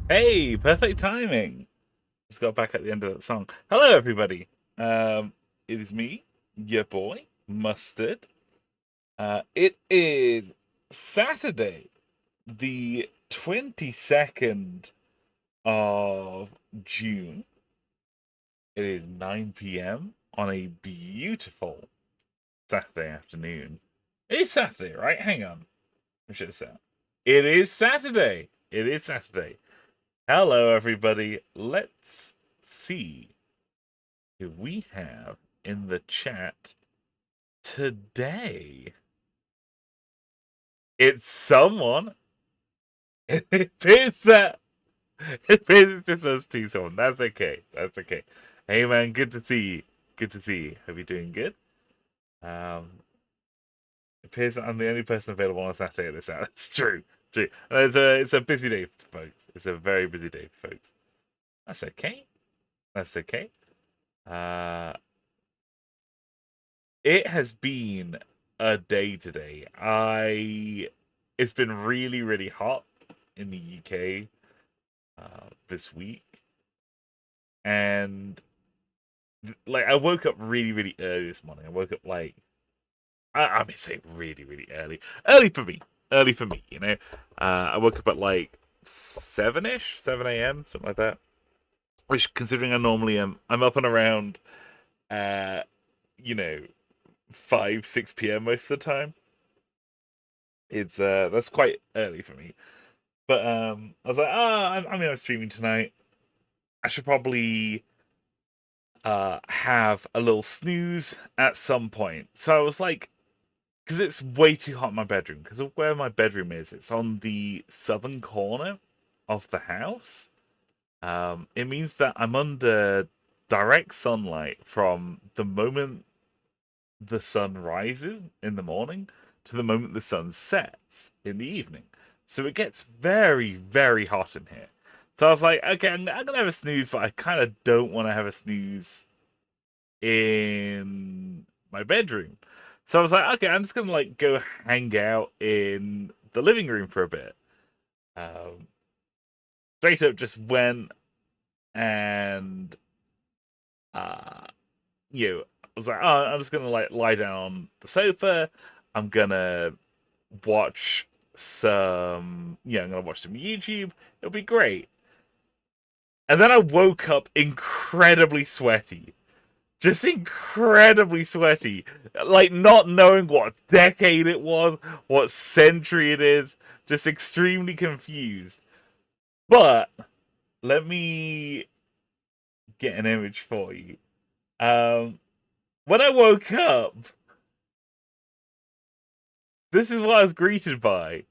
Hey, perfect timing. Just got back at the end of that song. Hello, everybody. It is me, your boy, Mustard. It is Saturday, the 22nd of June. It is 9 p.m. on a beautiful Saturday afternoon. It is Saturday, right? Hang on. I should have said. It is Saturday. It is Saturday. Hello, everybody. Let's see who we have in the chat today. It's someone. It appears that it appears it's just us two. Someone. That's okay. That's okay. Hey, man. Good to see you. Good to see you. Hope you're doing good. Um, it appears that I'm the only person available on a Saturday at this hour. It's true. It's true. And it's a busy day, folks. It's a very busy day, folks. That's okay. That's okay. Uh, it has been a day today. It's been really, really hot in the UK this week, and like I woke up really, really early this morning. I woke up like I mean, say really, really early, early for me. I woke up at like 7ish, 7 a.m., something like that. Which, considering I normally am, I'm up and around, uh, you know, 5, 6 p.m. most of the time. It's that's quite early for me. But I was like, I'm streaming tonight. I should probably have a little snooze at some point. So I was like, because it's way too hot in my bedroom. Because of where my bedroom is, it's on the southern corner of the house. It means that I'm under direct sunlight from the moment the sun rises in the morning to the moment the sun sets in the evening. So it gets very, very hot in here. So I was like, okay, I'm gonna have a snooze, but I kind of don't want to have a snooze in my bedroom. So I was like, okay, I'm just gonna like go hang out in the living room for a bit. Um, Straight up, just went and uh, I was like, oh, I'm just gonna like lie down on the sofa. I'm gonna watch I'm gonna watch some YouTube. It'll be great. And then I woke up incredibly sweaty. Just incredibly sweaty. Like not knowing what decade it was, what century it is. Just extremely confused. But let me get an image for you. Um, when I woke up, this is what I was greeted by.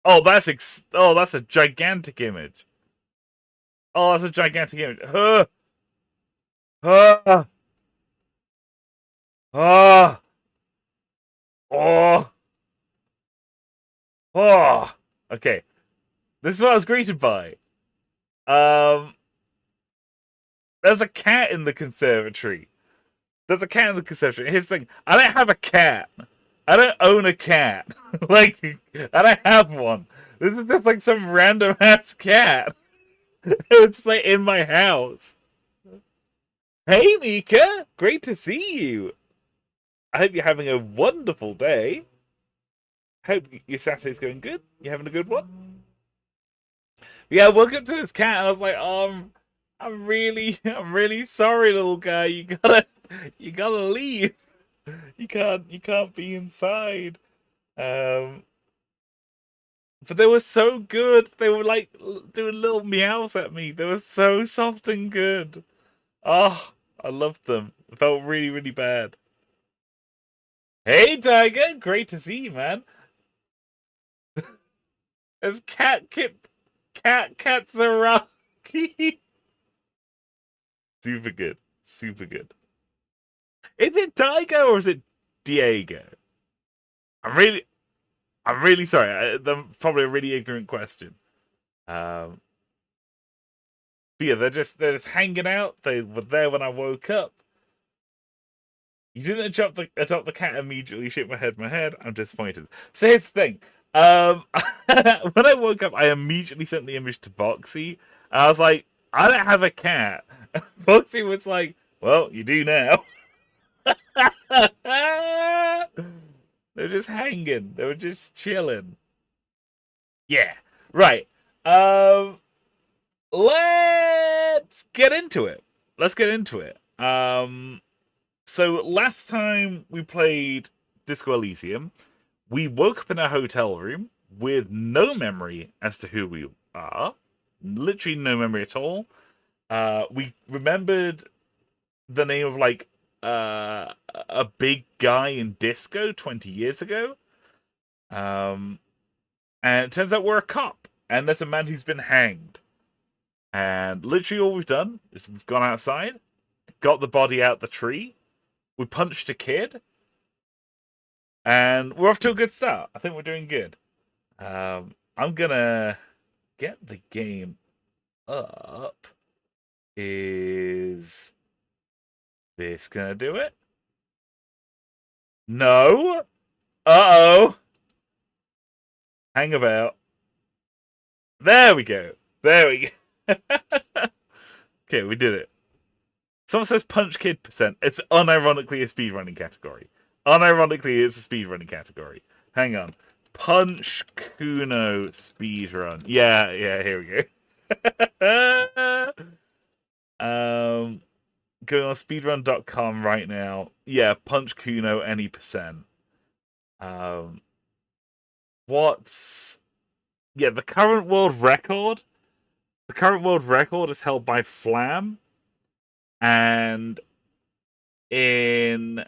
That's a gigantic image. Oh, that's a gigantic image. Uh, uh, oh, oh. Okay, this is what I was greeted by. Um, there's a cat in the conservatory. There's a cat in the conservatory. Here's the thing: I don't have a cat. I don't own a cat. Like, I don't have one. This is just like some random ass cat. It's like in my house. Hey, Mika! Great to see you. I hope you're having a wonderful day. Hope your Saturday's going good. You having a good one? Yeah, welcome to this cat. And I was like, I'm really sorry, little guy. You gotta leave. You can't be inside. Um, but they were so good. They were like doing little meows at me. They were so soft and good. Oh, I loved them. It felt really, really bad. Hey, Tiger. Great to see you, man. It's Kitsuragi. Super good. Super good. Is it Tiger or is it Diego? I'm really, I'm really sorry. That's probably a really ignorant question. Um, but yeah, they're just hanging out. They were there when I woke up. You didn't adopt the cat immediately. Shake my head. I'm disappointed. So here's the thing. When I woke up, I immediately sent the image to Boxy. And I was like, I don't have a cat. And Boxy was like, well, you do now. They were just hanging. They were just chilling. Yeah. Right. Let's get into it. So last time we played Disco Elysium, we woke up in a hotel room with no memory as to who we are. Literally no memory at all. We remembered the name of like a big guy in disco 20 years ago. And it turns out we're a cop, and there's a man who's been hanged. And literally all we've done is we've gone outside, got the body out the tree, we punched a kid, and we're off to a good start. I think we're doing good. I'm gonna get the game up. Is this gonna do it? No. Uh-oh. Hang about. There we go. Okay, we did it. Someone says punch kid %. It's unironically a speedrunning category. Unironically, it's a speedrunning category. Hang on. Punch Kuno speedrun. Yeah, here we go. Going on speedrun.com right now. Yeah, punch Kuno any %. What's... Yeah, the current world record. The current world record is held by Flam. And in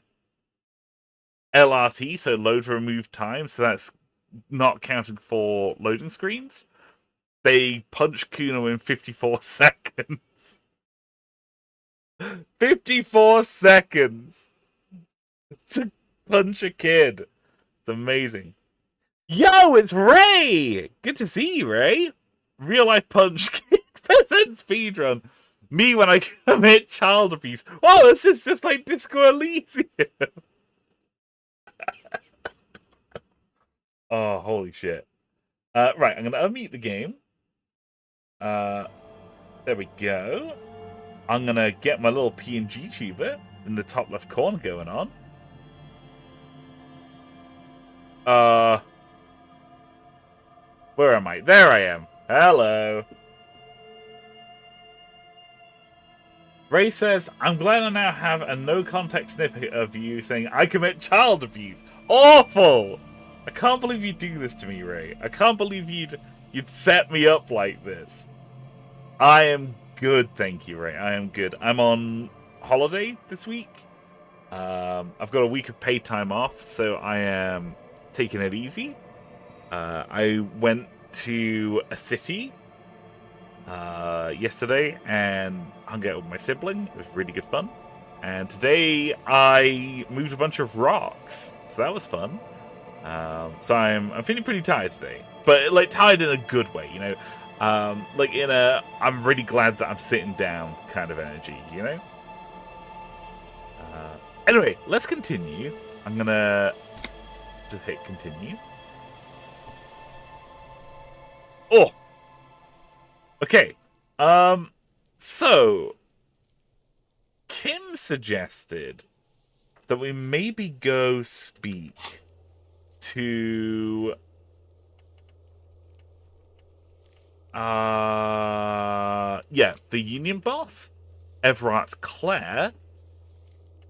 LRT, so load remove time, so that's not counting for loading screens, they punch Kuno in 54 seconds. 54 seconds to punch a kid. It's amazing. Yo, it's Ray! Good to see you, Ray. Real life punch kid % speedrun. Me when I commit child abuse. Oh, this is just like Disco Elysium. Oh, holy shit. Right, I'm going to unmute the game. There we go. I'm going to get my little PNG tuber in the top left corner going on. Where am I? There I am. Hello. Ray says, I'm glad I now have a no-context snippet of you saying I commit child abuse. Awful! I can't believe you'd do this to me, Ray. I can't believe you'd set me up like this. I am good, thank you, Ray. I am good. I'm on holiday this week. I've got a week of paid time off, so I am taking it easy. I went to a city yesterday and hung out with my sibling. It was really good fun. And today I moved a bunch of rocks, so that was fun. So I'm feeling pretty tired today, but like tired in a good way, you know. Like in a I'm really glad that I'm sitting down kind of energy, you know. Anyway, let's continue. I'm gonna just hit continue. Oh, okay. So Kim suggested that we maybe go speak to the union boss, Everett Clare,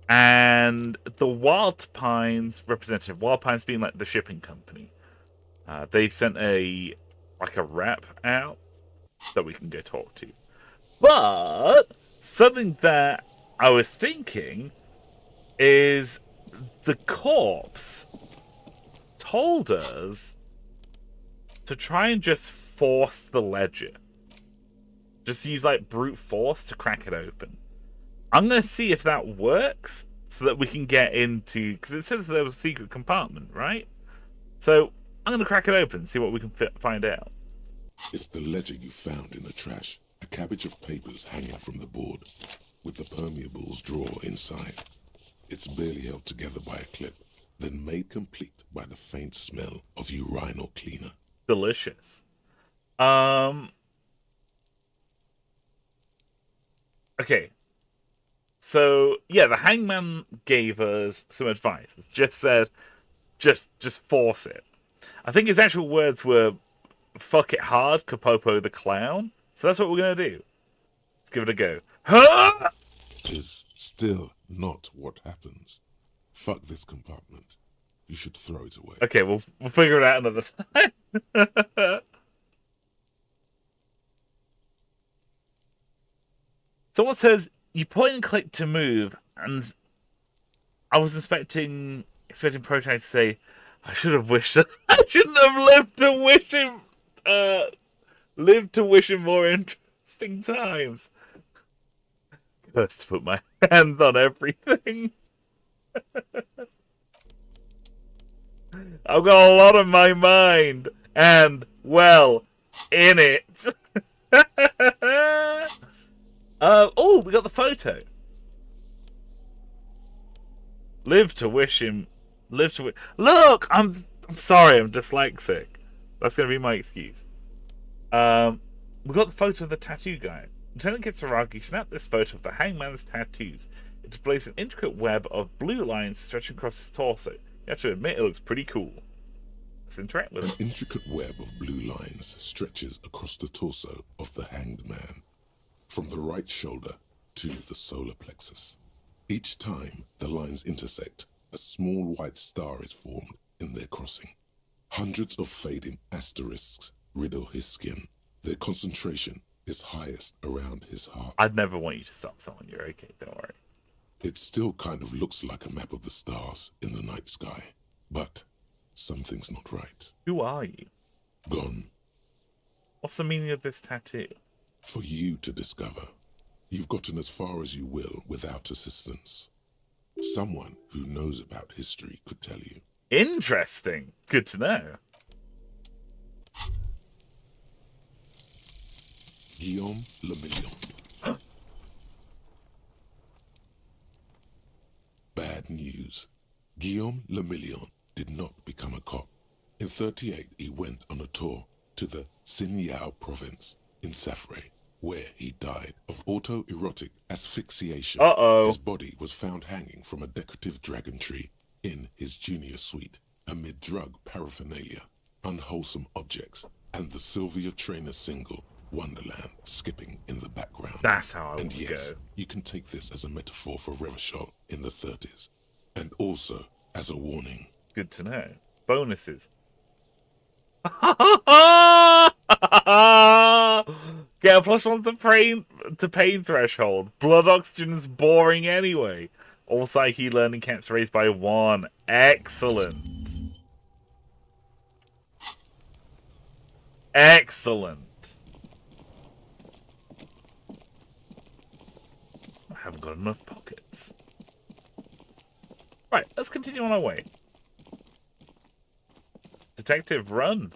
and the Wild Pines representative. Wild Pines being like the shipping company. They've sent a rep out that we can go talk to. But something that I was thinking is the corpse told us to try and just force the ledger. Just use like brute force to crack it open. I'm going to see if that works so that we can get into... Because it says there was a secret compartment, right? So I'm going to crack it open and see what we can find out. It's the ledger you found in the trash. A cabbage of papers hanging from the board, with the permeables drawer inside. It's barely held together by a clip. then made complete by the faint smell of urinal cleaner. Delicious. Okay. So yeah, the hangman gave us some advice. It's just said, just force it. I think his actual words were, "Fuck it hard, Kapopo the clown." So that's what we're gonna do. Let's give it a go. Huh? Is still not what happens. Fuck this compartment. You should throw it away. Okay, we'll figure it out another time. Someone says you point and click to move, and I was expecting Protagonist to say, "I should have wished. I shouldn't have lived to wish him. Lived to wish him more interesting times." First, to put my hands on everything. I've got a lot on my mind, and well, in it. Oh, we got the photo. Live to wish him. Live to wish. Look, I'm sorry, I'm dyslexic. That's gonna be my excuse. We got the photo of the tattoo guy. Lieutenant Kitsuragi snapped this photo of the hangman's tattoos. It displays an intricate web of blue lines stretching across his torso. You have to admit, it looks pretty cool. Let's interact with it. An intricate web of blue lines stretches across the torso of the hanged man, from the right shoulder to the solar plexus. Each time the lines intersect, a small white star is formed in their crossing. Hundreds of fading asterisks riddle his skin. Their concentration is highest around his heart. I'd never want you to stop someone. You're okay, don't worry. It still kind of looks like a map of the stars in the night sky, but something's not right. Who are you? Gone. What's the meaning of this tattoo? For you to discover. You've gotten as far as you will without assistance. Someone who knows about history could tell you. Interesting. Good to know. Guillaume Le Million. Bad news. Guillaume Le Million did not become a cop. In 1938, he went on a tour to the Sinyao province in Safre, where he died of autoerotic asphyxiation. His body was found hanging from a decorative dragon tree in his junior suite amid drug paraphernalia, unwholesome objects, and the Sylvia Trainer single Wonderland skipping in the background. That's how I And would yes, go. you can take this as a metaphor for Revachol in the 30s, and also as a warning. Good to know. Bonuses. Get a +1 to pain threshold. Blood oxygen's boring anyway. All psyche learning caps raised by 1. Excellent. Excellent. I haven't got enough pockets. Right, let's continue on our way. Detective, run.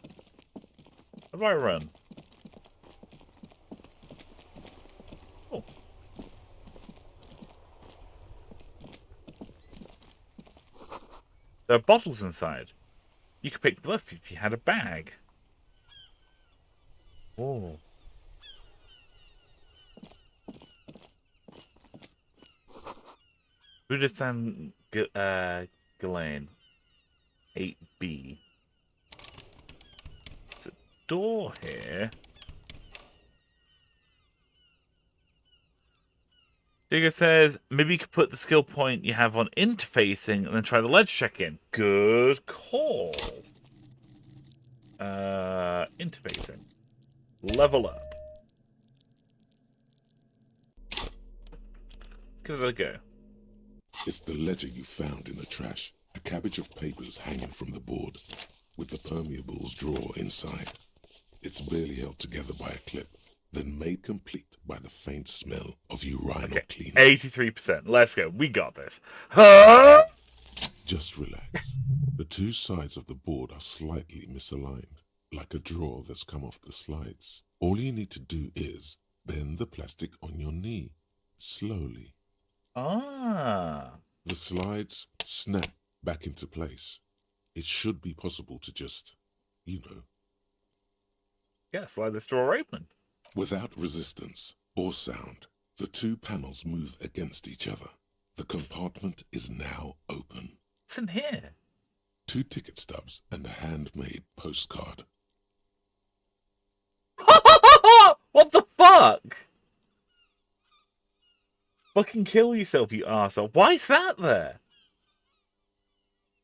How do I run? Oh. There are bottles inside. You could pick them up if you had a bag. Oh. Buddhistan Ghislaine 8B. There's a door here. Digger says maybe you could put the skill point you have on interfacing and then try the ledge check-in. Good call. Interfacing. Level up. Let's give it a go. It's the ledger you found in the trash. A cabbage of papers hanging from the board, with the permeables drawer inside. It's barely held together by a clip, then made complete by the faint smell of urinal cleaner. 83%. Let's go. We got this. Huh? Just relax. The two sides of the board are slightly misaligned, like a drawer that's come off the slides. All you need to do is bend the plastic on your knee, slowly. Ah. The slides snap back into place. It should be possible to just, you know. Yeah, slide this drawer open. Without resistance or sound, the two panels move against each other. The compartment is now open. What's in here? 2 ticket stubs and a handmade postcard. What the fuck? Fucking kill yourself, you arsehole. Why is that there?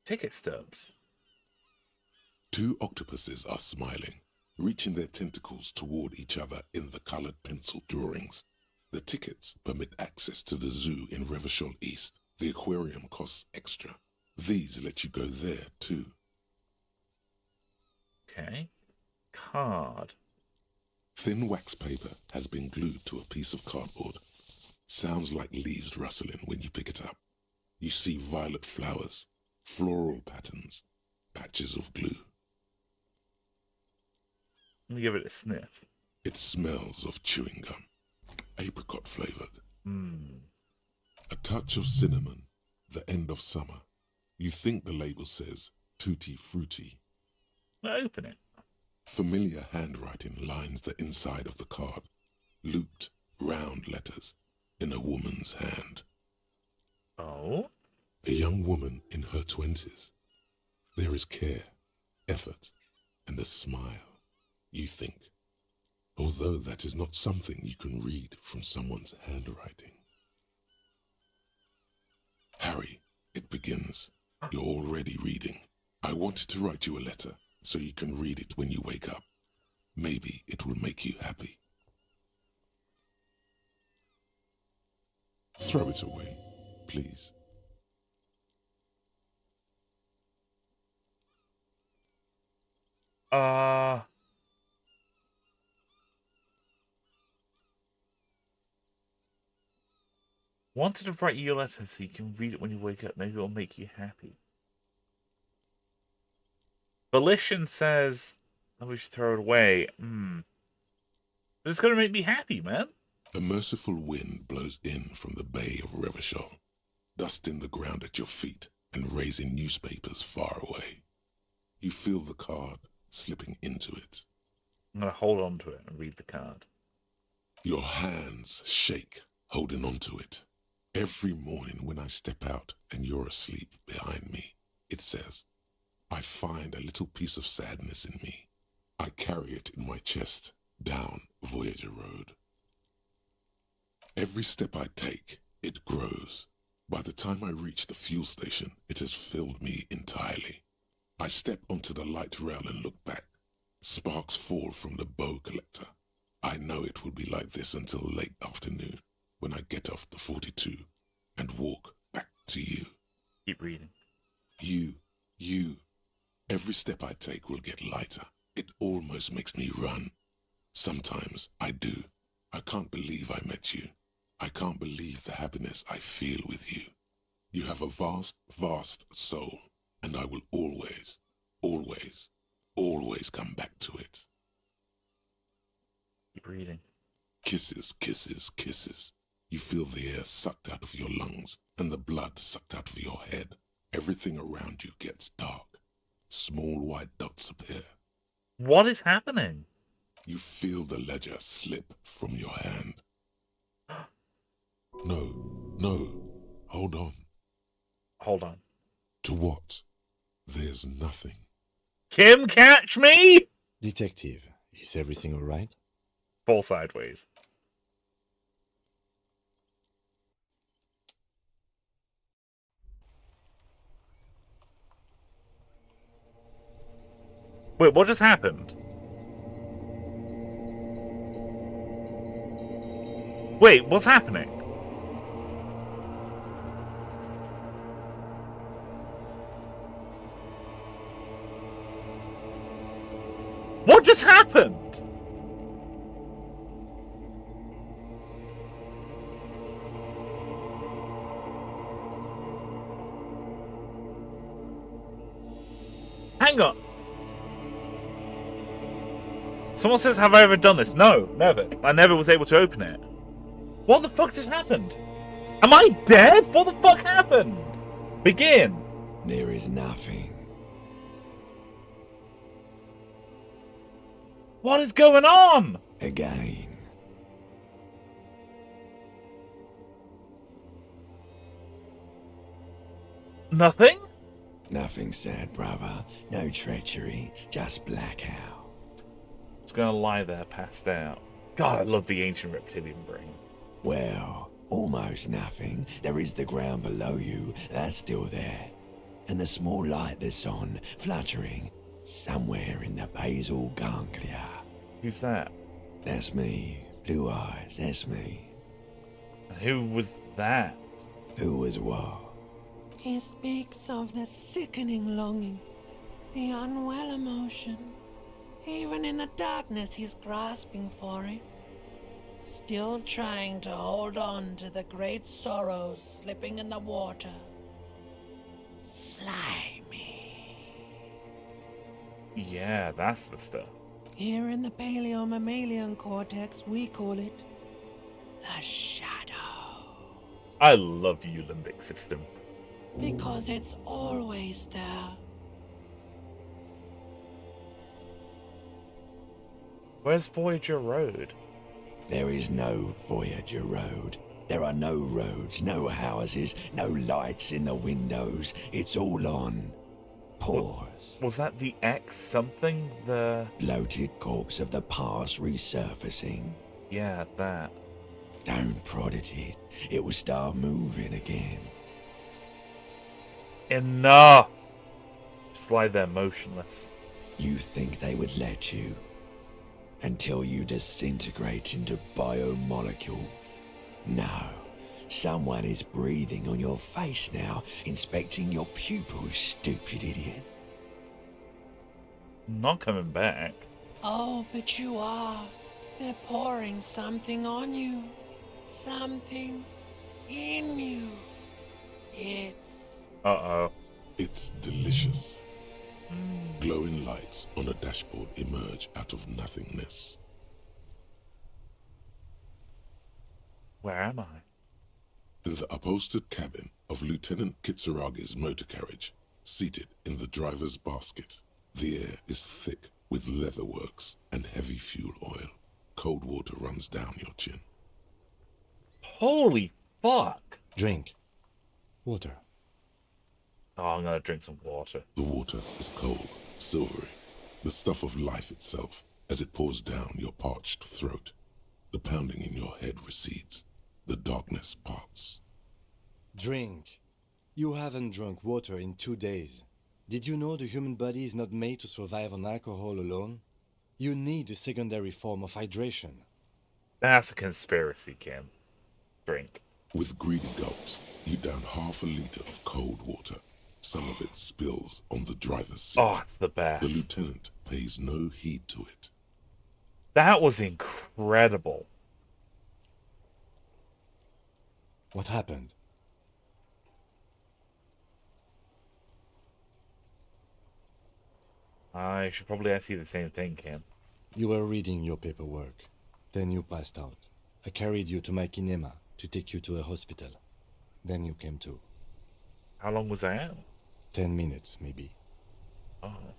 Ticket stubs. 2 octopuses are smiling, reaching their tentacles toward each other in the colored pencil drawings. The tickets permit access to the zoo in Revachol East. The aquarium costs extra. These let you go there too. Okay. Card. Thin wax paper has been glued to a piece of cardboard. Sounds like leaves rustling when you pick it up. You see violet flowers, floral patterns, patches of glue. Let me give it a sniff. It smells of chewing gum, apricot flavored. A touch of cinnamon, the end of summer. You think the label says tutti frutti. Open it. Familiar handwriting lines the inside of the card. Looped, round letters in a woman's hand. Oh? A young woman in her 20s. There is care, effort, and a smile, you think. Although that is not something you can read from someone's handwriting. Harry, it begins. You're already reading. I wanted to write you a letter so you can read it when you wake up. Maybe it will make you happy. Throw it away, please. Wanted to write you a letter so you can read it when you wake up. Maybe it'll make you happy. Volition says that we should throw it away. But it's going to make me happy, man. A merciful wind blows in from the bay of Revachol, dusting the ground at your feet and raising newspapers far away. You feel the card slipping into it. I'm going to hold on to it and read the card. Your hands shake, holding on to it. Every morning when I step out and you're asleep behind me, it says, I find a little piece of sadness in me. I carry it in my chest down Voyager Road. Every step I take, it grows. By the time I reach the fuel station, it has filled me entirely. I step onto the light rail and look back. Sparks fall from the bow collector. I know it will be like this until late afternoon, when I get off the 42 and walk back to you. Keep reading. You. Every step I take will get lighter. It almost makes me run. Sometimes I do. I can't believe I met you. I can't believe the happiness I feel with you. You have a vast, vast soul, and I will always, always, always come back to it. Keep reading. Kisses, kisses, kisses. You feel the air sucked out of your lungs and the blood sucked out of your head. Everything around you gets dark. Small white dots appear. What is happening? You feel the ledger slip from your hand. No, hold on. Hold on. To what? There's nothing. Kim, catch me! Detective, is everything all right? Fall sideways. Wait, what just happened? Wait, what's happening? What just happened? Hang on. Someone says, have I ever done this? No, never. I never was able to open it. What the fuck just happened? Am I dead? What the fuck happened? Begin. There is nothing. What is going on? Again. Nothing? Nothing sad, brother. No treachery. Just blackout. It's gonna lie there, passed out. God, I love the ancient reptilian brain. Well, almost nothing. There is the ground below you. That's still there. And the small light that's on, fluttering, somewhere in the basal ganglia. Who's that? That's me. Blue eyes, that's me. And who was that? Who was what? He speaks of the sickening longing, the unwell emotion. Even in the darkness, he's grasping for it. Still trying to hold on to the great sorrows slipping in the water. Slimy. Yeah, that's the stuff. Here in the paleo-mammalian cortex, we call it the shadow. I love you, limbic system. Because it's always there. Where's Voyager Road? There is no Voyager Road. There are no roads, no houses, no lights in the windows. It's all on pause. Was that the X something? The... Bloated corpse of the past resurfacing. Yeah, that. Don't prod at it. It will start moving again. Enough! Just lie there motionless. You think they would let you? Until you disintegrate into biomolecules. No. Someone is breathing on your face now, inspecting your pupils, stupid idiot. Not coming back. Oh, but you are. They're pouring something on you. Something in you. It's... Uh-oh. It's delicious. Glowing lights on a dashboard emerge out of nothingness. Where am I? In the upholstered cabin of Lieutenant Kitsuragi's motor carriage, seated in the driver's basket, the air is thick with leatherworks and heavy fuel oil. Cold water runs down your chin. Holy fuck! Drink. Water. Oh, I'm gonna drink some water. The water is cold, silvery, the stuff of life itself, as it pours down your parched throat. The pounding in your head recedes. The darkness parts. Drink. You haven't drunk water in 2 days. Did you know the human body is not made to survive on alcohol alone? You need a secondary form of hydration. That's a conspiracy, Kim. Drink. With greedy gulps, you down half a liter of cold water. Some of it spills on the driver's seat. Oh, it's the best. The lieutenant pays no heed to it. That was incredible. What happened? I should probably ask you the same thing, Kim. You were reading your paperwork. Then you passed out. I carried you to my kinema to take you to a hospital. Then you came to. How long was I out? 10 minutes, maybe. Oh.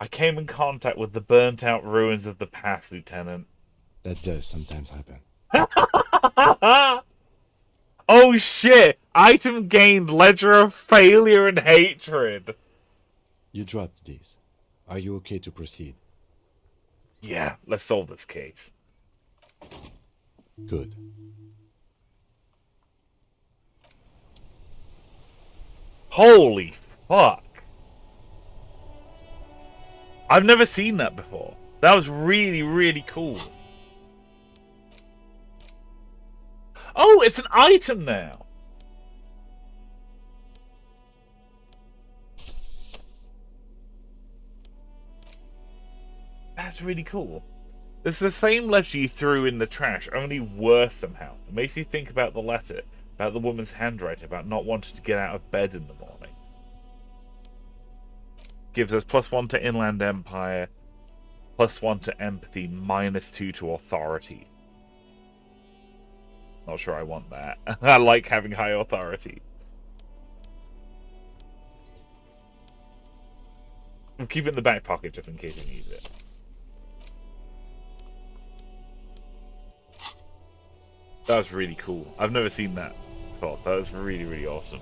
I came in contact with the burnt-out ruins of the past, Lieutenant. That does sometimes happen. Oh shit! Item gained Ledger of Failure and Hatred. You dropped these. Are you okay to proceed? Yeah, let's solve this case. Good. Holy fuck. I've never seen that before. That was really, really cool. Oh, it's an item now. That's really cool. It's the same letter you threw in the trash, only worse somehow. It makes you think about the letter, about the woman's handwriting, about not wanting to get out of bed in the morning. Gives us +1 to Inland Empire, +1 to Empathy, -2 to Authority. Not sure I want that. I like having high authority. I'll keep it in the back pocket just in case I need it. That was really cool. I've never seen that before. That was really, really awesome.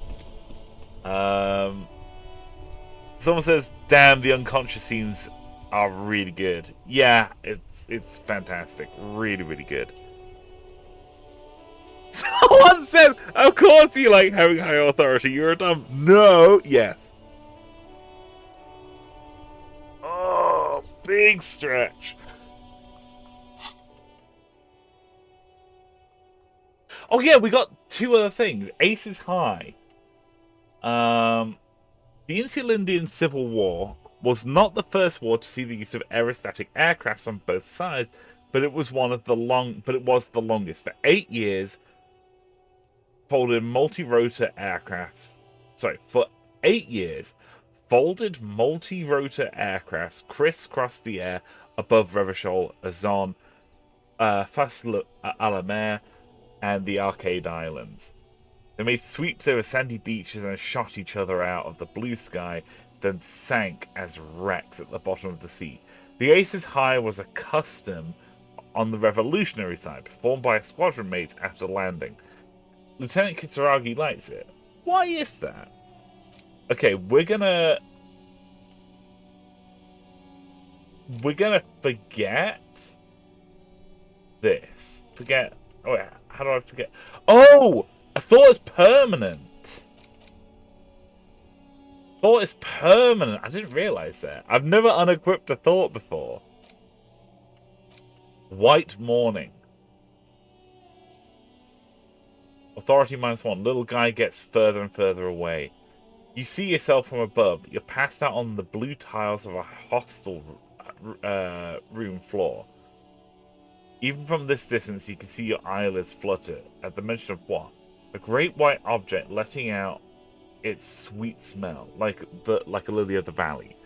Someone says, "Damn, the unconscious scenes are really good." Yeah, it's fantastic. Really, really good. Someone said, "Of course you like having high authority. You're a dumb." No, yes. Oh, big stretch. Oh yeah, we got two other things. Ace is high. The Insulindian Civil War was not the first war to see the use of aerostatic aircrafts on both sides, but it was the longest. For 8 years, folded multi-rotor aircrafts. For 8 years, folded multi-rotor aircrafts crisscrossed the air above Revachol, Azon, Fas la Mer, and the Arcade Islands. They made sweeps over sandy beaches and shot each other out of the blue sky, then sank as wrecks at the bottom of the sea. The Aces High was a custom on the revolutionary side, performed by squadron mates after landing. Lieutenant Kitsuragi likes it. Why is that? Okay, we're gonna forget this. Forget. Oh yeah. How do I forget? Oh, I thought it was permanent. Thought it's permanent. I didn't realize that. I've never unequipped a thought before. White morning. Authority -1. Little guy gets further and further away. You see yourself from above. You're passed out on the blue tiles of a hostel room floor. Even from this distance, you can see your eyelids flutter at the mention of what? A great white object letting out its sweet smell, like a lily of the valley.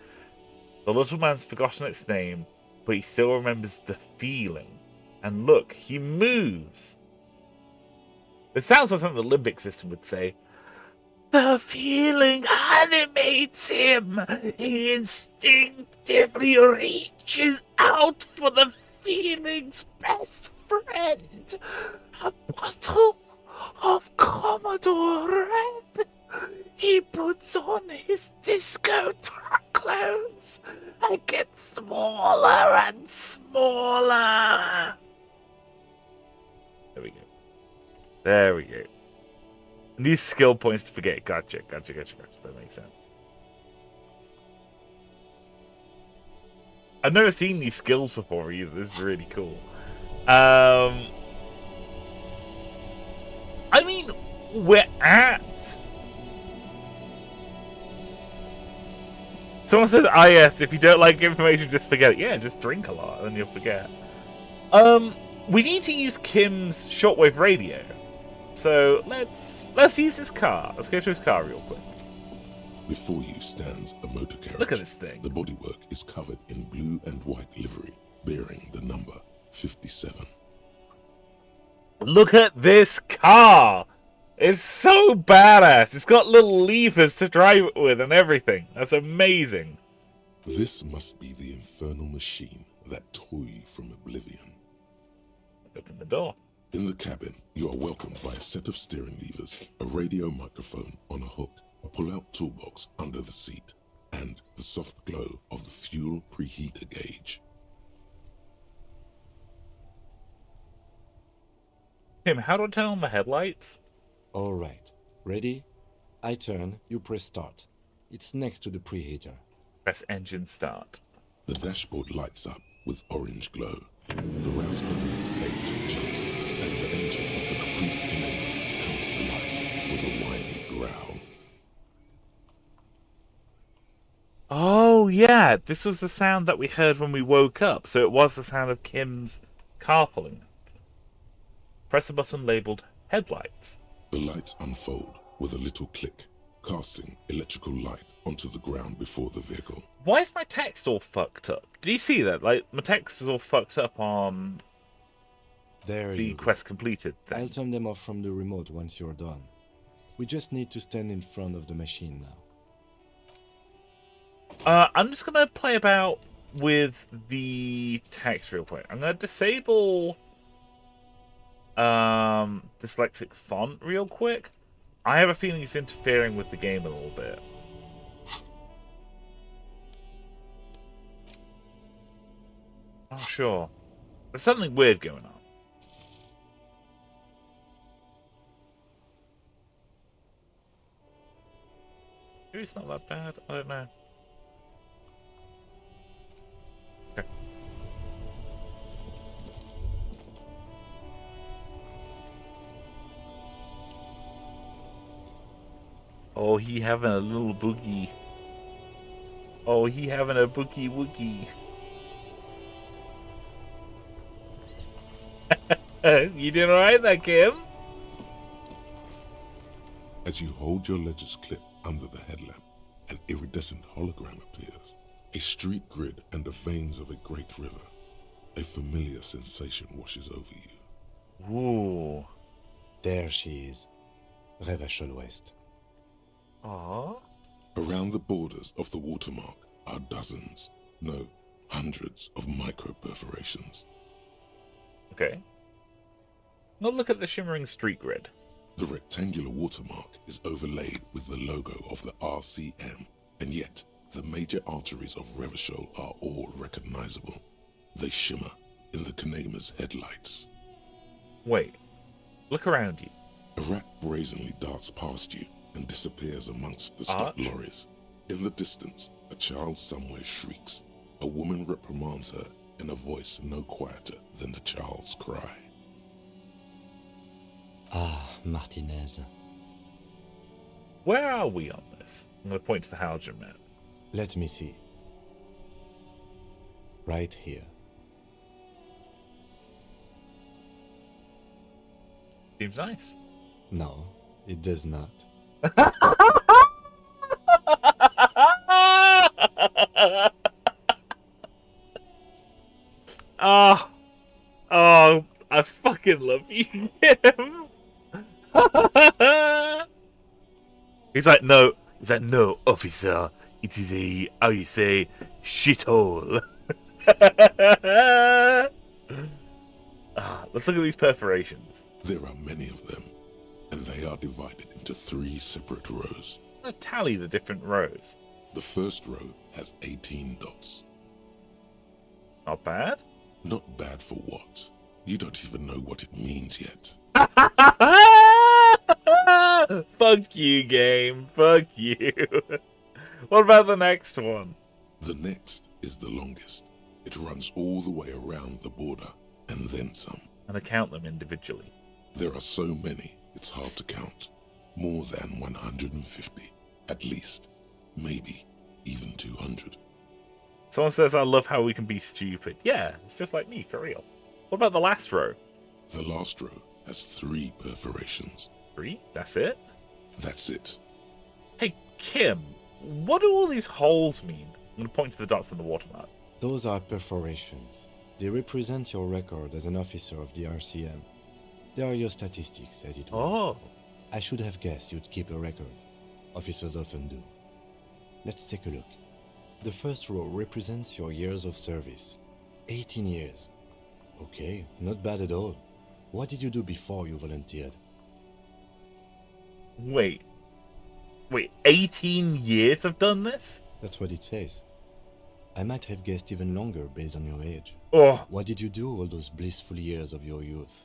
The little man's forgotten its name, but he still remembers the feeling. And look, he moves. It sounds like something the limbic system would say. The feeling animates him. He instinctively reaches out for the feeling's best friend. A bottle of Commodore Red. He puts on his disco track clothes and gets smaller and smaller. There we go. There we go. And these skill points to forget. Gotcha. That makes sense. I've never seen these skills before either. This is really cool. I mean, we're at... Someone says, yes, if you don't like information, just forget it. Yeah, just drink a lot, and then you'll forget. We need to use Kim's shortwave radio. So, let's use his car. Let's go to his car real quick. Before you stands a motor carriage. Look at this thing. The bodywork is covered in blue and white livery, bearing the number 57. Look at this car! It's so badass! It's got little levers to drive it with and everything. That's amazing. This must be the infernal machine that tore you from oblivion. Open the door. In the cabin, you are welcomed by a set of steering levers, a radio microphone on a hook, a pull-out toolbox under the seat, and the soft glow of the fuel preheater gauge. Tim, how do I turn on the headlights? All right. Ready? I turn, you press start. It's next to the preheater. Press engine start. The dashboard lights up with orange glow. The rouse per minute gauge jumps, and the engine of the Caprice Canadian comes to life with a whiny growl. Oh, yeah. This was the sound that we heard when we woke up. So it was the sound of Kim's car pulling. Press the button labeled headlights. The lights unfold with a little click, casting electrical light onto the ground before the vehicle. Why is my text all fucked up? Do you see that? Like, my text is all fucked up on There the you go. quest completed thing. I'll turn them off from the remote once you're done. We just need to stand in front of the machine now. I'm just gonna play about with the text real quick. I'm gonna disable dyslexic font real quick. I have a feeling it's interfering with the game a little bit. Oh, sure. There's something weird going on. Maybe it's not that bad. I don't know. Okay. Oh, he having a little boogie. Oh, he having a boogie woogie. You doing alright there, Kim? As you hold your ledger's clip under the headlamp, an iridescent hologram appears. A street grid and the veins of a great river. A familiar sensation washes over you. Ooh. There she is. Revachol West. Aww. Around the borders of the watermark are dozens, no, hundreds of micro-perforations. Okay. Now look at the shimmering street grid. The rectangular watermark is overlaid with the logo of the RCM, and yet the major arteries of Revachol are all recognizable. They shimmer in the Kanema's headlights. Wait. Look around you. A rat brazenly darts past you and disappears amongst the stopped Arch? lorries. In the distance, a child somewhere shrieks. A woman reprimands her in a voice no quieter than the child's cry. Ah, Martinez. Where are we on this? I'm going to point to the halogen map. Let me see. Right here. Seems nice. No, it does not. Oh, I fucking love you, Kim. He's like, no, officer. It is a, how you say, shithole. Let's look at these perforations. There are many of them, and they are divided into 3 separate rows. I'm gonna tally the different rows. The first row has 18 dots. Not bad. Not bad for what? You don't even know what it means yet. Fuck you, game. Fuck you. What about the next one? The next is the longest. It runs all the way around the border, and then some. And I count them individually. There are so many, it's hard to count. More than 150, at least. Maybe even 200. Someone says, I love how we can be stupid. Yeah, it's just like me, for real. What about the last row? The last row has 3 perforations. 3? That's it? That's it. Hey, Kim, what do all these holes mean? I'm going to point to the dots on the watermark. Those are perforations. They represent your record as an officer of the RCM. They are your statistics, as it were. Oh. I should have guessed you'd keep a record. Officers often do. Let's take a look. The first row represents your years of service. 18 years. Okay, not bad at all. What did you do before you volunteered? Wait, 18 years I've done this? That's what it says. I might have guessed even longer based on your age. Oh, What did you do all those blissful years of your youth?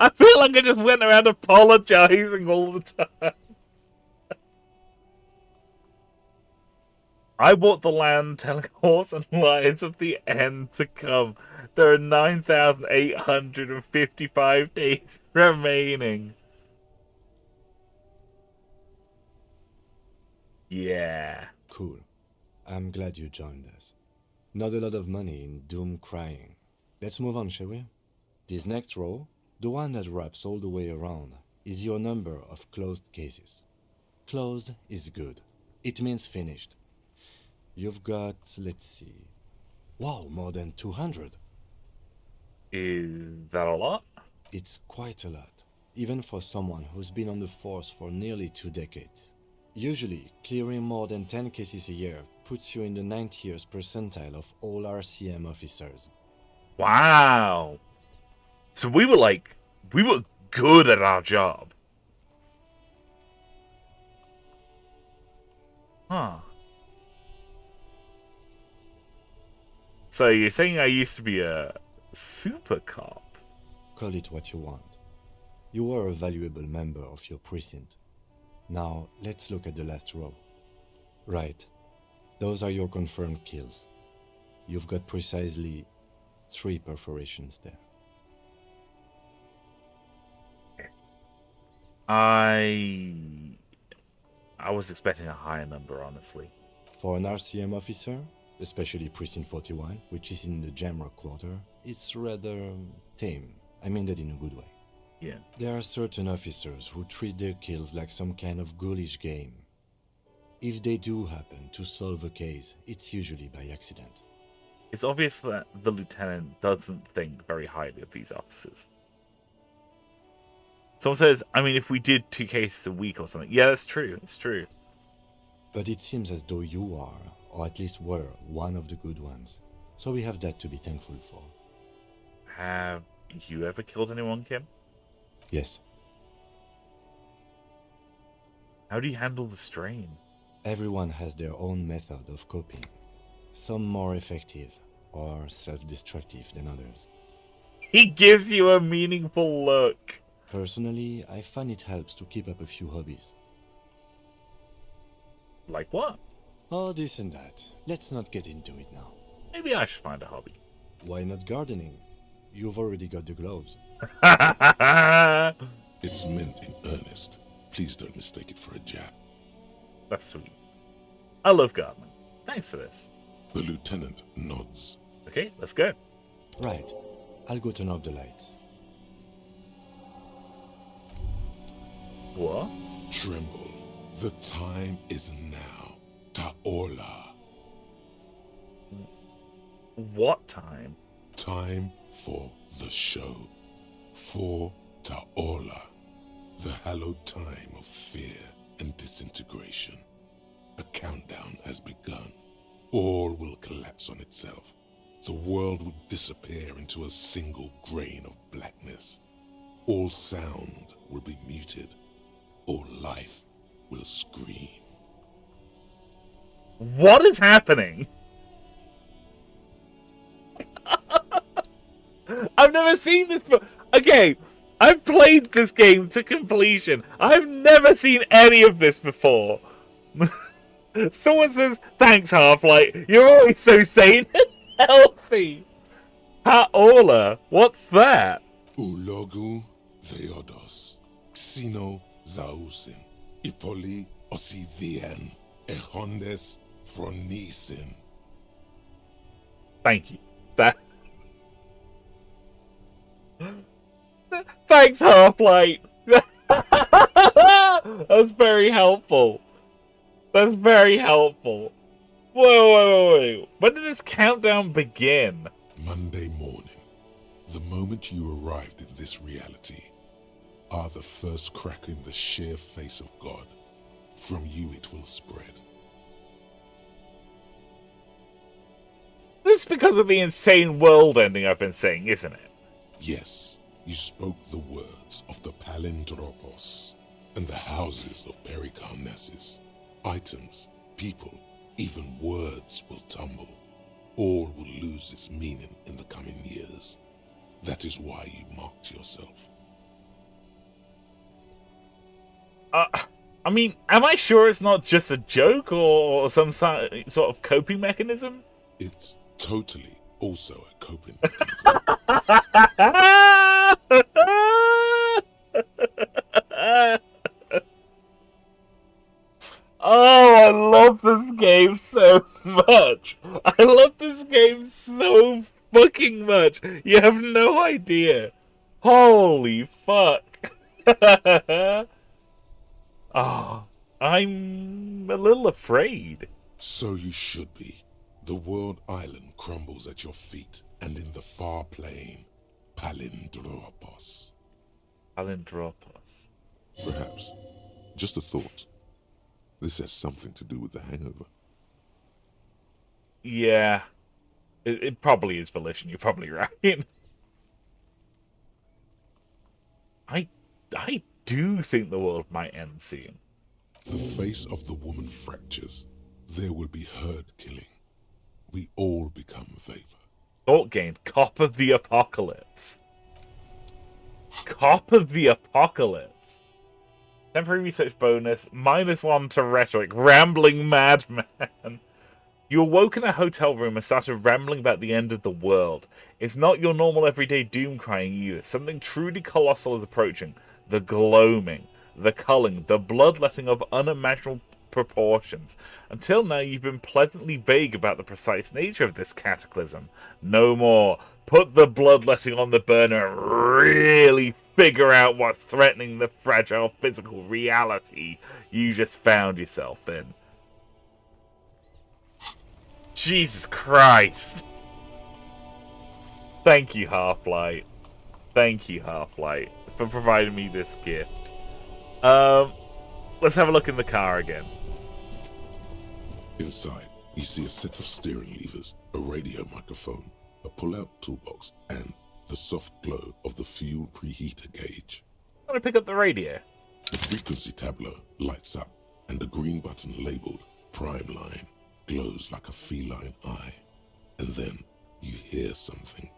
I feel like I just went around apologizing all the time. I bought the land telling horse and lions of the end to come. There are 9,855 days remaining. Yeah. Cool. I'm glad you joined us. Not a lot of money in doom crying. Let's move on, shall we? This next row, the one that wraps all the way around, is your number of closed cases. Closed is good. It means finished. You've got, let's see. Wow, more than 200. Is that a lot? It's quite a lot, even for someone who's been on the force for nearly 2 decades. Usually, clearing more than 10 cases a year puts you in the 90th percentile of all RCM officers. Wow. So we were good at our job. Huh. So you're saying I used to be a super cop? Call it what you want. You were a valuable member of your precinct. Now, let's look at the last row. Right. Those are your confirmed kills. You've got precisely 3 perforations there. I was expecting a higher number, honestly. For an RCM officer, especially Precinct 41, which is in the Jamrock Quarter, it's rather tame. I mean that in a good way. Yeah. There are certain officers who treat their kills like some kind of ghoulish game. If they do happen to solve a case, it's usually by accident. It's obvious that the lieutenant doesn't think very highly of these officers. Someone says, I mean, if we did 2 cases a week or something. Yeah, that's true. It's true. But it seems as though you are, or at least were, one of the good ones. So we have that to be thankful for. Have you ever killed anyone, Kim? Yes. How do you handle the strain? Everyone has their own method of coping. Some more effective or self-destructive than others. He gives you a meaningful look. Personally, I find it helps to keep up a few hobbies. Like what? Oh, this and that. Let's not get into it now. Maybe I should find a hobby. Why not gardening? You've already got the gloves. It's meant in earnest. Please don't mistake it for a jab. That's sweet. I love gardening. Thanks for this. The lieutenant nods. Okay, let's go. Right. I'll go turn off the lights. What? Tremble. The time is now. Taola. What time? Time for the show. For Taola. The hallowed time of fear and disintegration. A countdown has begun. All will collapse on itself. The world will disappear into a single grain of blackness. All sound will be muted. All life will scream. What is happening? I've never seen this before. Okay, I've played this game to completion. I've never seen any of this before. Someone says, thanks, Half-Light. You're always so sane and healthy. Haola, what's that? Ulogu Theodos. Xeno Zausin. Ipoli Osivien. Echondes Fronisin. Thank you. Thanks, Half-Light. That's very helpful. That's very helpful. Whoa. When did this countdown begin? Monday morning. The moment you arrived in this reality are the first crack in the sheer face of God. From you it will spread. This is because of the insane world ending I've been saying, isn't it? Yes, you spoke the words of the Palindropos and the houses of Pericarnassus. Items, people, even words will tumble. All will lose its meaning in the coming years. That is why you marked yourself. I mean, am I sure it's not just a joke or some sort of coping mechanism? It's totally also a coping mechanism. Oh, I love this game so much. I love this game so fucking much. You have no idea. Holy fuck. Oh, I'm a little afraid. So you should be. The world island crumbles at your feet, and in the far plain, Palindropos. Palindropos. Perhaps. Just a thought. This has something to do with the hangover. Yeah. It probably is volition. You're probably right. I do think the world might end soon. The face of the woman fractures. There will be herd killing. We all become vapor. Thought gained. Cop of the Apocalypse. Cop of the Apocalypse. Temporary research bonus. -1 to rhetoric. Rambling madman. You awoke in a hotel room and started rambling about the end of the world. It's not your normal everyday doom crying either. Something truly colossal is approaching. The gloaming, the culling, the bloodletting of unimaginable proportions. Until now, you've been pleasantly vague about the precise nature of this cataclysm. No more. Put the bloodletting on the burner and really figure out what's threatening the fragile physical reality you just found yourself in. Jesus Christ. Thank you, Half-Light. Thank you, Half-Light, for providing me this gift. Let's have a look in the car again. Inside, you see a set of steering levers, a radio microphone, a pull-out toolbox, and the soft glow of the fuel preheater gauge. I'm gonna pick up the radio. The frequency tableau lights up, and the green button labeled Prime Line glows like a feline eye. And then you hear something.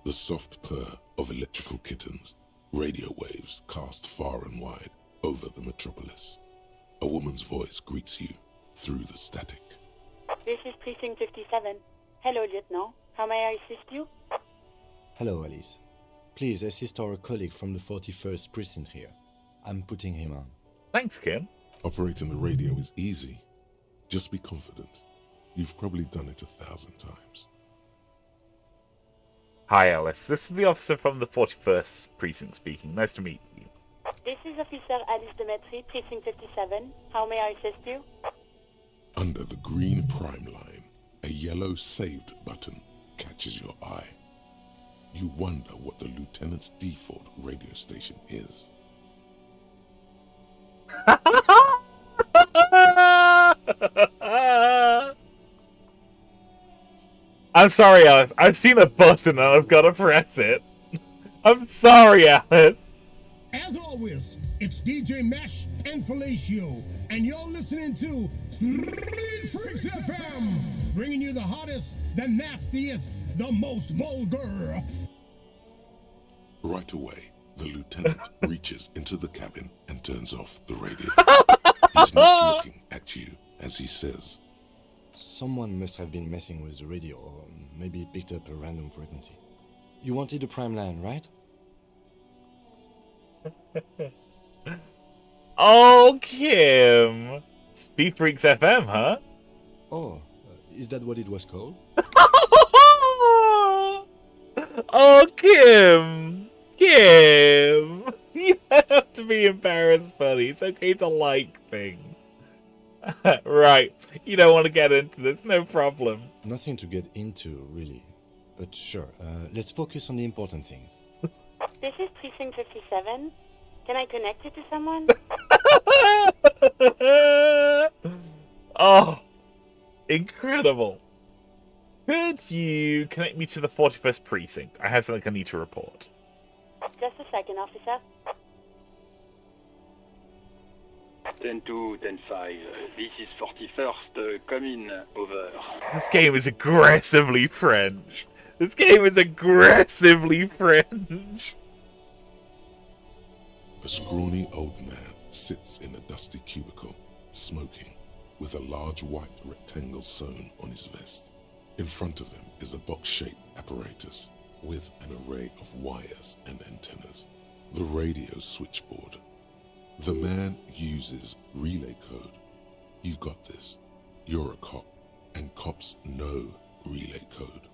The soft purr of electrical kittens, radio waves cast far and wide over the metropolis. A woman's voice greets you through the static. This is Precinct 57. Hello, Lieutenant. How may I assist you? Hello, Alice. Please assist our colleague from the 41st Precinct here. I'm putting him on. Thanks, Kim. Operating the radio is easy. Just be confident. You've probably done it 1,000 times. Hi, Alice. This is the officer from the 41st Precinct speaking. Nice to meet you. This is Officer Alice Demetri, Precinct 57. How may I assist you? Under the green Prime Line, a yellow saved button catches your eye. You wonder what the lieutenant's default radio station is. I'm sorry, Alice. I've seen a button and I've got to press it. I'm sorry, Alice. As always, it's DJ Mesh and Fellatio, and you're listening to Street Freaks FM, bringing you the hottest, the nastiest, the most vulgar. Right away, the lieutenant reaches into the cabin and turns off the radio. He's not looking at you as he says, Someone must have been messing with the radio, or maybe picked up a random frequency. You wanted a prime line, right? Oh, Kim. Speed Freaks FM, huh? Oh, is that what it was called? Oh, Kim. Kim. You have to be embarrassed, buddy. It's okay to like things. Right. You don't want to get into this. No problem. Nothing to get into, really. But sure, let's focus on the important things. This is Precinct 57. Can I connect you to someone? Oh, incredible. Could you connect me to the 41st Precinct? I have something I need to report. Just a second, officer. 10-2, 10-5. This is 41st. Come in. Over. This game is aggressively French. This game is aggressively French. a scrawny old man sits in a dusty cubicle, smoking, with a large white rectangle sewn on his vest. In front of him is a box-shaped apparatus with an array of wires and antennas. The radio switchboard. The man uses relay code. You got this. You're a cop, and cops know relay code.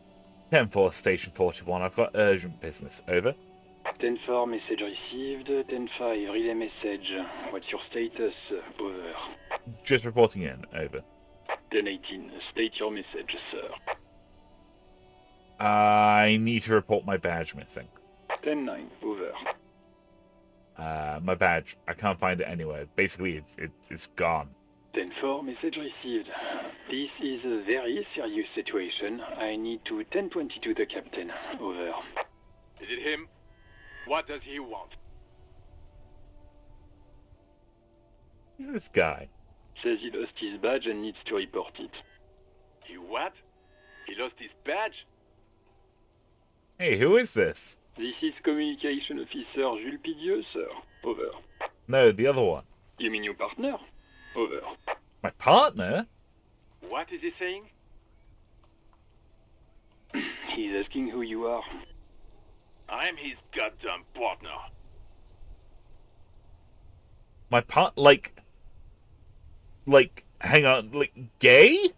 10-4, Station 41. I've got urgent business. Over. 10-4, message received. 10-5, relay message. What's your status? Over. Just reporting in. Over. 1018, state your message, sir. I need to report my badge missing. 10-9, over. My badge. I can't find it anywhere. Basically, it's gone. 10-4, message received. This is a very serious situation. I need to 1022 the captain. Over. Is it him? What does he want? Who's this guy? Says he lost his badge and needs to report it. He what? He lost his badge? Hey, who is this? This is Communication Officer Jules Pidieux, sir. Over. No, the other one. You mean your partner? Over. My partner? What is he saying? He's asking who you are. I'm his goddamn partner. My hang on, gay?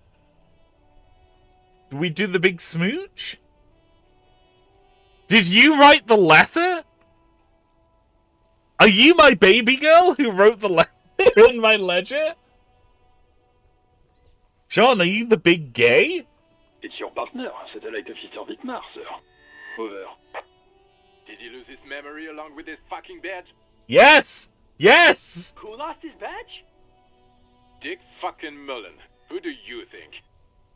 Did we do the big smooch? Did you write the letter? Are you my baby girl who wrote the letter in my ledger? Sean, are you the big gay? It's your partner, Satellite Officer Vitmar, sir. Over. Did he lose his memory along with his fucking badge? Yes! Yes! Who lost his badge? Dick fucking Mullen. Who do you think?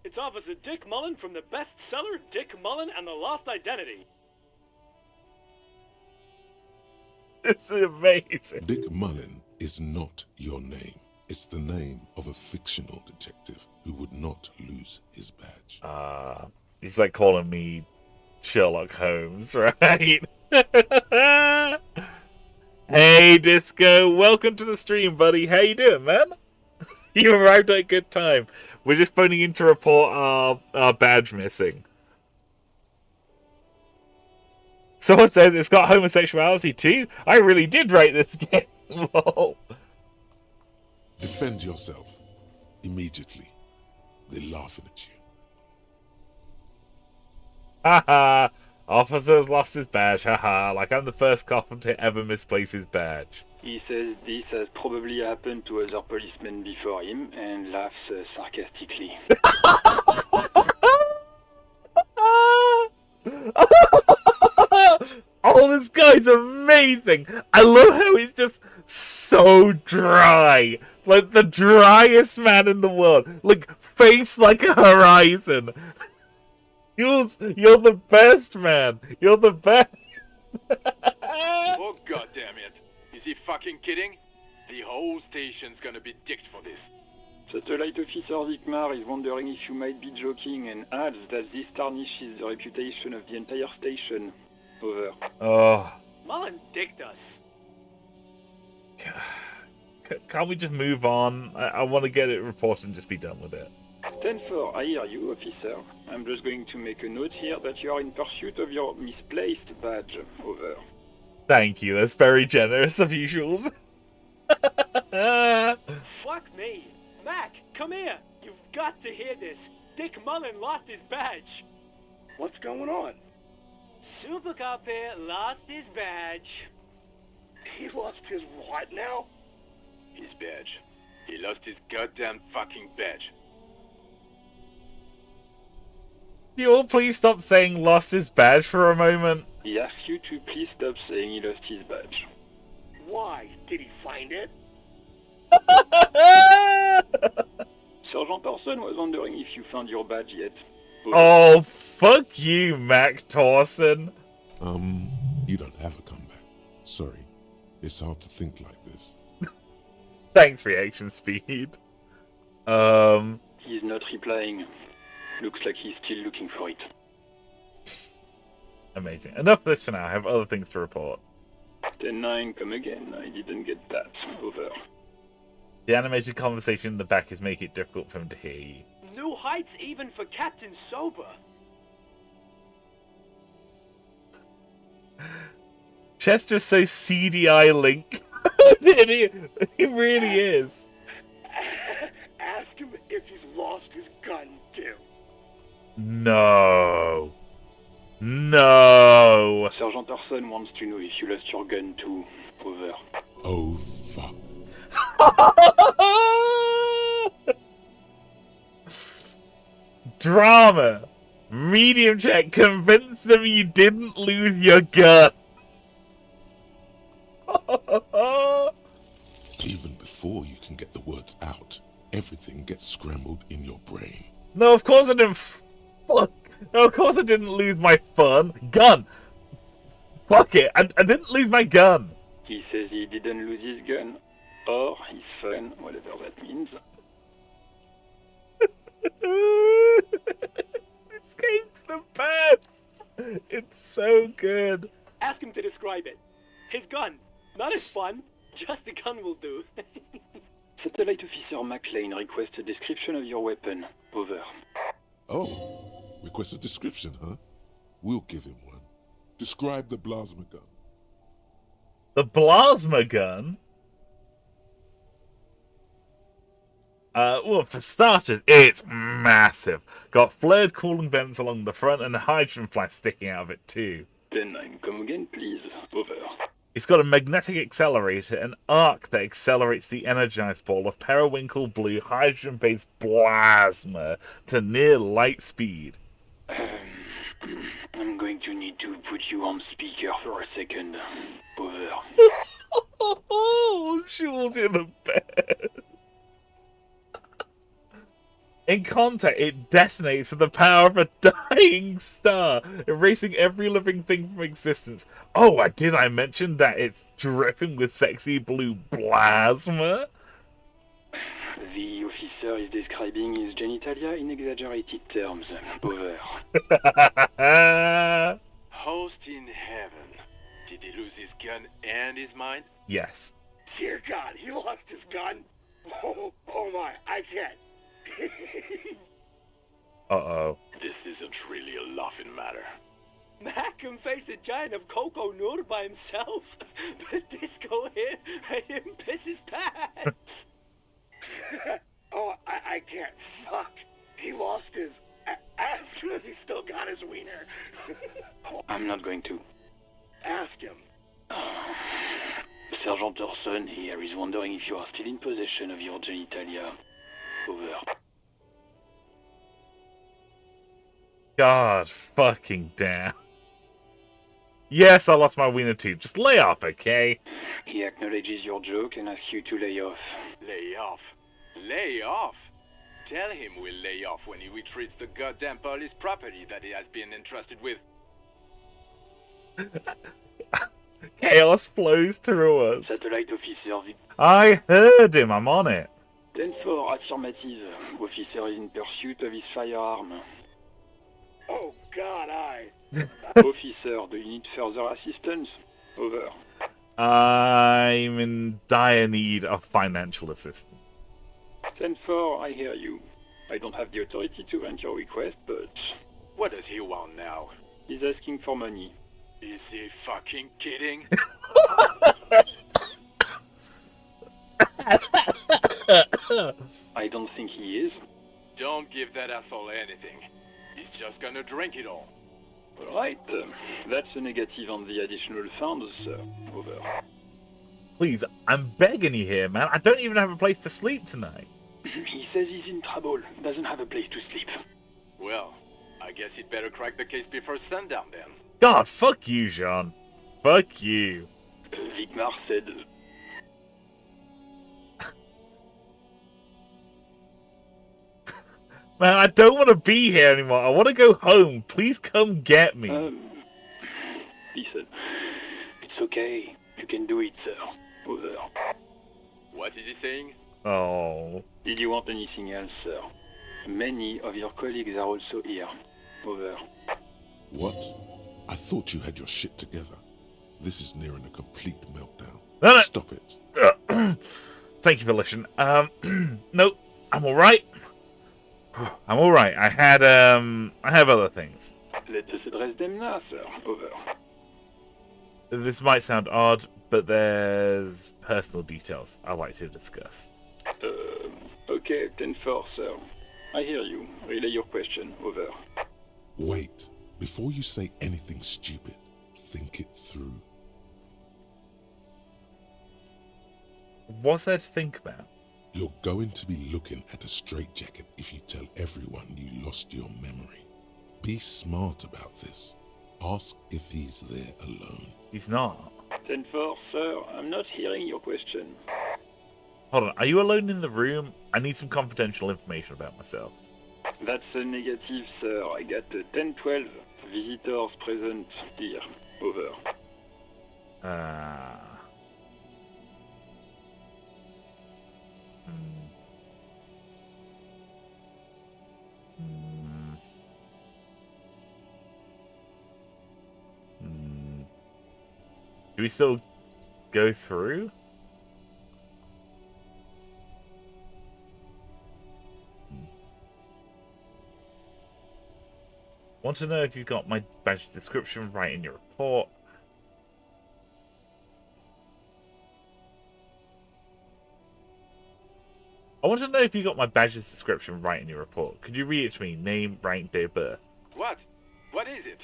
It's Officer Dick Mullen from the bestseller Dick Mullen and the Lost Identity. It's amazing. Dick Mullen is not your name. It's the name of a fictional detective who would not lose his badge. He's like calling me Sherlock Holmes, right? Hey, Disco, welcome to the stream, buddy. How you doing, man? You arrived at a good time. We're just phoning in to report our badge missing. Someone said it's got homosexuality too. I really did write this game. Lol. Defend yourself. Immediately. They're laughing at you. Haha. Officer's lost his badge. Haha. Like I'm the first cop to ever misplace his badge. He says this has probably happened to other policemen before him and laughs sarcastically. Oh, this guy's amazing. I love how he's just so dry. Like the driest man in the world. Like, face like a horizon. You're the best, man. You're the best. Oh, goddamn it. Is he fucking kidding? The whole station's gonna be dicked for this. Satellite Officer Vicmar is wondering if you might be joking and adds that this tarnishes the reputation of the entire station. Over. Oh. Mullen dicked us. Can't we just move on? I want to get it reported and just be done with it. 10-4, I hear you, officer. I'm just going to make a note here that you are in pursuit of your misplaced badge. Over. Thank you. That's very generous of you, Jules. Fuck me. Mac, come here. You've got to hear this. Dick Mullen lost his badge. What's going on? Super Cop here lost his badge. He lost his what now? His badge. He lost his goddamn fucking badge. You all please stop saying lost his badge for a moment? He asks you to please stop saying he lost his badge. Why? Did he find it? Sergeant Orson was wondering if you found your badge yet. Over. Oh, fuck you, Mac Torson. You don't have a comeback. Sorry. It's hard to think like this. Thanks, reaction speed. He's not replying. Looks like he's still looking for it. Amazing. Enough of this for now. I have other things to report. 10-9, come again. I didn't get that. Over. The animated conversation in the back is making it difficult for him to hear you. New heights even for Captain Sober. Chester's so CDI Link. He really is. Ask him if he's lost his gun, too. No. No. Sergeant Orson wants to know if you lost your gun too. Over. Oh, fuck. Drama. Medium check. Convince them you didn't lose your gun. Even before you can get the words out, everything gets scrambled in your brain. No, of course I didn't. Fuck. No, of course I didn't lose my gun. Fuck it. I didn't lose my gun. He says he didn't lose his gun. Or his fun, whatever that means. This game's the best. It's so good. Ask him to describe it. His gun. Not his fun. Just the gun will do. Satellite Officer McLean requests a description of your weapon. Over. Oh, request a description, huh? We'll give him one. Describe the plasma gun. The plasma gun? Well, for starters, it's massive. Got flared cooling vents along the front and a hydrogen flash sticking out of it too. Then come again, please. Over. It's got a magnetic accelerator, an arc that accelerates the energized ball of periwinkle blue hydrogen-based plasma to near light speed. I'm going to need to put you on speaker for a second. Over. Shaw's in the bed. In contact, it detonates with the power of a dying star, erasing every living thing from existence. Oh, I mention that it's dripping with sexy blue plasma? The officer is describing his genitalia in exaggerated terms. Over. Host in heaven. Did he lose his gun and his mind? Yes. Dear God, he lost his gun. Oh my, I can't. Uh-oh. This isn't really a laughing matter. Mac can face a giant of Coco Nur by himself, but Disco here made him piss his pants. Oh, I can't. Fuck. He lost his ask him if he still got his wiener. I'm not going to. Ask him. Sergeant Orson here is wondering if you are still in possession of your genitalia. Over. God fucking damn. Yes, I lost my wiener too. Just lay off, okay? He acknowledges your joke and asks you to lay off. Lay off? Lay off? Tell him we'll lay off when he retreats the goddamn police property that he has been entrusted with. Chaos flows through us. Satellite Officer I heard him. I'm on it. 10-4, affirmative. Officer is in pursuit of his firearm. Oh God, Officer, do you need further assistance? Over. I'm in dire need of financial assistance. 10-4, I hear you. I don't have the authority to grant your request, but... What does he want now? He's asking for money. Is he fucking kidding? I don't think he is. Don't give that asshole anything. He's just gonna drink it all. Alright, that's a negative on the additional funds, sir. Over. Please, I'm begging you here, man. I don't even have a place to sleep tonight. He says he's in trouble, doesn't have a place to sleep. Well, I guess he'd better crack the case before sundown then. God, fuck you, Jean. Fuck you. Vicmar said... Man, I don't want to be here anymore. I want to go home. Please come get me. Listen, it's okay. You can do it, sir. Over. What is he saying? Oh. Did you want anything else, sir? Many of your colleagues are also here. Over. What? I thought you had your shit together. This is nearing a complete meltdown. No. Stop it. Thank you for listening. No, I'm all right. I'm all right. I have other things. Let us address them now, sir. Over. This might sound odd, but there's personal details I'd like to discuss. Okay, 10-4, sir. I hear you. Relay your question. Over. Wait. Before you say anything stupid, think it through. What's there to think about? You're going to be looking at a straitjacket if you tell everyone you lost your memory. Be smart about this. Ask if he's there alone. He's not. 10-4, sir. I'm not hearing your question. Hold on, are you alone in the room? I need some confidential information about myself. That's a negative, sir. I got 10-12 visitors present here. Over. Do we still go through? Want to know if you've got my badge description right in your report. I want to know if you got my badge's description right in your report. Could you read it to me? Name, rank, date of birth. What? What is it?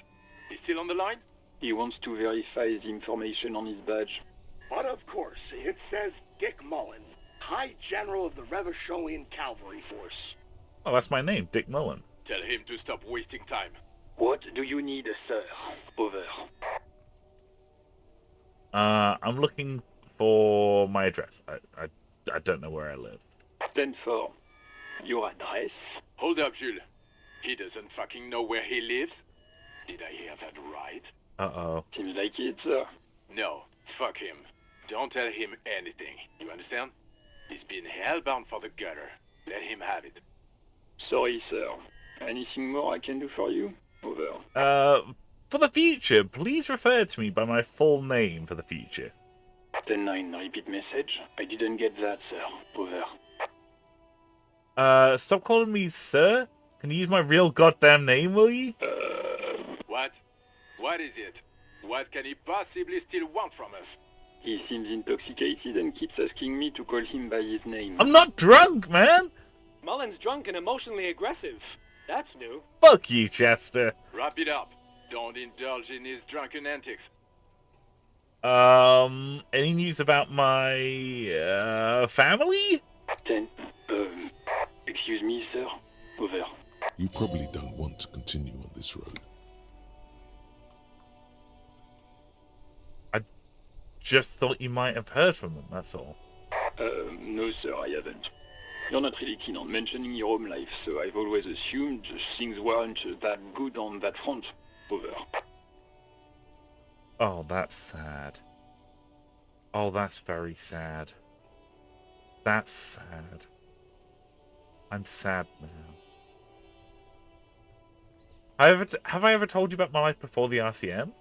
He's still on the line? He wants to verify the information on his badge. But of course, it says Dick Mullen, High General of the Revacholian Cavalry Force. Oh, that's my name, Dick Mullen. Tell him to stop wasting time. What do you need, sir? Over. I'm looking for my address. I don't know where I live. 10-4. Your address? Hold up, Jules. He doesn't fucking know where he lives? Did I hear that right? Uh-oh. Seems like it, sir. No, fuck him. Don't tell him anything. You understand? He's been hellbound for the gutter. Let him have it. Sorry, sir. Anything more I can do for you? Over. For the future, please refer to me by my full name for the future. 10-9, repeat message. I didn't get that, sir. Over. Stop calling me sir. Can you use my real goddamn name, will you? What? What is it? What can he possibly still want from us? He seems intoxicated and keeps asking me to call him by his name. I'm not drunk, man! Mullen's drunk and emotionally aggressive. That's new. Fuck you, Chester. Wrap it up. Don't indulge in his drunken antics. Any news about my, family? 10. Excuse me, sir. Over. You probably don't want to continue on this road. I just thought you might have heard from them, that's all. No, sir, I haven't. You're not really keen on mentioning your home life, so I've always assumed things weren't that good on that front. Over. Oh, that's sad. Oh, that's very sad. That's sad. I'm sad now. Have I ever told you about my life before the RCM?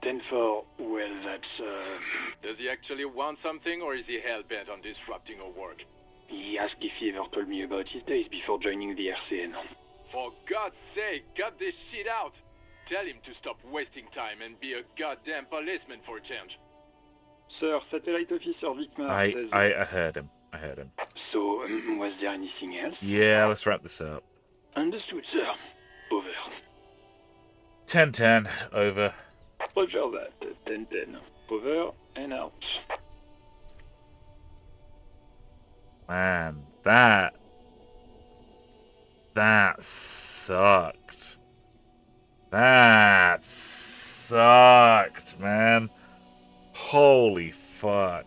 10-4, well, that's, Does he actually want something, or is he hell-bent on disrupting our work? He asked if he ever told me about his days before joining the RCN. For God's sake, cut this shit out! Tell him to stop wasting time and be a goddamn policeman for a change. Sir, Satellite Officer Vicmar says... I heard him. I heard him. So, was there anything else? Yeah, let's wrap this up. Understood, sir. Over. 10-10, over. Roger that. 10-10. Over and out. Man, that sucked. That sucked, man. Holy fuck.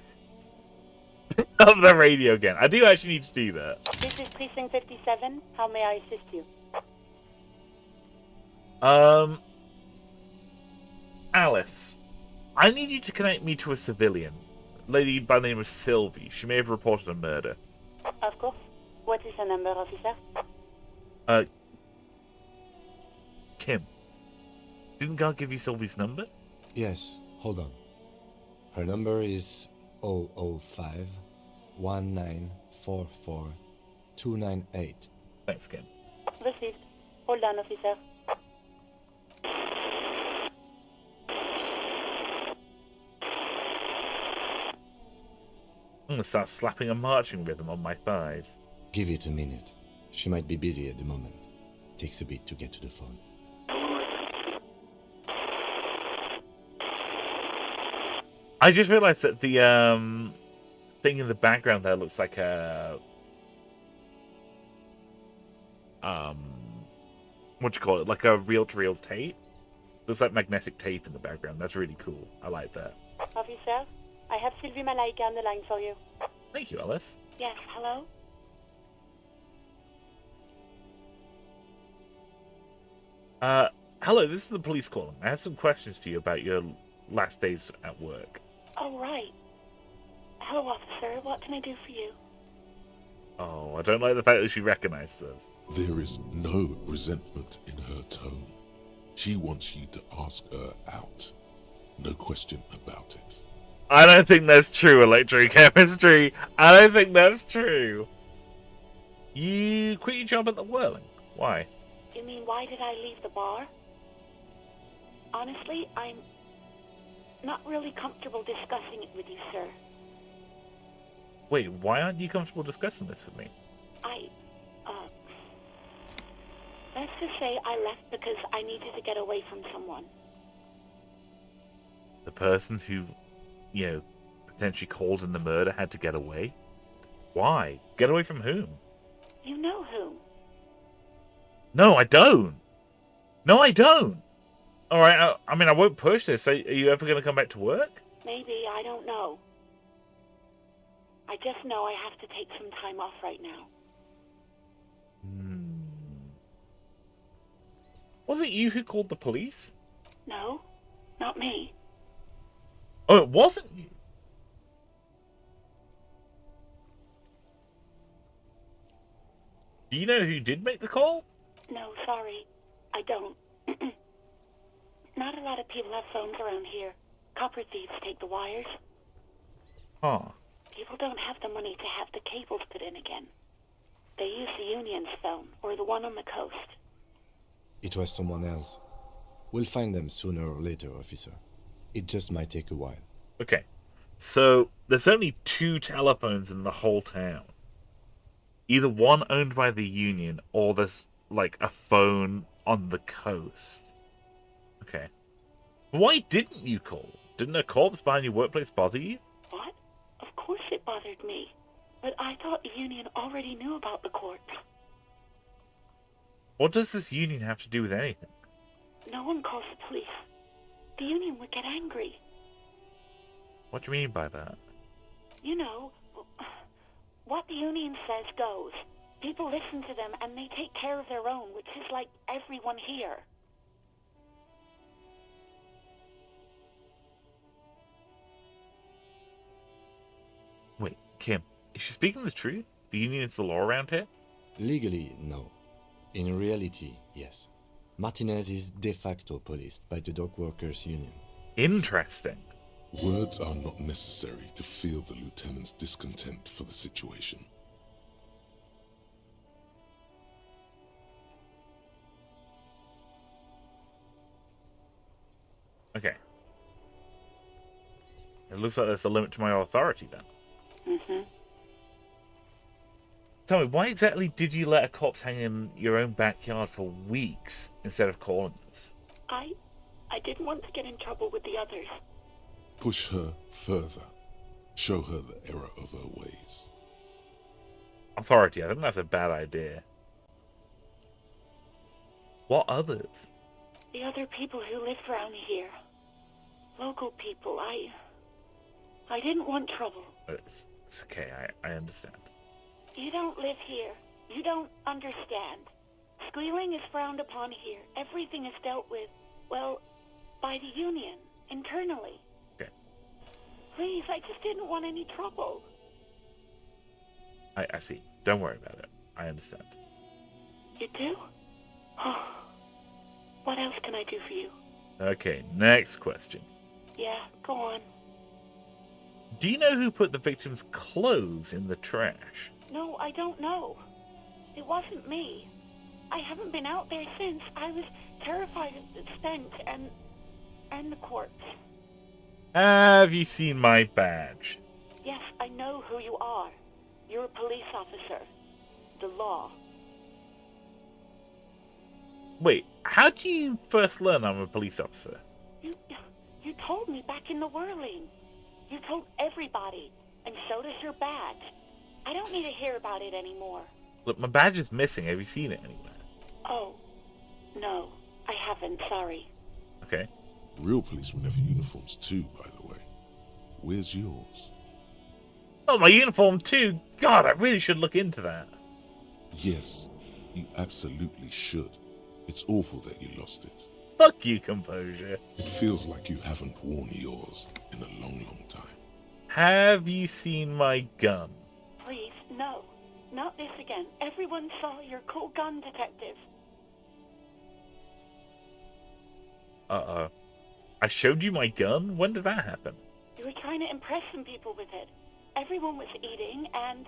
Of the radio again. I do actually need to do that. This is Precinct 57. How may I assist you? Alice, I need you to connect me to a civilian. Lady by the name of Sylvie. She may have reported a murder. Of course. What is her number, officer? Kim. Didn't God give you Sylvie's number? Yes, hold on. Her number is 005 1944 298. Thanks, Kim. Received. Hold on, officer. I'm gonna start slapping a marching rhythm on my thighs. Give it a minute. She might be busy at the moment. Takes a bit to get to the phone. I just realized that the thing in the background there looks like a what you call it? Like a reel-to-reel tape. Looks like magnetic tape in the background. That's really cool. I like that. Officer, I have Sylvie Malaika on the line for you. Thank you, Alice. Yes, hello? Hello, this is the police calling. I have some questions for you about your last days at work. Oh, right. Hello, officer. What can I do for you? Oh, I don't like the fact that she recognizes us. There is no resentment in her tone. She wants you to ask her out. No question about it. I don't think that's true, electrochemistry. I don't think that's true. You quit your job at the Whirling. Why? You mean, why did I leave the bar? Honestly, I'm not really comfortable discussing it with you, sir. Wait, why aren't you comfortable discussing this with me? Let's just say I left because I needed to get away from someone. The person who, potentially caused in the murder had to get away? Why? Get away from whom? You know whom. No, I don't. No, I don't. All right, I mean, I won't push this. Are you ever going to come back to work? Maybe, I don't know. I just know I have to take some time off right now. Was it you who called the police? No, not me. Oh, it wasn't you? Do you know who did make the call? No, sorry. I don't. Not a lot of people have phones around here. Copper thieves take the wires. Huh. People don't have the money to have the cables put in again. They use the Union's phone, or the one on the coast. It was someone else. We'll find them sooner or later, officer. It just might take a while. Okay. So, there's only 2 telephones in the whole town. Either one owned by the Union, or there's, a phone on the coast. Okay. Why didn't you call? Didn't a corpse behind your workplace bother you? What? Of course it bothered me. But I thought the Union already knew about the corpse. What does this Union have to do with anything? No one calls the police. The Union would get angry. What do you mean by that? You know, what the Union says goes. People listen to them and they take care of their own, which is like everyone here. Wait, Kim, is she speaking the truth? The Union is the law around here? Legally, no. In reality, yes. Martinez is de facto policed by the dockworkers union. Interesting. Words are not necessary to feel the lieutenant's discontent for the situation. Okay. It looks like there's a limit to my authority then. Tell me, why exactly did you let a corpse hang in your own backyard for weeks instead of calling us? I didn't want to get in trouble with the others. Push her further. Show her the error of her ways. Authority, I think that's a bad idea. What others? The other people who lived around here. Local people. I didn't want trouble. It's okay, I understand. You don't live here. You don't understand. Squealing is frowned upon here. Everything is dealt with, well, by the Union, internally. Okay. Please, I just didn't want any trouble. I see. Don't worry about it. I understand. You do? Oh. What else can I do for you? Okay, next question. Yeah, go on. Do you know who put the victim's clothes in the trash? No, I don't know. It wasn't me. I haven't been out there since. I was terrified of the stench and the corpse. Have you seen my badge? Yes, I know who you are. You're a police officer. The law. Wait, how did you first learn I'm a police officer? You told me back in the Whirling. You told everybody. and so does her badge. I don't need to hear about it anymore. Look, my badge is missing. Have you seen it anywhere? Oh, no, I haven't, sorry. Okay. Real policemen have uniforms too, by the way. Where's yours? Oh, my uniform too. God, I really should look into that. Yes, you absolutely should. It's awful that you lost it. Fuck you, Composure. It feels like you haven't worn yours in a long, long time. Have you seen my gun? Please, no. Not this again. Everyone saw your cool gun, detective. Uh-oh. I showed you my gun? When did that happen? You were trying to impress some people with it. Everyone was eating, and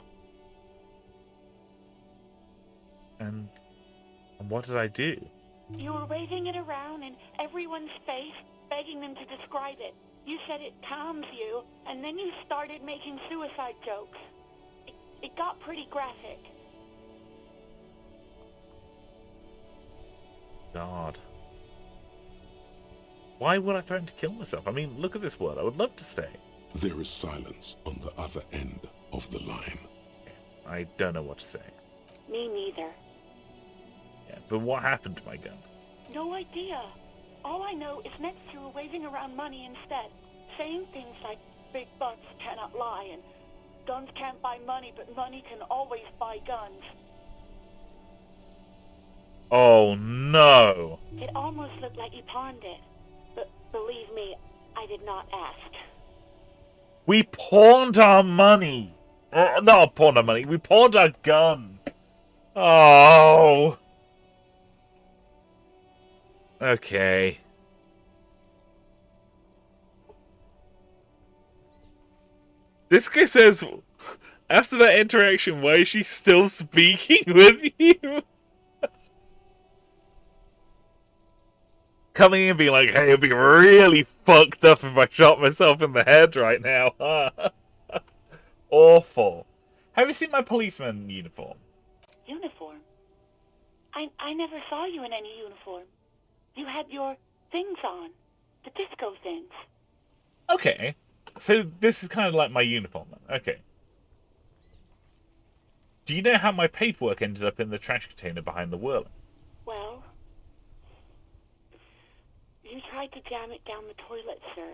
what did I do? you were waving it around in everyone's face, begging them to describe it. You said it calms you, and then you started making suicide jokes. It got pretty graphic. God. Why would I threaten to kill myself? I mean, look at this world. I would love to stay. There is silence on the other end of the line. I don't know what to say. Me neither. Yeah, but what happened to my gun? No idea. All I know is next you were waving around money instead, saying things like big butts cannot lie and guns can't buy money, but money can always buy guns. Oh, no. It almost looked like you pawned it. But believe me, I did not ask. We pawned our money. Not pawned our money. We pawned our gun. Oh. Okay. This guy says, after that interaction, why is she still speaking with you? Coming in and being like, hey, it'd be really fucked up if I shot myself in the head right now. Awful. Have you seen my policeman uniform? Uniform? I never saw you in any uniform. You had your things on. The disco things. Okay. So this is kind of like my uniform then. Okay. Do you know how my paperwork ended up in the trash container behind the whirling? Well, you tried to jam it down the toilet, sir,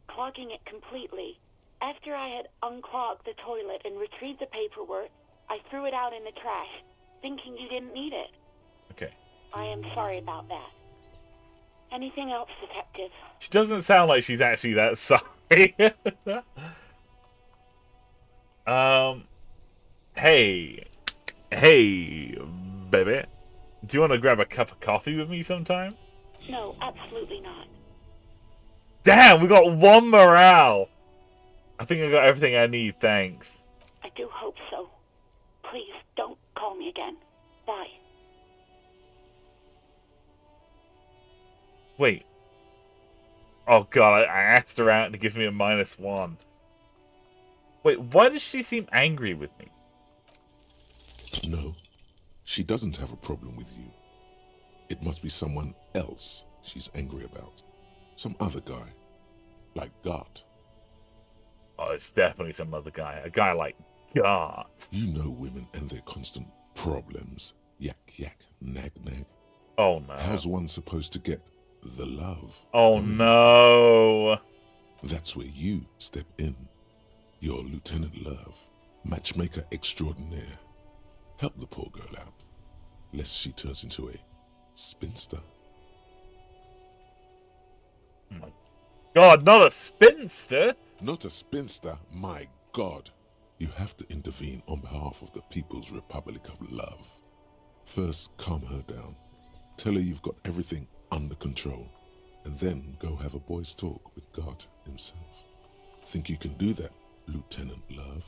clogging it completely. After I had unclogged the toilet and retrieved the paperwork, I threw it out in the trash, thinking you didn't need it. Okay. I am sorry about that. Anything else, detective? She doesn't sound like she's actually that sorry. Hey, baby. Do you want to grab a cup of coffee with me sometime? No, absolutely not. Damn, we got one morale. I think I got everything I need, thanks. I do hope so. Please, don't call me again. Bye. Wait. Oh god, I asked her out and it gives me a -1. Wait, why does she seem angry with me? No, she doesn't have a problem with you. It must be someone else she's angry about. Some other guy. Like Gart. Oh, it's definitely some other guy. A guy like Gart. You know women and their constant problems. Yak, yak, nag, nag. Oh no. How's one supposed to get the love? Oh no. That's where you step in. You're Lieutenant Love, matchmaker extraordinaire. Help the poor girl out, lest she turns into a spinster. Oh my god, not a spinster! Not a spinster, my god. You have to intervene on behalf of the People's Republic of Love. First, calm her down. Tell her you've got everything under control. And then go have a boys' talk with God himself. Think you can do that, Lieutenant Love?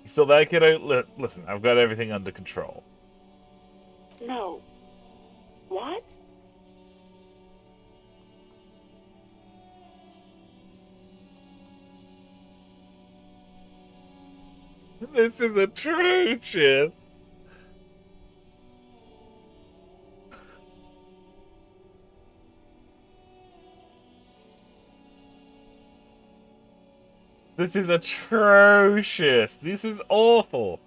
So that kiddo, listen, I've got everything under control. No. What? This is atrocious. This is atrocious. This is awful.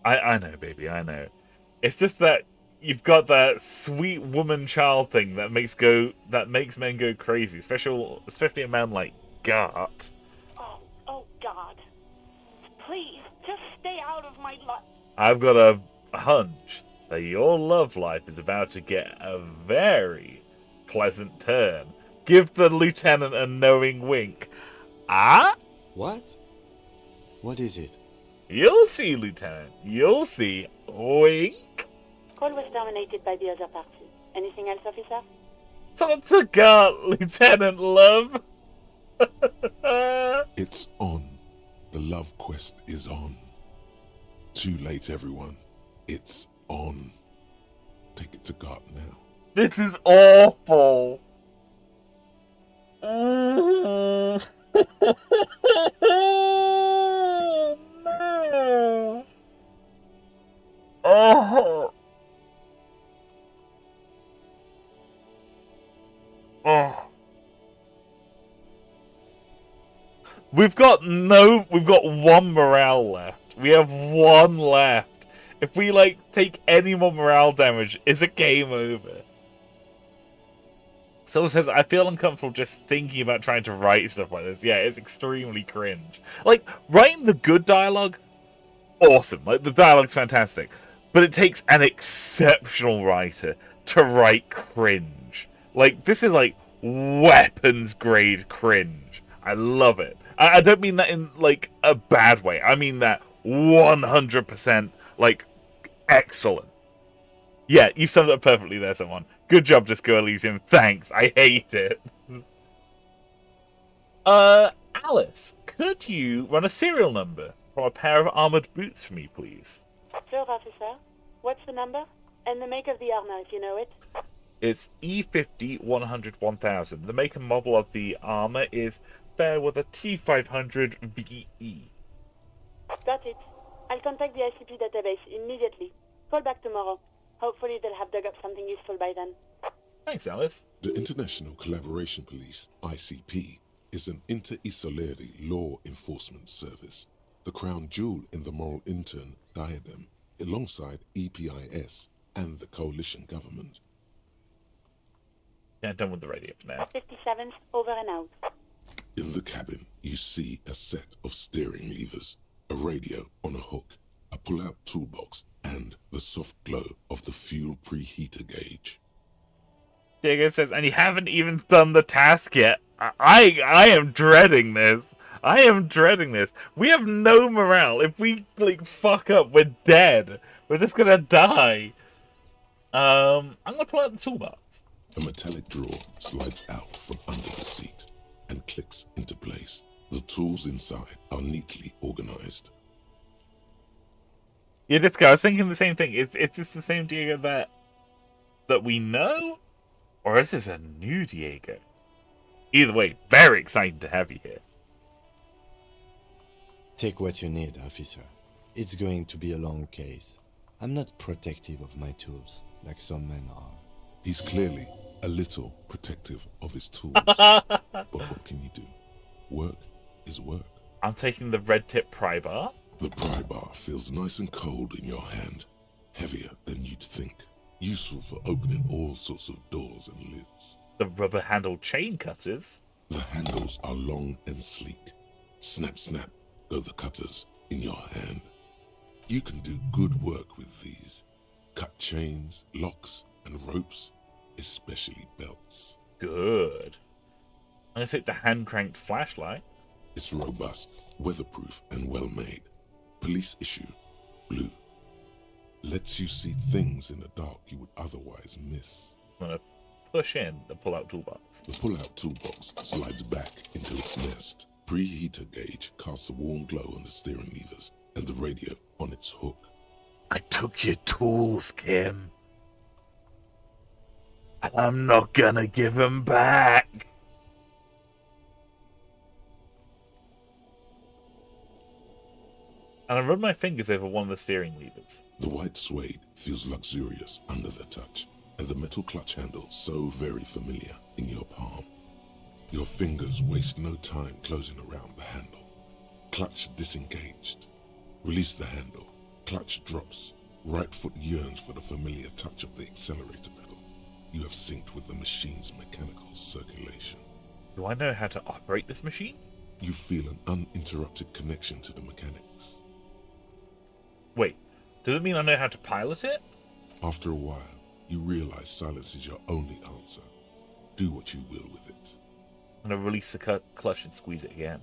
I know, baby, I know. It's just that you've got that sweet woman-child thing that makes men go crazy, especially a man like Gart. Oh God. Please, just stay out of my life. I've got a hunch that your love life is about to get a very pleasant turn. Give the lieutenant a knowing wink. Ah? What? What is it? You'll see, Lieutenant. You'll see. Wink. Call was terminated by the other party. Anything else, officer? Totsugart, Lieutenant Love. It's on. The love quest is on. Too late, everyone. It's on. Take it to God now. This is awful. No. Oh. Oh. We've got one morale left. We have one left. If we take any more morale damage, it's a game over. Someone says, I feel uncomfortable just thinking about trying to write stuff like this. Yeah, it's extremely cringe. Writing the good dialogue, awesome. The dialogue's fantastic. But it takes an exceptional writer to write cringe. This is weapons grade cringe. I love it. I don't mean that in a bad way. I mean that 100% excellent. Yeah, you summed it up perfectly there, someone. Good job, Disco Elysium. Thanks. I hate it. Alice, could you run a serial number from a pair of armored boots for me, please? Sure, officer. What's the number? And the make of the armor, if you know it. It's E50 100 1000. The make and model of the armor is fair with a T500 VE. Got it. I'll contact the ICP database immediately. Call back tomorrow. Hopefully they'll have dug up something useful by then. Thanks, Alice. The International Collaboration Police, ICP, is an inter-Isolari law enforcement service, the crown jewel in the moral intern diadem, alongside EPIS and the coalition government. Yeah, done with the radio for now. 57th, over and out. In the cabin, you see a set of steering levers, a radio on a hook, a pull-out toolbox, and the soft glow of the fuel preheater gauge. Diego says, and you haven't even done the task yet. I am dreading this. I am dreading this. We have no morale. If we fuck up, we're dead. We're just gonna die. I'm gonna pull out the toolbox. A metallic drawer slides out from under the seat and clicks into place. The tools inside are neatly organized. Yeah, Disco, I was thinking the same thing. It's just the same Diego that we know? Or is this a new Diego? Either way, very excited to have you here. Take what you need, officer. It's going to be a long case. I'm not protective of my tools, like some men are. He's clearly a little protective of his tools. But what can you do? Work is work. I'm taking the red tip pry bar. The pry bar feels nice and cold in your hand, heavier than you'd think. Useful for opening all sorts of doors and lids. The rubber-handled chain cutters. The handles are long and sleek. Snap, snap, go the cutters in your hand. You can do good work with these. Cut chains, locks, and ropes, especially belts. Good. I'm going to take the hand-cranked flashlight. It's robust, weatherproof, and well-made. Police issue, blue. Lets you see things in the dark you would otherwise miss. I'm going to push in the pull-out toolbox. The pull-out toolbox slides back into its nest. Preheater gauge casts a warm glow on the steering levers and the radio on its hook. I took your tools, Kim. I'm not gonna give them back. And I run my fingers over one of the steering levers. The white suede feels luxurious under the touch, and the metal clutch handle so very familiar in your palm. Your fingers waste no time closing around the handle. Clutch disengaged. Release the handle. Clutch drops. Right foot yearns for the familiar touch of the accelerator pedal. You have synced with the machine's mechanical circulation. Do I know how to operate this machine? You feel an uninterrupted connection to the mechanics. Wait, does it mean I know how to pilot it? After a while, you realize silence is your only answer. Do what you will with it. I'm going to release the clutch and squeeze it again.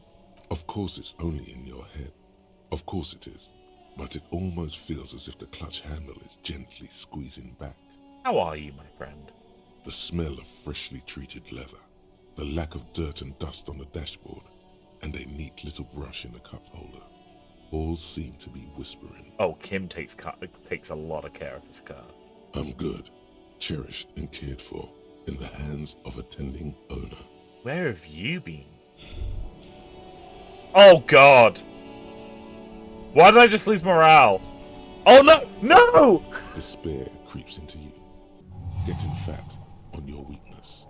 Of course it's only in your head. Of course it is. But it almost feels as if the clutch handle is gently squeezing back. How are you, my friend? The smell of freshly treated leather, the lack of dirt and dust on the dashboard, and a neat little brush in the cup holder, all seem to be whispering. Oh, Kim takes a lot of care of his car. I'm good, cherished and cared for, in the hands of a tending owner. Where have you been? Oh, God! Why did I just lose morale? Oh, no! No! Despair creeps into you, getting fat on your weakness.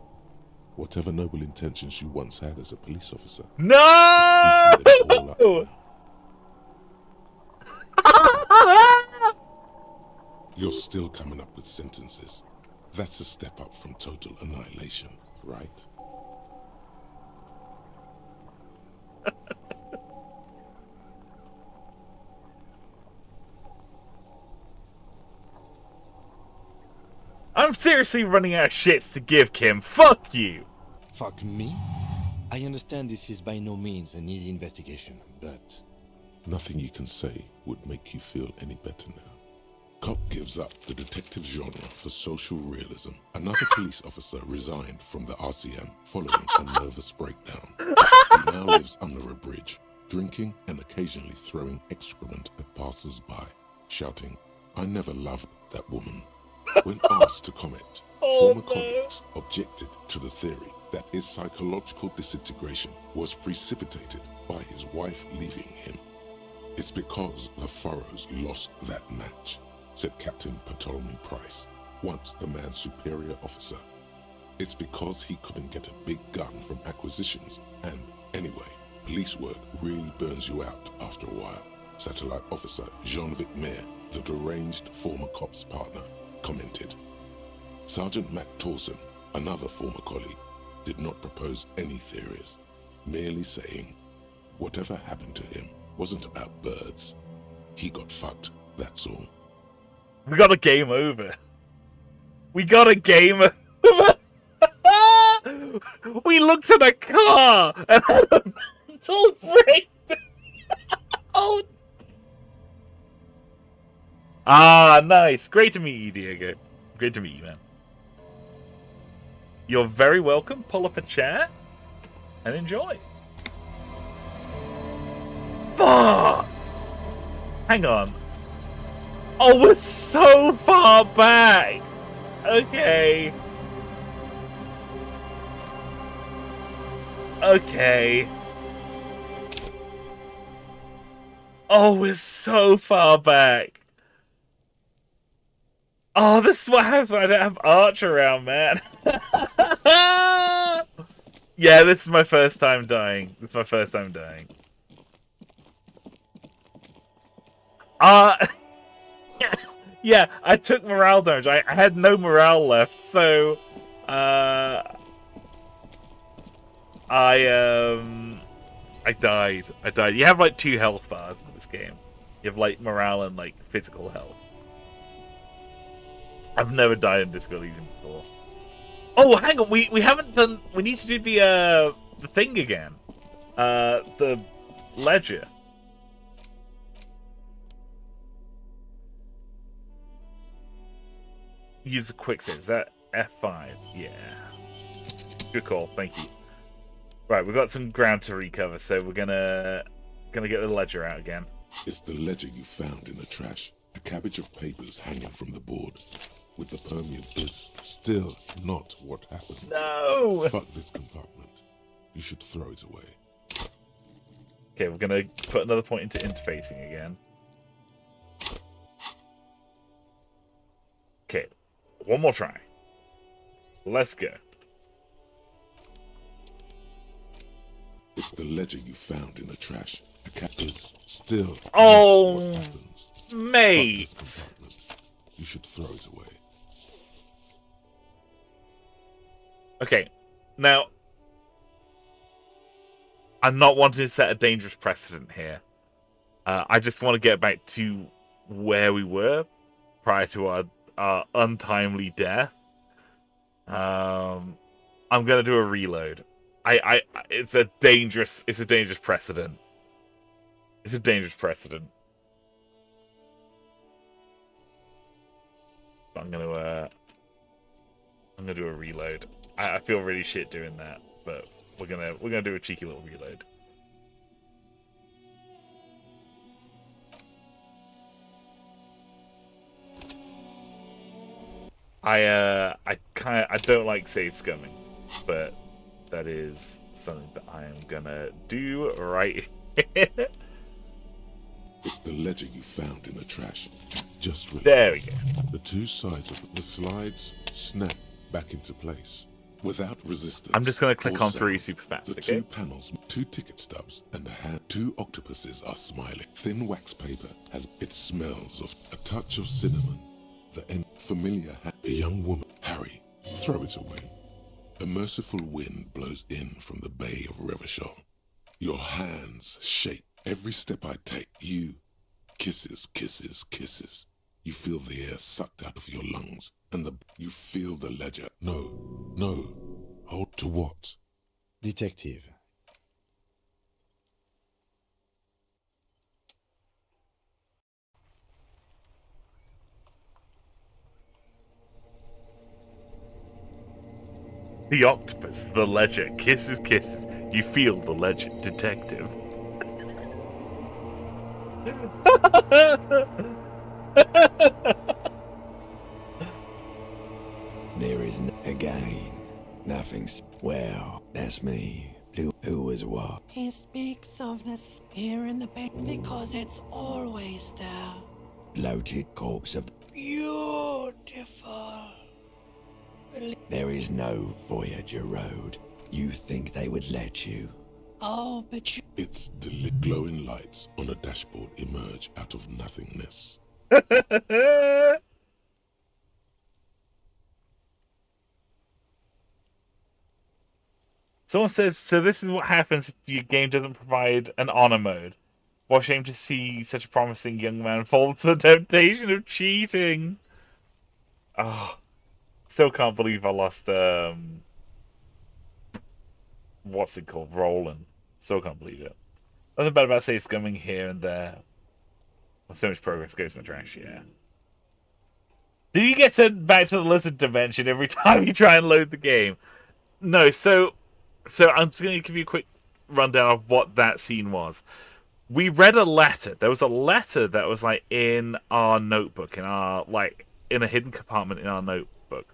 Whatever noble intentions you once had as a police officer. No! It's eating them all up. You're still coming up with sentences. That's a step up from total annihilation, right? I'm seriously running out of shits to give, Kim. Fuck you! Fuck me? I understand this is by no means an easy investigation, but... Nothing you can say would make you feel any better now. Cop gives up the detective genre for social realism. Another police officer resigned from the RCM following a nervous breakdown. He now lives under a bridge, drinking and occasionally throwing excrement at passers-by, shouting, "I never loved that woman." When asked to comment, former colleagues objected to the theory that his psychological disintegration was precipitated by his wife leaving him. "It's because the Furrows lost that match," said Captain Ptolemy Price, once the man's superior officer. "It's because he couldn't get a big gun from acquisitions, and anyway, police work really burns you out after a while," Satellite Officer Jean-Vic Mayer, the deranged former cop's partner, commented. Sergeant Mac Torson, another former colleague, did not propose any theories, merely saying, whatever happened to him wasn't about birds. He got fucked, that's all. We got a game over. We got a game over. We looked at a car and had a mental breakdown. Oh. Ah, nice. Great to meet you, Diego. Great to meet you, man. You're very welcome. Pull up a chair and enjoy. Fuck! Hang on. Oh, we're so far back. Okay. Okay. Oh, we're so far back. Oh, this is what happens when I don't have Arch around, man. Yeah, this is my first time dying. This is my first time dying. Yeah, I took morale damage. I had no morale left, so I died. You have like 2 health bars in this game. You have like morale and like physical health. I've never died in Disco Elysium before. Oh, hang on, we haven't done. We need to do the thing again. The ledger. Use the quick save. Is that F5? Yeah. Good call. Thank you. Right, we've got some ground to recover, so we're gonna get the ledger out again. It's the ledger you found in the trash. A cabbage of papers hanging from the board. With the permute is still not what happened. No! Fuck this compartment. You should throw it away. Okay, we're gonna put another point into interfacing again. One more try. Let's go. It's the ledger you found in the trash. The cat is still. Oh, what happens. mate. Fuck this compartment. You should throw it away. Okay, now I'm not wanting to set a dangerous precedent here. I just want to get back to where we were prior to our untimely death. I'm gonna do a reload. It's a dangerous precedent. It's a dangerous precedent. I'm gonna do a reload. I feel really shit doing that, but we're gonna do a cheeky little reload. I don't like save scumming, but that is something that I am gonna do right here. It's the ledger you found in the trash. Just relax. There we go. The two sides of the slides snap back into place without resistance. I'm just gonna click or on through sound. super fast, The okay? two panels, 2 ticket stubs, and a hand. 2 octopuses are smiling. Thin wax paper has. It smells of a touch of cinnamon. The end. Familiar. A young woman. Harry, throw it away. A merciful wind blows in from the bay of Revachol. Your hands shake. Every step I take, you. Kisses, kisses, kisses. You feel the air sucked out of your lungs, and you feel the ledger. No, no. Hold to what? Detective. The octopus, the ledger, kisses, kisses. You feel the ledger, detective. There is again nothing's. Well, that's me. Who was what? He speaks of this here in the bay because it's always there. Bloated corpse of. Beautiful. There is no Voyager Road. You think they would let you? Oh, but you. It's the glowing lights on a dashboard emerge out of nothingness. Someone says, so this is what happens if your game doesn't provide an honor mode. What a shame to see such a promising young man fall to the temptation of cheating. Oh, still can't believe I lost, what's it called? Roland. Still can't believe it. Nothing bad about save scumming here and there. Well, so much progress goes in the trash, yeah. Do you get sent back to the lizard dimension every time you try and load the game? No, so I'm just going to give you a quick rundown of what that scene was. We read a letter. There was a letter that was like in our notebook, in a hidden compartment in our notebook.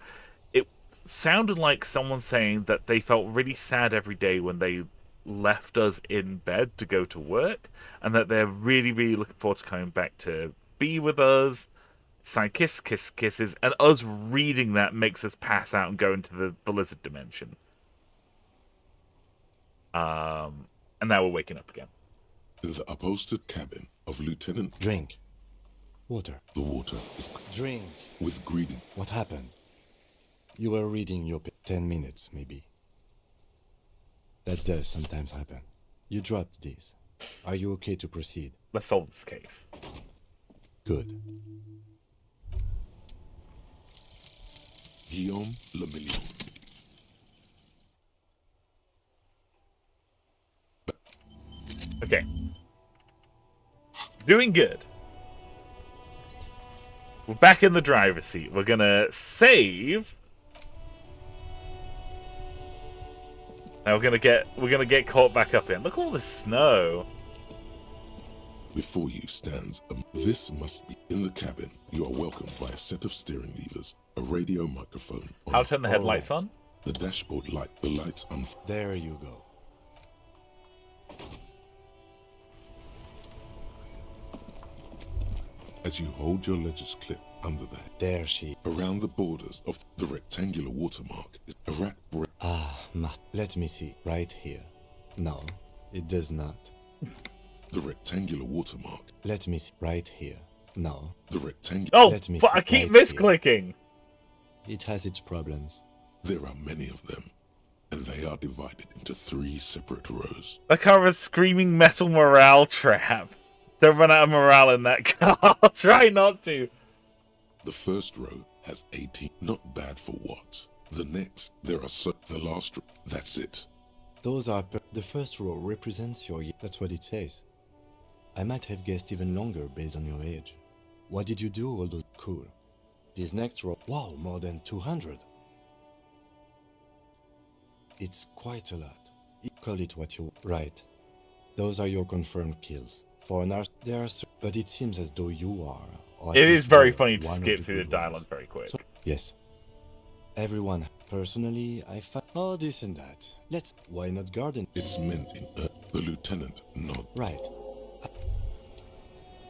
It sounded like someone saying that they felt really sad every day when they left us in bed to go to work, and that they're really, really looking forward to coming back to be with us. Sign kiss, kiss, kisses, and us reading that makes us pass out and go into the lizard dimension. And now we're waking up again. In the upholstered cabin of Lieutenant. Drink. Water. The water is Drink. with greeting. What happened? You were reading your 10 minutes, maybe. That does sometimes happen. You dropped this. Are you okay to proceed? Let's solve this case. Good. Guillaume Lemillion. Okay. Doing good. We're back in the driver's seat. We're gonna save. Now we're gonna get caught back up in. Look at all this snow. Before you stands this must be in the cabin. You are welcomed by a set of steering levers, a radio microphone. I'll turn the headlights on. The dashboard light. The lights on. There you go. As you hold your ledger's clip, under the There she... around the borders of the rectangular watermark is a rat let me see. Right here. No, it does not. the rectangular watermark. Let me see. Right here. No. The rectangular. Oh, Let me but see. I keep Right misclicking. It has its problems. There are many of them, and they are divided into 3 separate rows. The car is screaming metal morale trap. Don't run out of morale in that car. Try not to. The first row has 18. Not bad for what? The next, there are the last row. That's it. Those are... The first row represents your... That's what it says. I might have guessed even longer based on your age. What did you do all those... Cool. This next row... Wow, more than 200. It's quite a lot. Call it what you... Right. Those are your confirmed kills. For an arse, there are... But it seems as though you are... or at It least is very you're funny to one of skip through the good dialogue ones. very quick. So, yes. Everyone. Personally, I find... Oh, this and that. Let's... Why not garden? It's meant in the lieutenant nod. Right.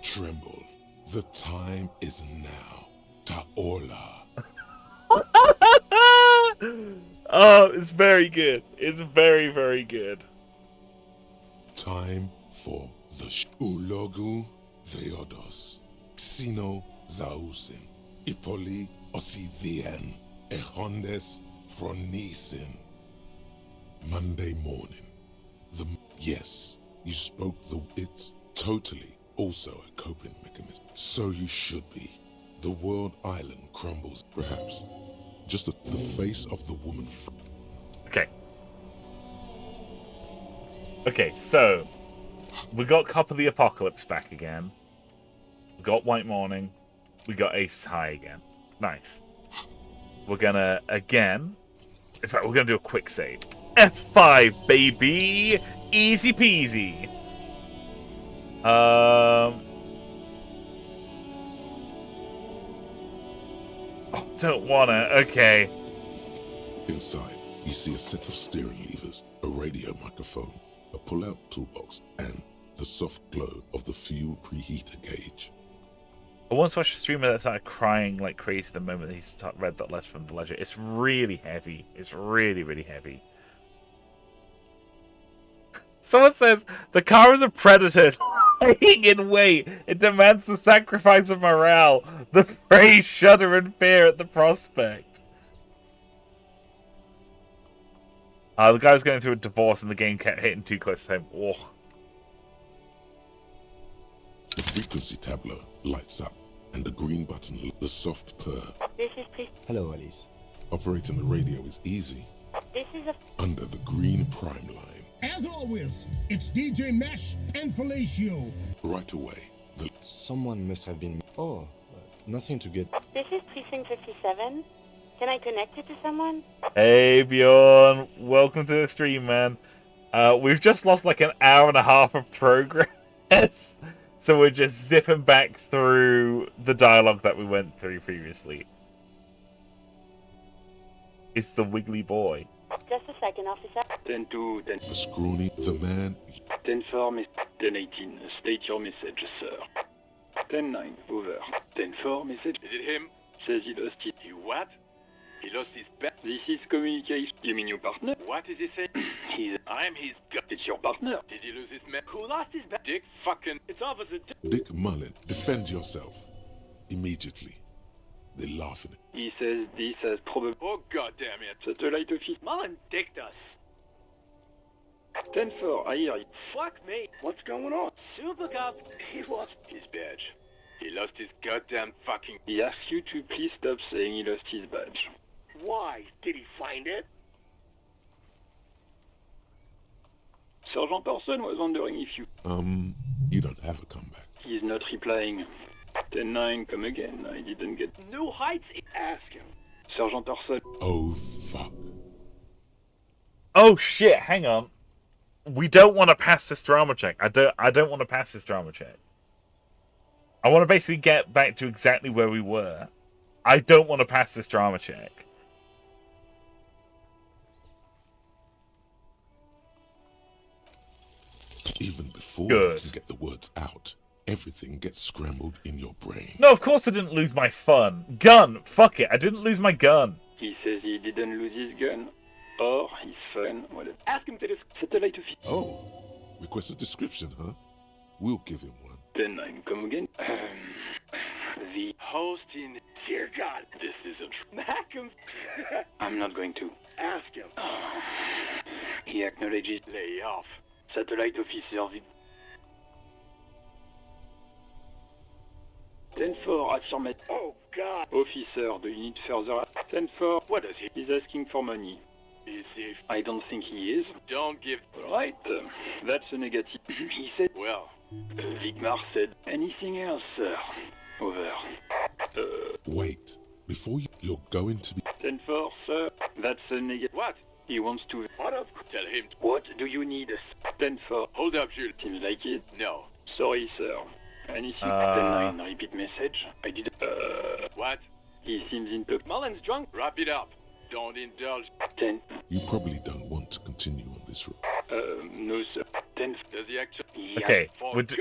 Tremble. The time is now. Taola. Oh, it's very good. It's very, very good. Time for the Ulogu Theodos. Xeno Zausin. Ipoli Osithien. Echondes Fronisin. Monday morning. Yes, you spoke the... It's totally also a coping mechanism. So you should be. The world island crumbles, perhaps. Just the face of the woman. Okay. Okay, so we got Cop of the Apocalypse back again. We got White Morning. We got Ace High again. Nice. We're gonna again. In fact, we're gonna do a quick save. F5, baby, easy peasy. Oh, don't wanna. Okay. Inside, you see a set of steering levers, a radio microphone, a pull-out toolbox, and the soft glow of the fuel preheater gauge. I once watched a streamer that started crying like crazy the moment he read that letter from the ledger. It's really heavy. It's really, really heavy. Someone says, the car is a predator lying in wait. It demands the sacrifice of morale. The prey shudder in fear at the prospect. The guy was going through a divorce and the game kept hitting too close to him. Oh. The frequency tableau lights up, and the green button, the soft purr. This is Hello, Alice. Operating the radio is easy. This is a... Under the green prime line. As always, it's DJ Mesh and Fellatio. Right away. Someone must have been... Oh, nothing to get... This is Precinct 57. Can I connect it to someone? Hey Bjorn, welcome to the stream, man. We've just lost like an hour and a half of progress. So we're just zipping back through the dialogue that we went through previously. It's the Wiggly Boy. Just a second, officer. 10-2, 10... The scrawny, the man... 10-4, 10-18, state your message, sir. 10-9, over. 10-4, message... Is it him? Says he lost it. He what? He lost his pet? This is communication. You mean your partner? What is he saying? I'm his gu... It's your partner. Did he lose his man? Who lost his bet? Dick fucking... It's Officer Dick Mullen, defend yourself. Immediately. They laugh at it. He says this has probably... Oh, goddamn it. Satellite office. Mullen dicked us. 10-4, I hear you. Fuck me. What's going on? Super Cop. He lost his badge. He lost his goddamn fucking... He asks you to please stop saying he lost his badge. Why? Did he find it? Sergeant Person was wondering if you... You don't have a comeback. He's not replying. 10-9, come again. I didn't get... New heights. Ask him. Sergeant Person. Oh, fuck. Oh shit, hang on. We don't want to pass this drama check. I don't want to pass this drama check. I want to basically get back to exactly where we were. I don't want to pass this drama check. Even before Good. you can get the words out, everything gets scrambled in your brain. No, of course I didn't lose my gun. Fuck it, I didn't lose my gun. He says he didn't lose his gun. Or his phone. Whatever. Ask him to this satellite office. Oh, request a description, huh? We'll give him one. 10-9, come again. The host in... Dear God. This isn't... Malcolm. I'm not going to. Ask him. He acknowledges... Lay off. Satellite officer... 10-4, affirmative. Oh, God. Officer, do you need further... 10-4, what does he... He's asking for money. Is he... I don't think he is. Don't give... Alright, that's a negative. He said... Well... Vigmar said... Anything else, sir? Over. Wait, before you're going to be... 10-4, sir. That's a negative. What? He wants to... What of... Tell him... What do you need? 10-4. Hold up, Jules. Seems like it. No. Sorry, sir. Anything... 10-9, repeat message. I did... What? He seems into... Mullen's drunk. Wrap it up. Don't indulge. 10... You probably don't want to continue on this road. No, sir. 10... Does he actually... Okay,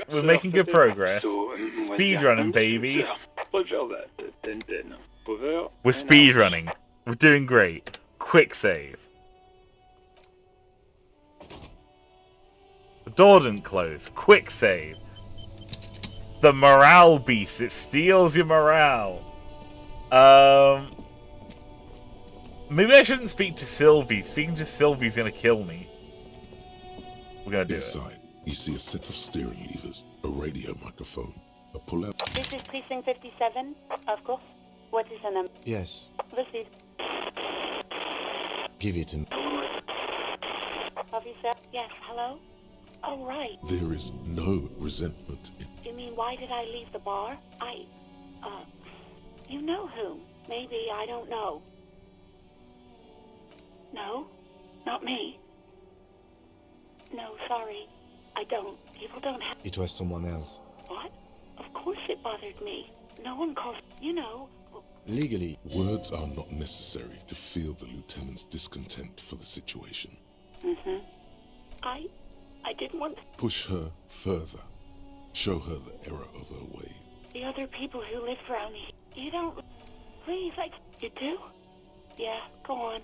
we're making good progress. Speedrunning, baby. Roger that. 10-10. Over. We're speedrunning. We're doing great. Quick save. The door didn't close. Quick save. The morale beast. It steals your morale. Maybe I shouldn't speak to Sylvie. Speaking to Sylvie's gonna kill me. We're gonna do it. Inside, you see a set of steering levers, a radio microphone, a pull-out... This is Precinct 57, of course. What is the number? Yes, Receive. give it to me. Officer? Yes, hello? Oh, right. There is no resentment in... You mean, why did I leave the bar? You know whom? Maybe, I don't know. No? Not me? No, sorry. I don't. People don't have... It was someone else. What? Of course it bothered me. No one calls... You know... Legally, Words are not necessary to feel the lieutenant's discontent for the situation. Mm-hmm. I didn't want... Push her further. Show her the error of her ways. The other people who live around here... You don't... Please, You do? Yeah, go on.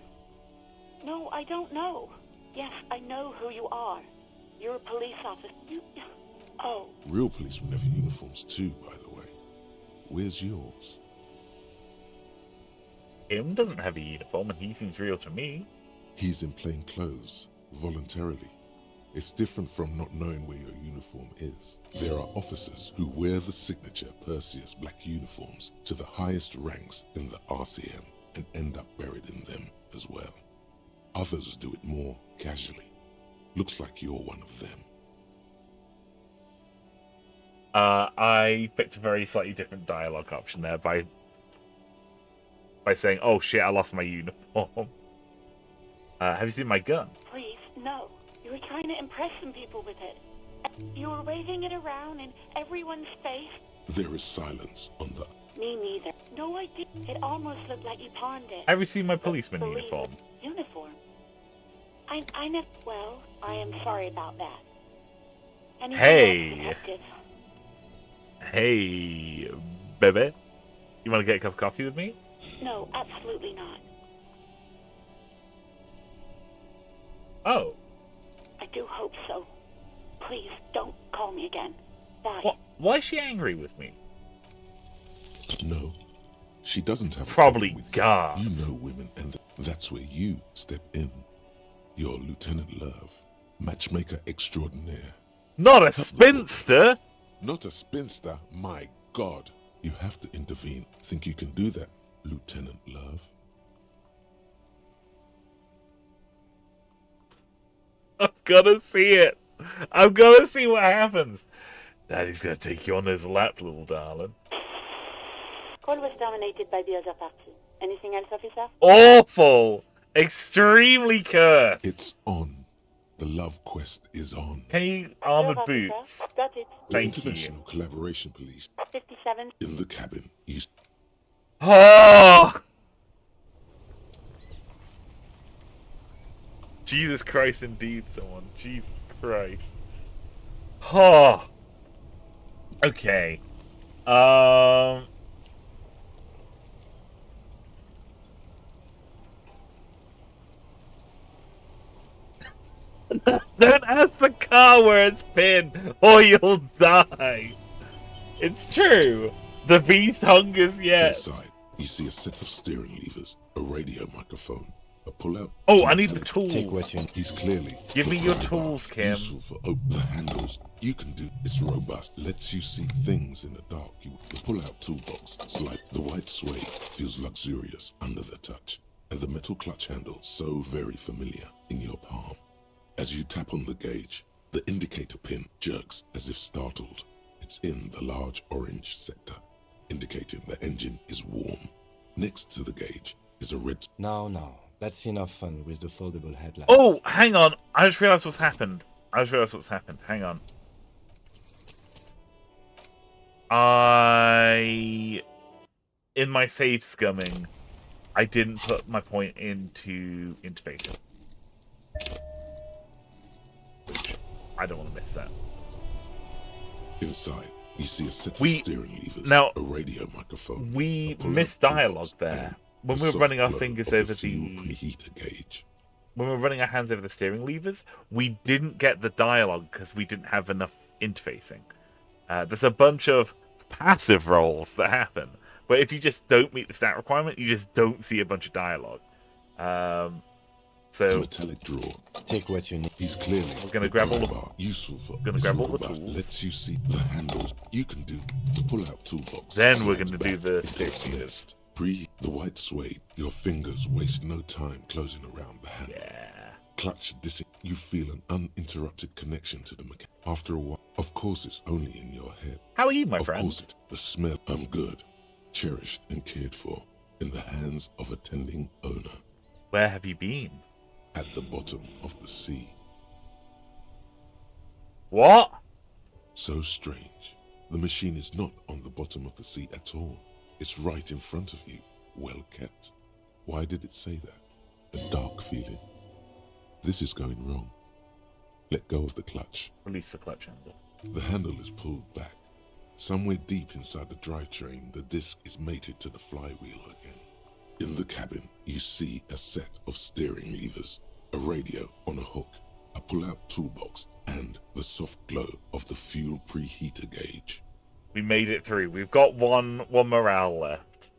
No, I don't know. Yes, I know who you are. You're a police officer. Oh. Real policemen have uniforms too, by the way. Where's yours? Him doesn't have a uniform, and he seems real to me. He's in plain clothes, voluntarily. It's different from not knowing where your uniform is. There are officers who wear the signature Perseus black uniforms to the highest ranks in the RCM and end up buried in them as well. Others do it more casually. Looks like you're one of them. I picked a very slightly different dialogue option there by saying, "Oh shit, I lost my uniform." Have you seen my gun? Please, no. You were trying to impress some people with it. You were waving it around in everyone's face. There is silence on the... Me neither. No, I didn't. It almost looked like you pawned it. Have you seen my policeman uniform? Uniform? I never... Well, I am sorry about that. Anything Hey! else, detective? Hey, baby. You want to get a cup of coffee with me? No, absolutely not. Oh. I do hope so. Please, don't call me again. Bye. What? Why is she angry with me? No, she doesn't have a Probably problem with guards. You know women, and that's where you step in. You're Lieutenant Love, matchmaker extraordinaire. Not a spinster! Not a spinster, my God. You have to intervene. Think you can do that, Lieutenant Love? I'm gonna see it. I'm gonna see what happens. Daddy's gonna take you on his lap, little darling. Call was dominated by the other party. Anything else, officer? Awful! Extremely cursed! It's on. The love quest is on. Can you armored Sure, boots? officer. Got it. Thank you. International Collaboration Police 57. in the cabin. You Oh! Jesus Christ, indeed, someone. Jesus Christ. Oh! Okay. Don't ask the car where it's been, or you'll die. It's true. The beast hungers yet. Inside, you see a set of steering levers, a radio microphone, a pull-out. Oh, I need the tools. Take what you need. He's clearly Give me the your crowbar tools, Kim. useful for the handles. You can do. It's robust. Lets you see things in the dark. The pull-out toolbox, slide. The white suede feels luxurious under the touch, and the metal clutch handle so very familiar in your palm. As you tap on the gauge, the indicator pin jerks as if startled. It's in the large orange sector, indicating the engine is warm. Next to the gauge is a red... Now, that's enough fun with the foldable headlights. Oh, hang on. I just realized what's happened. Hang on. In my save scumming, I didn't put my point into interfacing. I don't want to miss that. Inside, you see a set of We- steering levers, now, a radio microphone. We a pull-out missed toolbox, dialogue there. and When the we were soft running our glow fingers of over fuel the... preheater gauge. When we were running our hands over the steering levers, we didn't get the dialogue because we didn't have enough interfacing. There's a bunch of passive roles that happen, but if you just don't meet the stat requirement, you just don't see a bunch of dialogue. A So metallic drawer. Take what you need. He's clearly We're gonna the grab all the- crowbar, useful for gonna it's grab all the robust, tools. lets you see the handles. You can do the pull-out toolbox. Then we're slides gonna do back the into its steering nest. Pre the white suede. Your fingers waste no time closing around the handle. yeah. Clutch you feel an uninterrupted connection to the mechanic. After a while, of course, it's only in your head. How are you, my Of friend? course, it's the smell. I'm good, cherished and cared for, in the hands of a tending owner, Where have you been? at the bottom of the sea. What? So strange. The machine is not on the bottom of the sea at all. It's right in front of you, well kept. Why did it say that? A dark feeling. This is going wrong. Let go of the clutch. Release the clutch handle. The handle is pulled back. Somewhere deep inside the drivetrain, the disc is mated to the flywheel again. In the cabin, you see a set of steering levers, a radio on a hook, a pull-out toolbox, and the soft glow of the fuel preheater gauge. We made it through. We've got one morale left.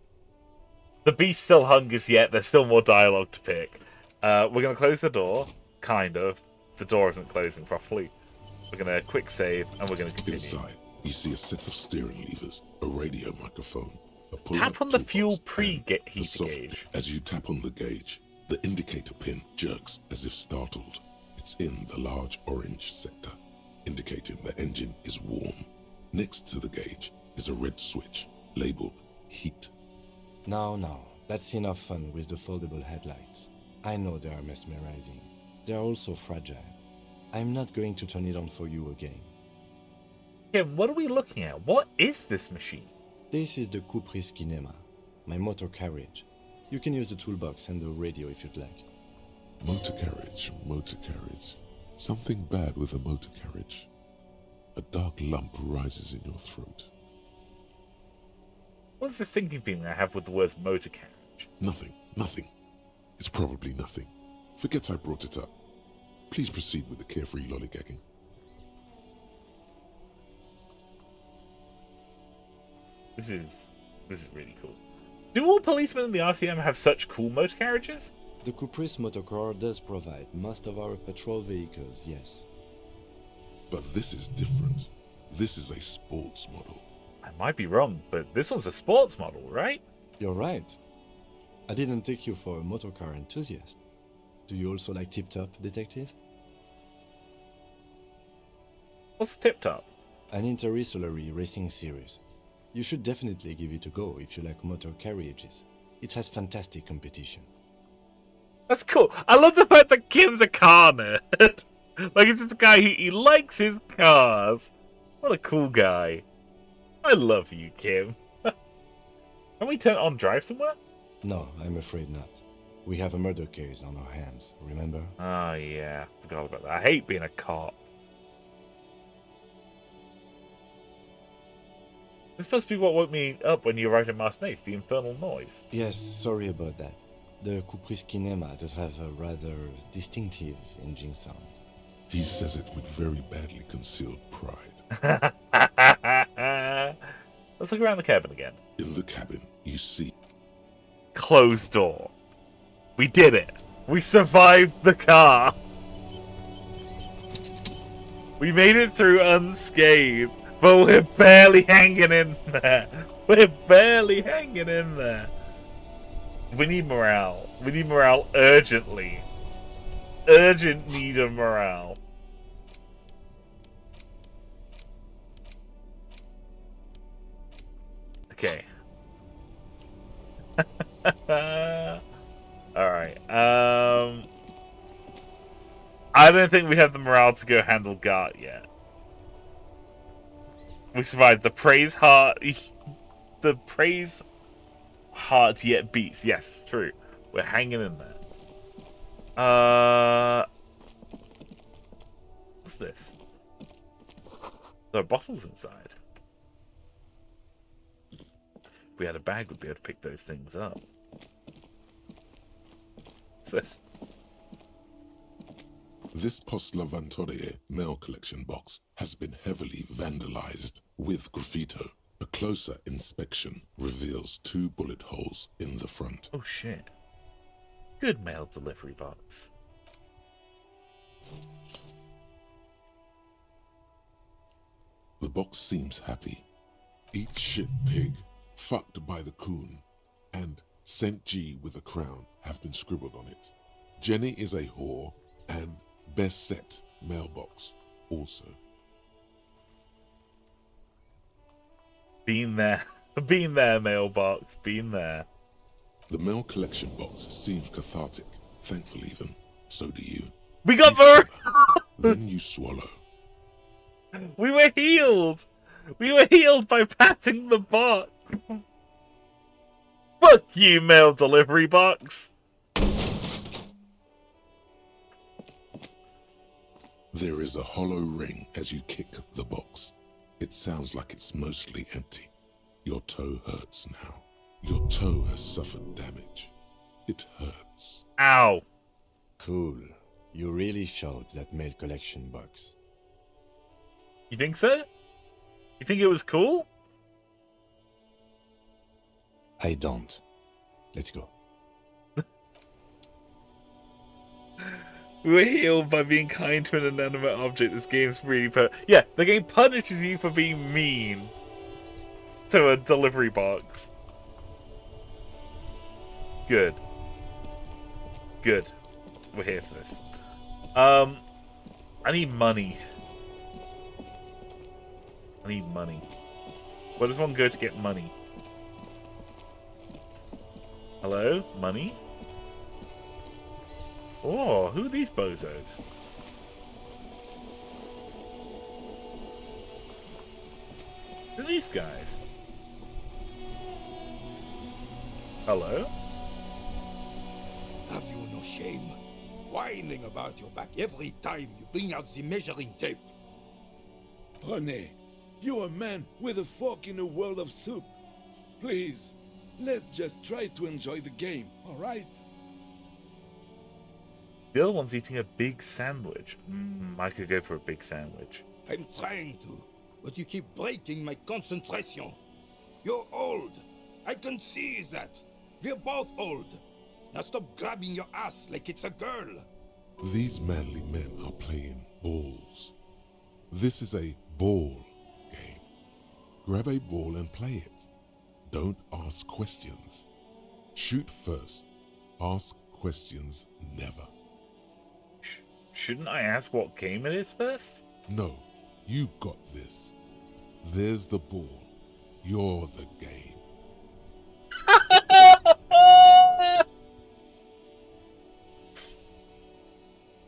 The beast still hungers yet. There's still more dialogue to pick. We're going to close the door. Kind of. The door isn't closing properly. We're going to quick save, and we're going to continue. Inside, you see a set of steering levers, a radio microphone, a pull-out Tap on the toolbox, fuel and preheater the soft- gauge. As you tap on the gauge, the indicator pin jerks as if startled. It's in the large orange sector, indicating the engine is warm. Next to the gauge is a red switch labeled heat. Now, that's enough fun with the foldable headlights. I know they are mesmerizing. They are also fragile. I'm not going to turn it on for you again. Kim, what are we looking at? What is this machine? This is the Caprice Kinema, my motor carriage. You can use the toolbox and the radio if you'd like. Motor carriage. Something bad with a motor carriage. A dark lump rises in your throat. What's this sinking feeling I have with the words motor carriage? Nothing. It's probably nothing. Forget I brought it up. Please proceed with the carefree lollygagging. This is really cool. Do all policemen in the RCM have such cool motor carriages? The Caprice motorcar does provide most of our patrol vehicles, yes. But this is different. This is a sports model. I might be wrong, but this one's a sports model, right? You're right. I didn't take you for a motorcar enthusiast. Do you also like Tip Top, Detective? What's Tip Top? An interstellary racing series. You should definitely give it a go if you like motor carriages. It has fantastic competition. That's cool. I love the fact that Kim's a car nerd. Like, it's just a guy he likes his cars. What a cool guy. I love you, Kim. Can we turn on drive somewhere? No, I'm afraid not. We have a murder case on our hands, remember? Oh, yeah. Forgot about that. I hate being a cop. This is supposed to be what woke me up when you arrived at Mars Mace, the infernal noise. Yes, sorry about that. The Kupris kinema does have a rather distinctive engine sound. He says it with very badly concealed pride. Let's look around the cabin again. In the cabin, you see... Closed door. We did it. We survived the car. We made it through unscathed, but we're barely hanging in there. We're barely hanging in there. We need morale. We need morale urgently. Urgent need of morale. Okay. Alright. I don't think we have the morale to go handle Gart yet. We survived the praise heart. The praise heart yet beats. Yes, true. We're hanging in there. What's this? There are bottles inside. If we had a bag, we'd be able to pick those things up. What's this? This Post Lavantorie mail collection box has been heavily vandalized with graffito. A closer inspection reveals 2 bullet holes in the front. Oh shit. Good mail delivery box. The box seems happy. Eat shit pig, fucked by the coon, and St. G with a crown have been scribbled on it. Jenny is a whore, and best set mailbox also. Been there. Been there, mailbox. Been there. The mail collection box seems cathartic. Thankful even. So do you. We got more! Then you swallow. We were healed! We were healed by patting the box! Fuck you, mail delivery box! There is a hollow ring as you kick the box. It sounds like it's mostly empty. Your toe hurts now. Your toe has suffered damage. It hurts. Ow. Cool. You really showed that mail collection box. You think so? You think it was cool? I don't. Let's go. We were healed by being kind to an inanimate object. This game's really yeah, the game punishes you for being mean to a delivery box. Good. Good. We're here for this. I need money. I need money. Where does one go to get money? Hello? Money? Oh, who are these bozos? Who are these guys? Hello? Have you no shame? Whining about your back every time you bring out the measuring tape. René, you're a man with a fork in a world of soup. Please, let's just try to enjoy the game, alright? The other one's eating a big sandwich. I could go for a big sandwich. I'm trying to, but you keep breaking my concentration. You're old. I can see that. We're both old. Now stop grabbing your ass like it's a girl. These manly men are playing balls. This is a ball game. Grab a ball and play it. Don't ask questions. Shoot first. Ask questions never. Shouldn't I ask what game it is first? No, you got this. There's the ball. You're the game.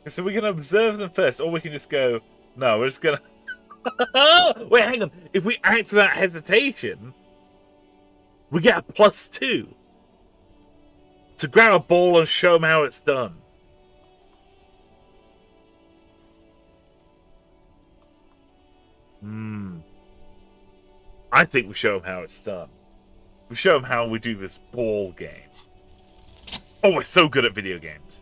So we can observe them first, or we can just go, no, we're just gonna... Wait, hang on. If we act without hesitation, we get a +2 to grab a ball and show them how it's done. I think we show him how it's done. We show him how we do this ball game. Oh, we're so good at video games.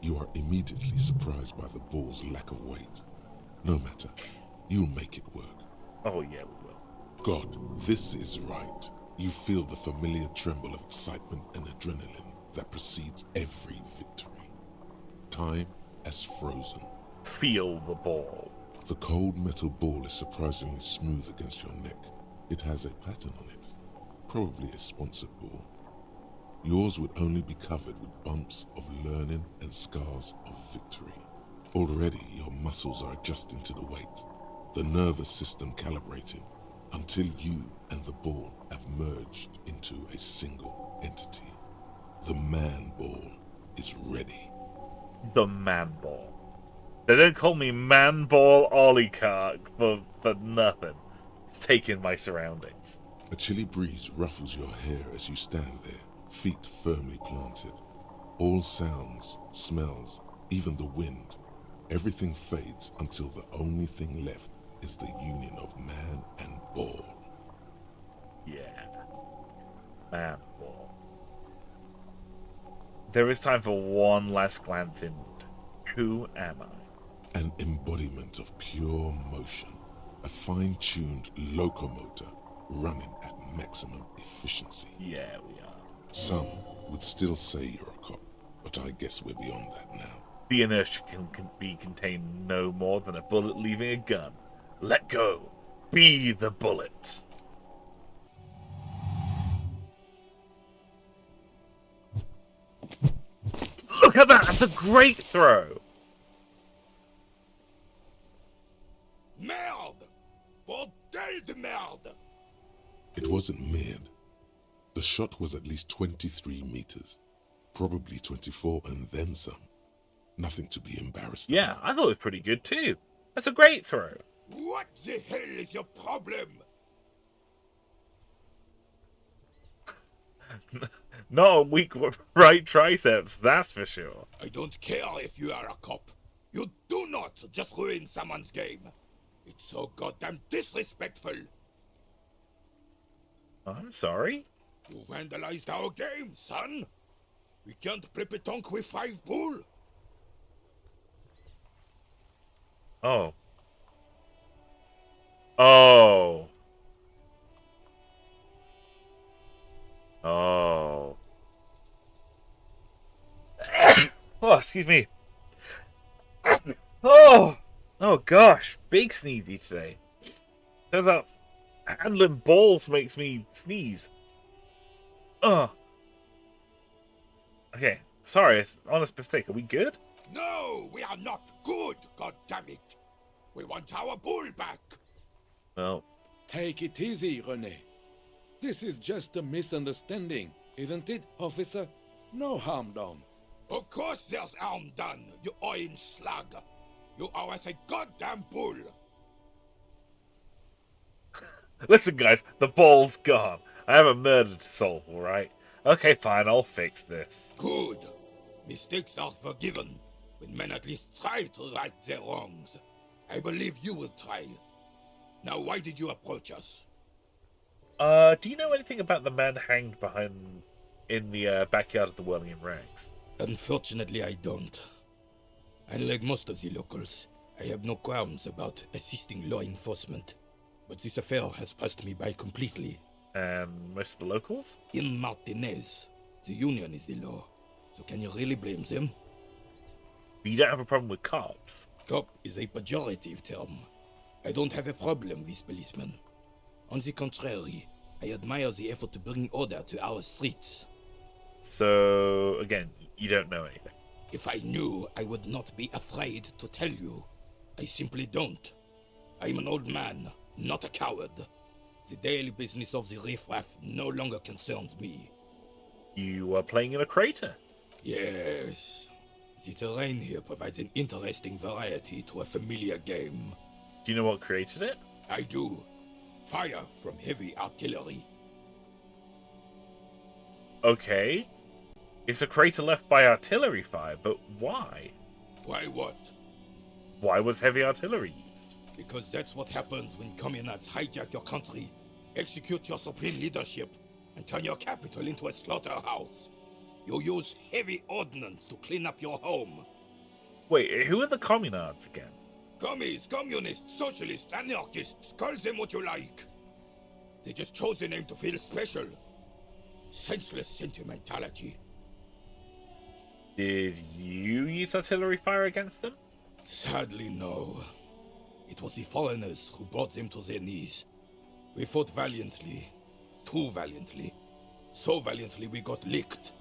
You are immediately surprised by the ball's lack of weight. No matter, you'll make it work. Oh yeah, we will. God, this is right. You feel the familiar tremble of excitement and adrenaline that precedes every victory. Time has frozen. Feel the ball. The cold metal ball is surprisingly smooth against your neck. It has a pattern on it, probably a sponsored ball. Yours would only be covered with bumps of learning and scars of victory. Already your muscles are adjusting to the weight, the nervous system calibrating, until you and the ball have merged into a single entity. The man ball is ready. The man ball. They don't call me man ball Ollie-Cark for nothing. It's taking my surroundings. A chilly breeze ruffles your hair as you stand there, feet firmly planted. All sounds, smells, even the wind, everything fades until the only thing left is the union of man and ball. Yeah. Man ball. There is time for one last glance inward. Who am I? An embodiment of pure motion, a fine-tuned locomotor running at maximum efficiency. Yeah, we are. Some would still say you're a cop, but I guess we're beyond that now. The inertia can be contained no more than a bullet leaving a gun. Let go. Be the bullet. Look at that! That's a great throw! Merde! Bordel de merde! It wasn't mid. The shot was at least 23 meters. Probably 24 and then some. Nothing to be embarrassed Yeah, about. I thought it was pretty good too. That's a great throw. What the hell is your problem? Not a weak right triceps, that's for sure. I don't care if you are a cop. You do not just ruin someone's game. It's so goddamn disrespectful. I'm sorry. You vandalized our game, son. We can't play pétanque with 5 bull. Oh. Oh. Oh. Oh, excuse me. Oh. Oh gosh, big sneezy today. Turns out handling balls makes me sneeze. Ugh. Okay, sorry, it's an honest mistake. Are we good? No, we are not good, goddammit. We want our bull back. Well, Take it easy, René. This is just a misunderstanding, isn't it, officer? No harm done. Of course there's harm done, you orange slug. You owe us a goddamn bull. listen, guys, the ball's gone. I haven't murdered a soul, alright? Okay, fine, I'll fix this. Good. Mistakes are forgiven when men at least try to right their wrongs. I believe you will try. Now, why did you approach us? Do you know anything about the man hanged behind in the backyard of the Whirling in Rags? Unfortunately, I don't. Unlike most of the locals, I have no qualms about assisting law enforcement. But this affair has passed me by completely. And most of the locals? In Martinez, the union is the law. So can you really blame them? But you don't have a problem with cops. Cop is a pejorative term. I don't have a problem with policemen. On the contrary, I admire the effort to bring order to our streets. So, again, you don't know anything. If I knew, I would not be afraid to tell you. I simply don't. I'm an old man, not a coward. The daily business of the riffraff no longer concerns me. You are playing in a crater. Yes. The terrain here provides an interesting variety to a familiar game. Do you know what created it? I do. Fire from heavy artillery. Okay. It's a crater left by artillery fire, but why? Why what? Why was heavy artillery used? Because that's what happens when communards hijack your country, execute your supreme leadership, and turn your capital into a slaughterhouse. You use heavy ordnance to clean up your home. Wait, who are the communards again? Commies, communists, socialists, anarchists, call them what you like. They just chose the name to feel special. Senseless sentimentality. Did you use artillery fire against them? Sadly, no. It was the foreigners who brought them to their knees. We fought valiantly. Too valiantly. So valiantly we got licked.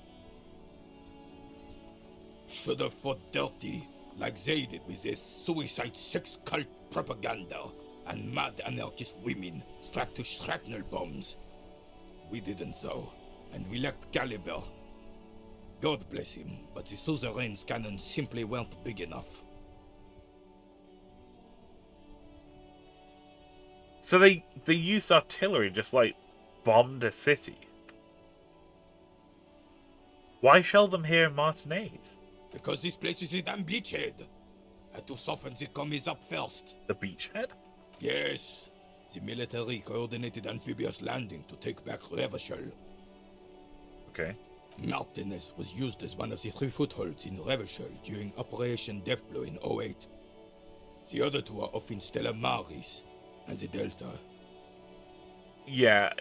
Should have fought dirty, like they did with their suicide sex cult propaganda and mad anarchist women strapped to shrapnel bombs. We didn't though, and we lacked caliber. God bless him, but the suzerain's cannons simply weren't big enough. So they used artillery, just like bombed a city. Why shell them here in Martinez? Because this place is a damn beachhead. Had to soften the commies up first. The beachhead? Yes. The military coordinated amphibious landing to take back Revachol. Okay. Martinez was used as one of the 3 footholds in Revachol during Operation Deathblow in 08. The other 2 are off in Stella Maris and the Delta. Yeah,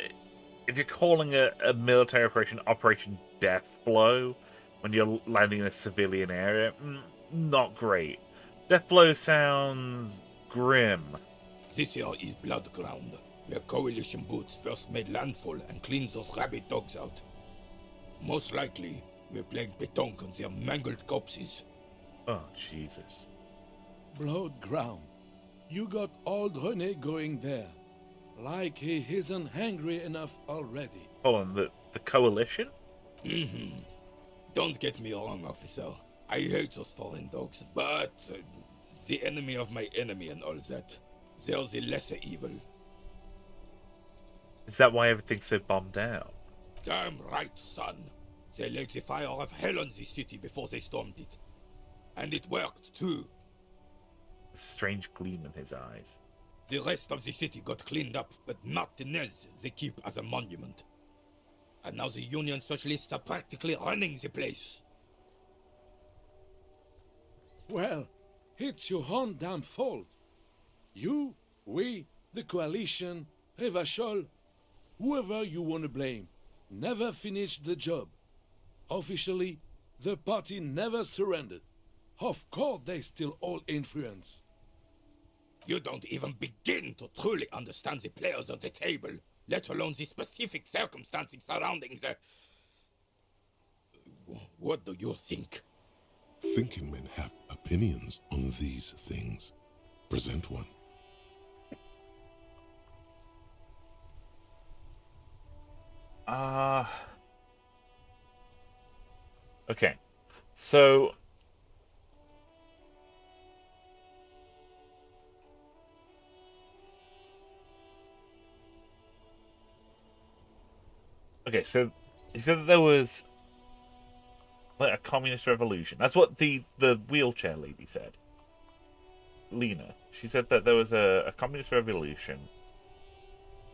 if you're calling a military Operation Deathblow when you're landing in a civilian area, not great. Deathblow sounds grim. This here is Blood Ground, where coalition boots first made landfall and cleaned those rabid dogs out. Most likely, we're playing pétanque on their mangled corpses. Oh, Jesus. Blood ground. You got old René going there. Like he isn't hungry enough already. Hold on, the coalition? Mm-hmm. Don't get me wrong, officer. I hate those foreign dogs, but the enemy of my enemy and all that. They're the lesser evil. Is that why everything's so bombed out? Damn right, son. They laid the fire of hell on the city before they stormed it. And it worked, too. A strange gleam in his eyes. The rest of the city got cleaned up, but Martinez they keep as a monument. And now the Union Socialists are practically running the place. Well, it's your own damn fault. You, we, the coalition, Revachol, whoever you want to blame, never finished the job. Officially, the party never surrendered. Of course they still all influence. You don't even begin to truly understand the players at the table, let alone the specific circumstances surrounding the... What do you think? Thinking men have opinions on these things. Present one. Okay. So... Okay, so he said that there was like a communist revolution. That's what the wheelchair lady said. Lena. She said that there was a communist revolution.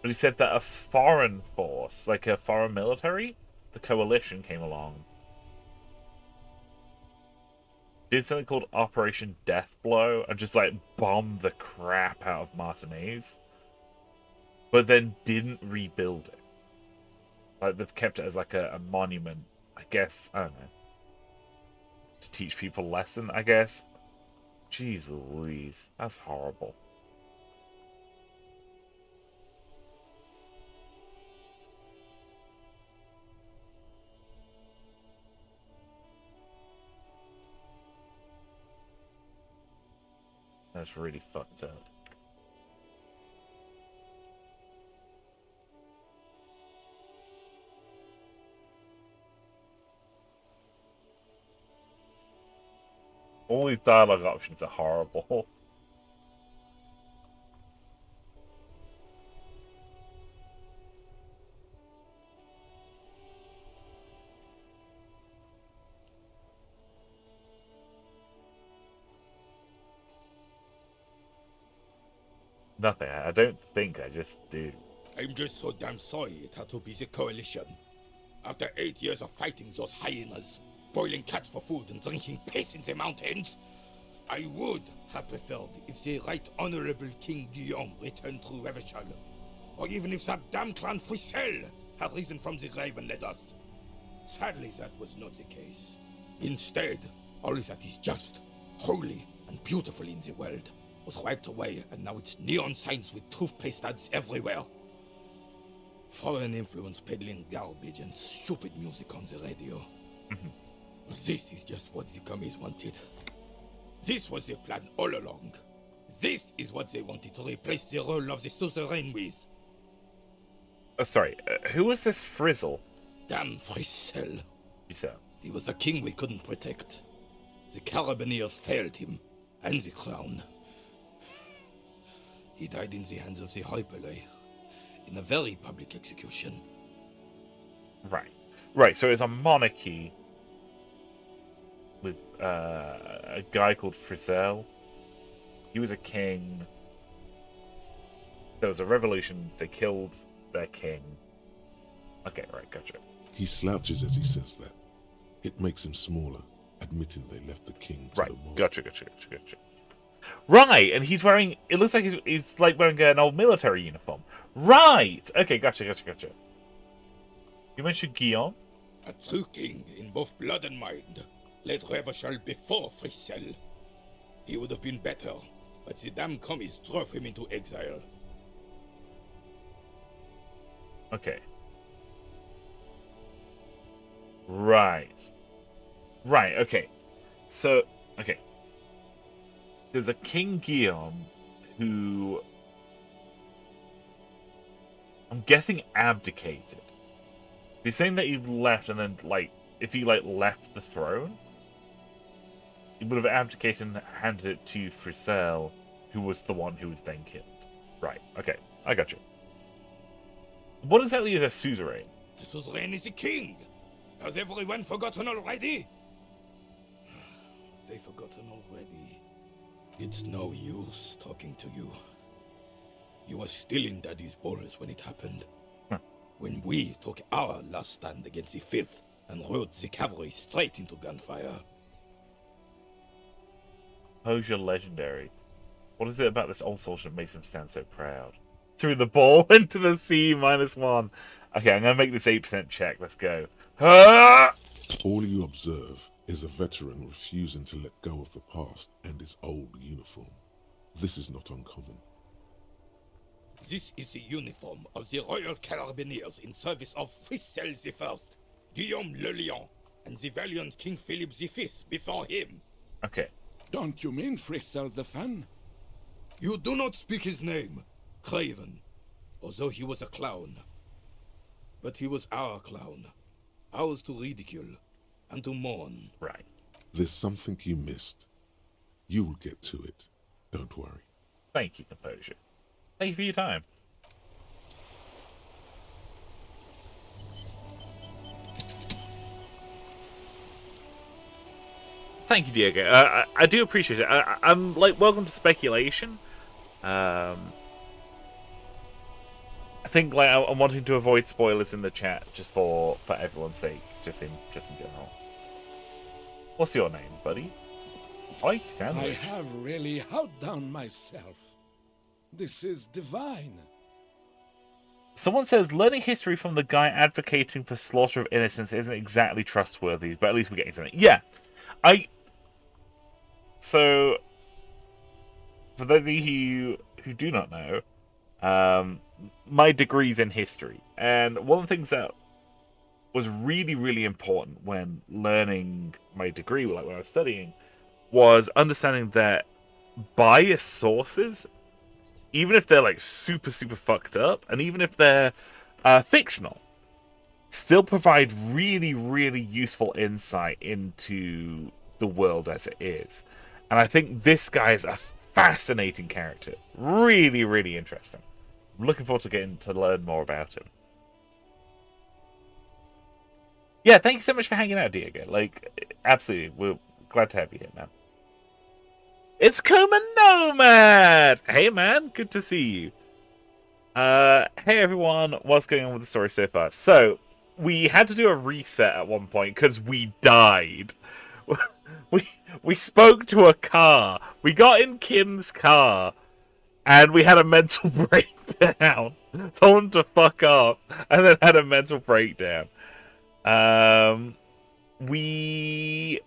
But he said that a foreign force, like a foreign military, the coalition came along. Did something called Operation Deathblow and just like bombed the crap out of Martinez. But then didn't rebuild it. Like, they've kept it as like a monument, I guess. I don't know. To teach people a lesson, I guess. Jeez Louise. That's horrible. That's really fucked up. All these dialogue options are horrible. Nothing. I don't think. I just do. I'm just so damn sorry it had to be the coalition. After 8 years of fighting those hyenas, boiling cats for food and drinking piss in the mountains, I would have preferred if the Right Honorable King Guillaume returned through Revachol, or even if that damn clan Frissel had risen from the grave and led us. Sadly, that was not the case. Instead, all that is just, holy, and beautiful in the world was wiped away, and now it's neon signs with toothpaste ads everywhere. Foreign influence peddling garbage and stupid music on the radio. This is just what the commies wanted. This was their plan all along. This is what they wanted to replace the role of the suzerain with. Oh, sorry. Who was this Frizzle? Damn Frissel. You said. He was the king we couldn't protect. The Carabineers failed him, and the crown. He died in the hands of the Hyperlay, in a very public execution. Right. Right, so it's a monarchy with a guy called Frizzell. He was a king. There was a revolution. They killed their king. Okay, right, gotcha. He slouches as he says that. It makes him smaller, admitting they left the king to Right, the mob. gotcha. Right, and he's wearing... It looks like he's like wearing an old military uniform. Right! Okay, gotcha. You mentioned Guillaume? A true king in both blood and mind, led Revachol before Frissel. He would have been better, but the damn commies drove him into exile. Okay. Right, okay. So, okay. There's a King Guillaume who... I'm guessing abdicated. He's saying that he left and then, like, if he, like, left the throne, he would have abdicated and handed it to Frissel, who was the one who was then killed. Right, okay. I got you. What exactly is a suzerain? The suzerain is the king! Has everyone forgotten already? They've forgotten already. It's no use talking to you. You were still in Daddy's balls when it happened. When we took our last stand against the Filth and rode the cavalry straight into gunfire. Composure legendary. What is it about this old soldier that makes him stand so proud? Threw the ball into the sea, -1. Okay, I'm going to make this 8% check. Let's go. Ah! All you observe is a veteran refusing to let go of the past and his old uniform. This is not uncommon. This is the uniform of the Royal Carabineers in service of Frissel I, Guillaume le Lion, and the valiant King Philip V before him. Okay. Don't you mean Frissel the Fan? You do not speak his name, Craven, although he was a clown. But he was our clown, ours to ridicule and to mourn. Right. There's something you missed. You will get to it. Don't worry. Thank you, Composure. Thank you for your time. Thank you, Diego. I do appreciate it. I'm like, welcome to speculation. I think like I'm wanting to avoid spoilers in the chat just for everyone's sake, just in general. What's your name, buddy? I like your sandwich. I have really outdone myself. This is divine. Someone says learning history from the guy advocating for slaughter of innocents isn't exactly trustworthy, but at least we're getting something. Yeah, So, for those of you who do not know, my degree's in history, and one of the things that was really, really important when learning my degree, like when I was studying, was understanding that biased sources, even if they're like super, super fucked up, and even if they're fictional, still provide really, really useful insight into the world as it is. And I think this guy is a fascinating character. Really, really interesting. I'm looking forward to getting to learn more about him. Yeah, thank you so much for hanging out, Diego. Like, absolutely. We're glad to have you here, man. It's Coma Nomad! Hey man, good to see you. Hey everyone, what's going on with the story so far? So, we had to do a reset at one point because we died. we spoke to a car. We got in Kim's car, and we had a mental breakdown. Told him to fuck off, and then had a mental breakdown. We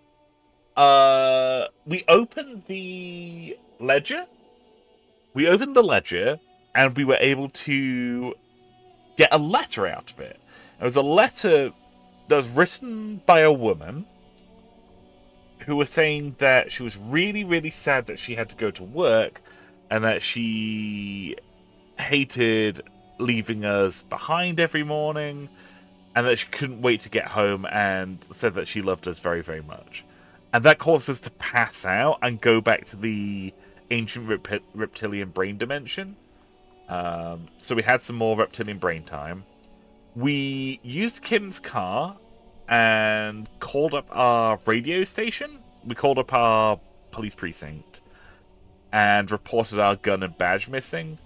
opened the ledger. We opened the ledger, and we were able to get a letter out of it. It was a letter that was written by a woman who was saying that she was really, really sad that she had to go to work and that she hated leaving us behind every morning and that she couldn't wait to get home, and said that she loved us very, very much. And that caused us to pass out and go back to the ancient reptilian brain dimension. So we had some more reptilian brain time. We used Kim's car and called up our radio station. We called up our police precinct and reported our gun and badge missing.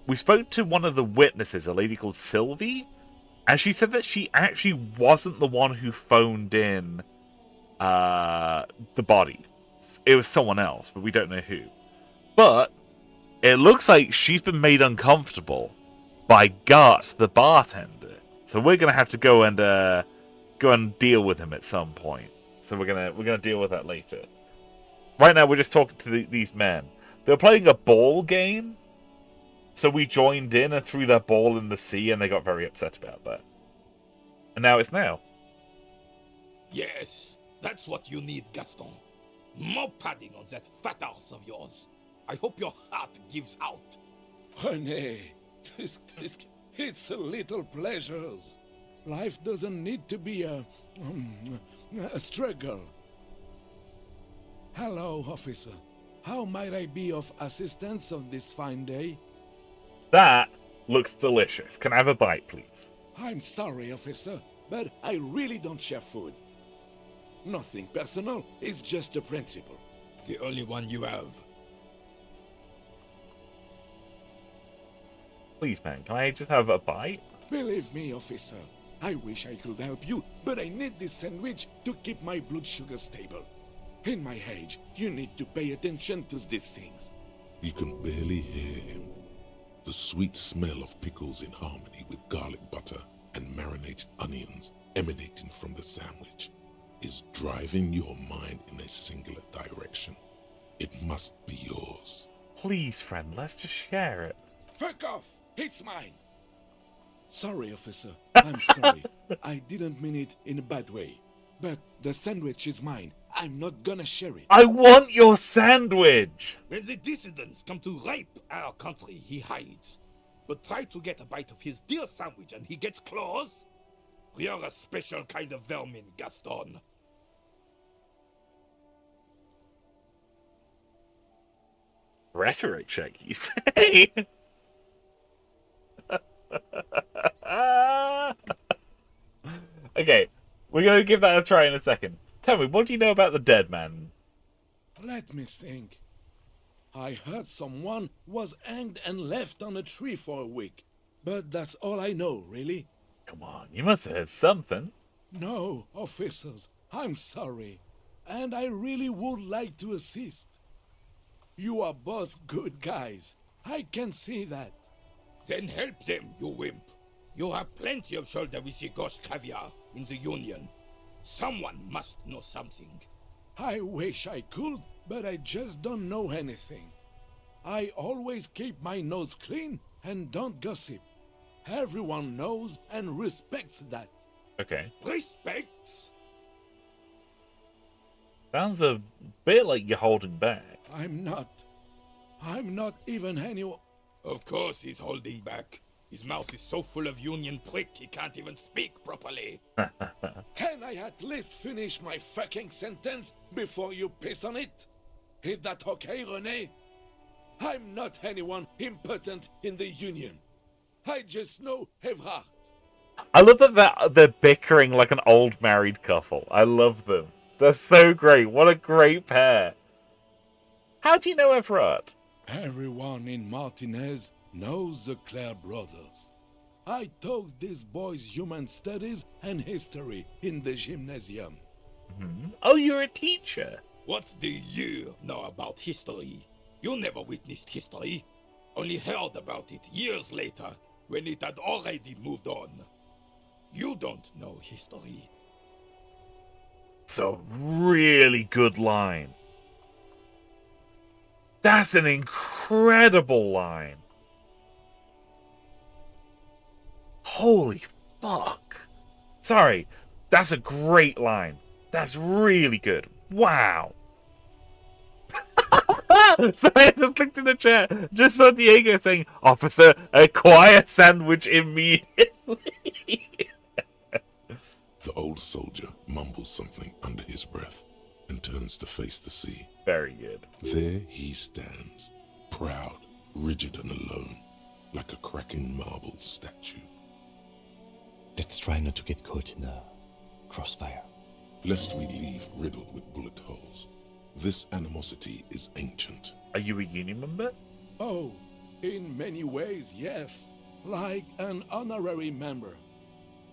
We spoke to one of the witnesses, a lady called Sylvie, and she said that she actually wasn't the one who phoned in the body. It was someone else, but we don't know who. But it looks like she's been made uncomfortable by Gart, the bartender. So we're gonna have to go and deal with him at some point. So we're gonna deal with that later. Right now, we're just talking to these men. They were playing a ball game, so we joined in and threw their ball in the sea, and they got very upset about that. And now it's now. Yes, that's what you need, Gaston. More padding on that fat arse of yours. I hope your heart gives out. René, it's a little pleasures. Life doesn't need to be a struggle. Hello, officer. How might I be of assistance on this fine day? That looks delicious. Can I have a bite, please? I'm sorry, officer, but I really don't share food. Nothing personal, it's just a principle. The only one you have. Please, man, can I just have a bite? Believe me, officer, I wish I could help you, but I need this sandwich to keep my blood sugar stable. In my age, you need to pay attention to these things. You can barely hear him. The sweet smell of pickles in harmony with garlic butter and marinated onions emanating from the sandwich is driving your mind in a singular direction. It must be yours. Please, friend, let's just share it. Fuck off! It's mine! Sorry, officer. I'm sorry. I didn't mean it in a bad way. But the sandwich is mine. I'm not gonna share it. I want your sandwich! When the dissidents come to rape our country, he hides. But try to get a bite of his dear sandwich and he gets claws? We are a special kind of vermin, Gaston. Rhetoric check, you say? Okay, we're gonna give that a try in a second. Tell me, what do you know about the dead man? Let me think. I heard someone was hanged and left on a tree for a week. But that's all I know, really. Come on, you must have heard something. No, officers, I'm sorry. And I really would like to assist. You are both good guys. I can see that. Then help them, you wimp. You have plenty of shoulder with the ghost caviar in the Union. Someone must know something. I wish I could, but I just don't know anything. I always keep my nose clean and don't gossip. Everyone knows and respects that. Okay. Respects? Sounds a bit like you're holding back. I'm not even anyone. Of course he's holding back. His mouth is so full of Union prick he can't even speak properly. Can I at least finish my fucking sentence before you piss on it? Is that okay, René? I'm not anyone important in the Union. I just know Evrard. I love that they're bickering like an old married couple. I love them. They're so great. What a great pair. How do you know Everard? Everyone in Martinez knows the Clare brothers. I taught these boys human studies and history in the gymnasium. Oh, you're a teacher. What do you know about history? You never witnessed history. Only heard about it years later, when it had already moved on. You don't know history. It's a really good line. That's an incredible line. Holy fuck. Sorry, that's a great line. That's really good. Wow. So I just looked in the chat, just saw Diego saying, "Officer, acquire sandwich immediately." The old soldier mumbles something under his breath and turns to face the sea. Very good. There he stands, proud, rigid and alone, like a cracking marble statue. Let's try not to get caught in a crossfire. Lest we leave riddled with bullet holes. This animosity is ancient. Are you a union member? Oh, in many ways, yes. Like an honorary member.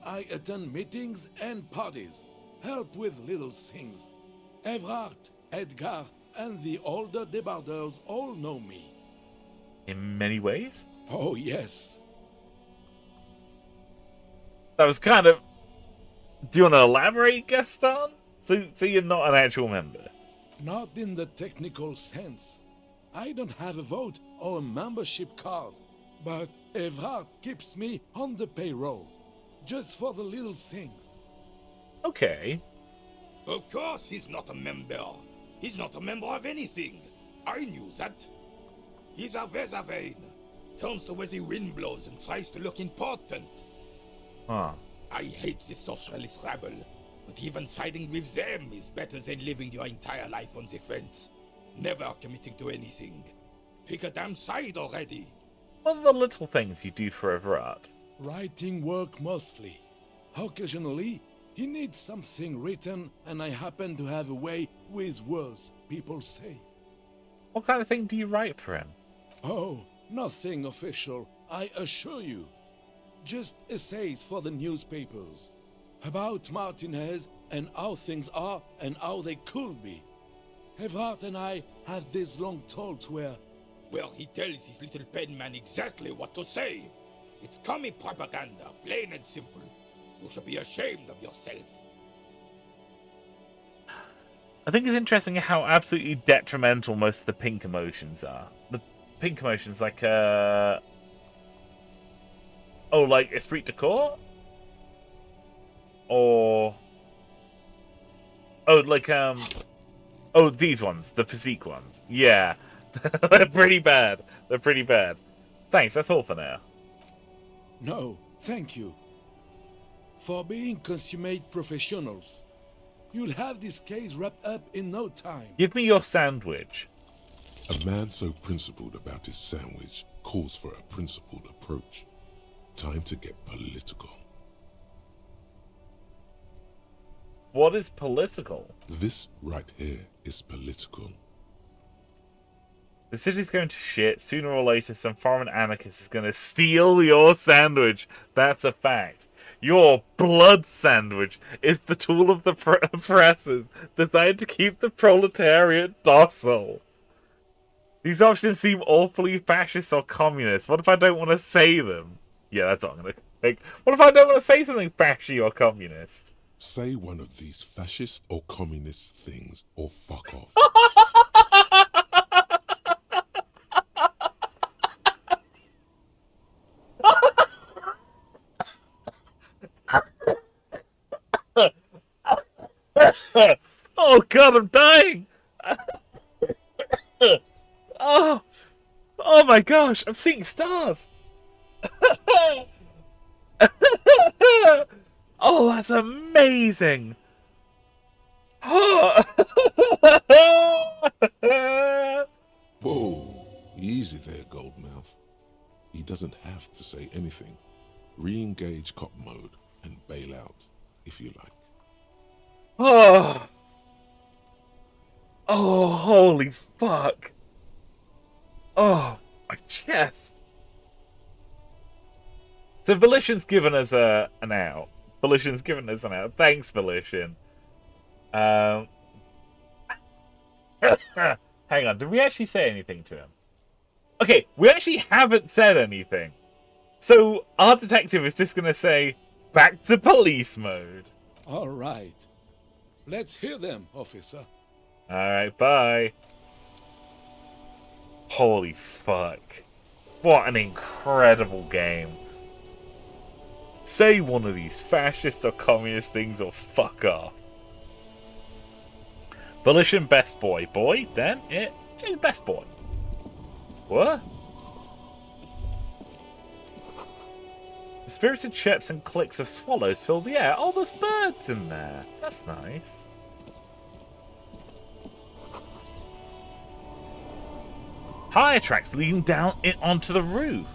I attend meetings and parties, help with little things. Everard, Edgar, and the older debarders all know me. In many ways? Oh, yes. That was kind of... Do you want to elaborate, Gaston? So you're not an actual member? Not in the technical sense. I don't have a vote or a membership card, but Everard keeps me on the payroll, just for the little things. Okay. Of course he's not a member. He's not a member of anything. I knew that. He's a Vezavein. Turns to where the wind blows and tries to look important. Huh. I hate the socialist rabble, but even siding with them is better than living your entire life on the fence. Never committing to anything. Pick a damn side already. What are the little things you do for Everard? Writing work mostly. Occasionally, he needs something written, and I happen to have a way with words, people say. What kind of thing do you write for him? Oh, nothing official, I assure you. Just essays for the newspapers. About Martinez and how things are and how they could be. Everard and I have these long talks where... Well, he tells his little pen man exactly what to say. It's commie propaganda, plain and simple. You should be ashamed of yourself. I think it's interesting how absolutely detrimental most of the pink emotions are. The pink emotions like, oh, like esprit de corps? Or... Oh, like, oh, these ones. The physique ones. Yeah. They're pretty bad. They're pretty bad. Thanks, that's all for now. No, thank you. For being consummate professionals. You'll have this case wrapped up in no time. Give me your sandwich. A man so principled about his sandwich calls for a principled approach. Time to get political. What is political? This right here is political. The city's going to shit. Sooner or later, some foreign anarchist is going to steal your sandwich. That's a fact. Your blood sandwich is the tool of the oppressors, designed to keep the proletariat docile. These options seem awfully fascist or communist. What if I don't want to say them? Yeah, that's what I'm going to think. What if I don't want to say something fascist or communist? Say one of these fascist or communist things, or fuck off. Oh god, I'm dying! Oh my gosh, I'm seeing stars! Oh, that's amazing! Whoa, easy there, Goldmouth. He doesn't have to say anything. Re-engage cop mode and bail out, if you like. Oh, holy fuck. Oh, my chest. So Volition's given us an out. Volition's given us an out. Thanks, Volition. Hang on, did we actually say anything to him? Okay, we actually haven't said anything. So our detective is just going to say, back to police mode. All right. Let's hear them, officer. All right, bye. Holy fuck. What an incredible game. Say one of these fascist or communist things or fuck off. Volition best boy. Boy, then it is best boy. What? The spirited chirps and clicks of swallows fill the air. Oh, there's birds in there. That's nice. Tire tracks leading down onto the roof.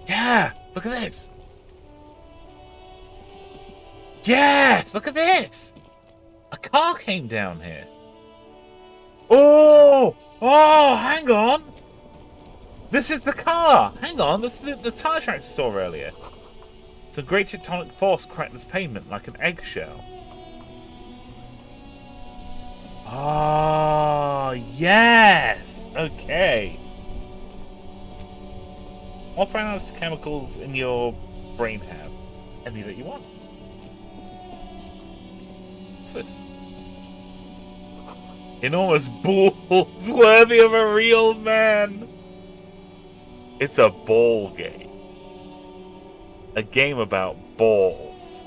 Yeah, look at this. Yes, look at this. A car came down here. Oh, hang on. This is the car. Hang on, this is the tire tracks we saw earlier. It's a great tectonic force cracked this pavement like an eggshell. Oh, yes. Okay. What pronounced chemicals in your brain have? Any that you want. What's this? Enormous balls worthy of a real man. It's a ball game. A game about balls.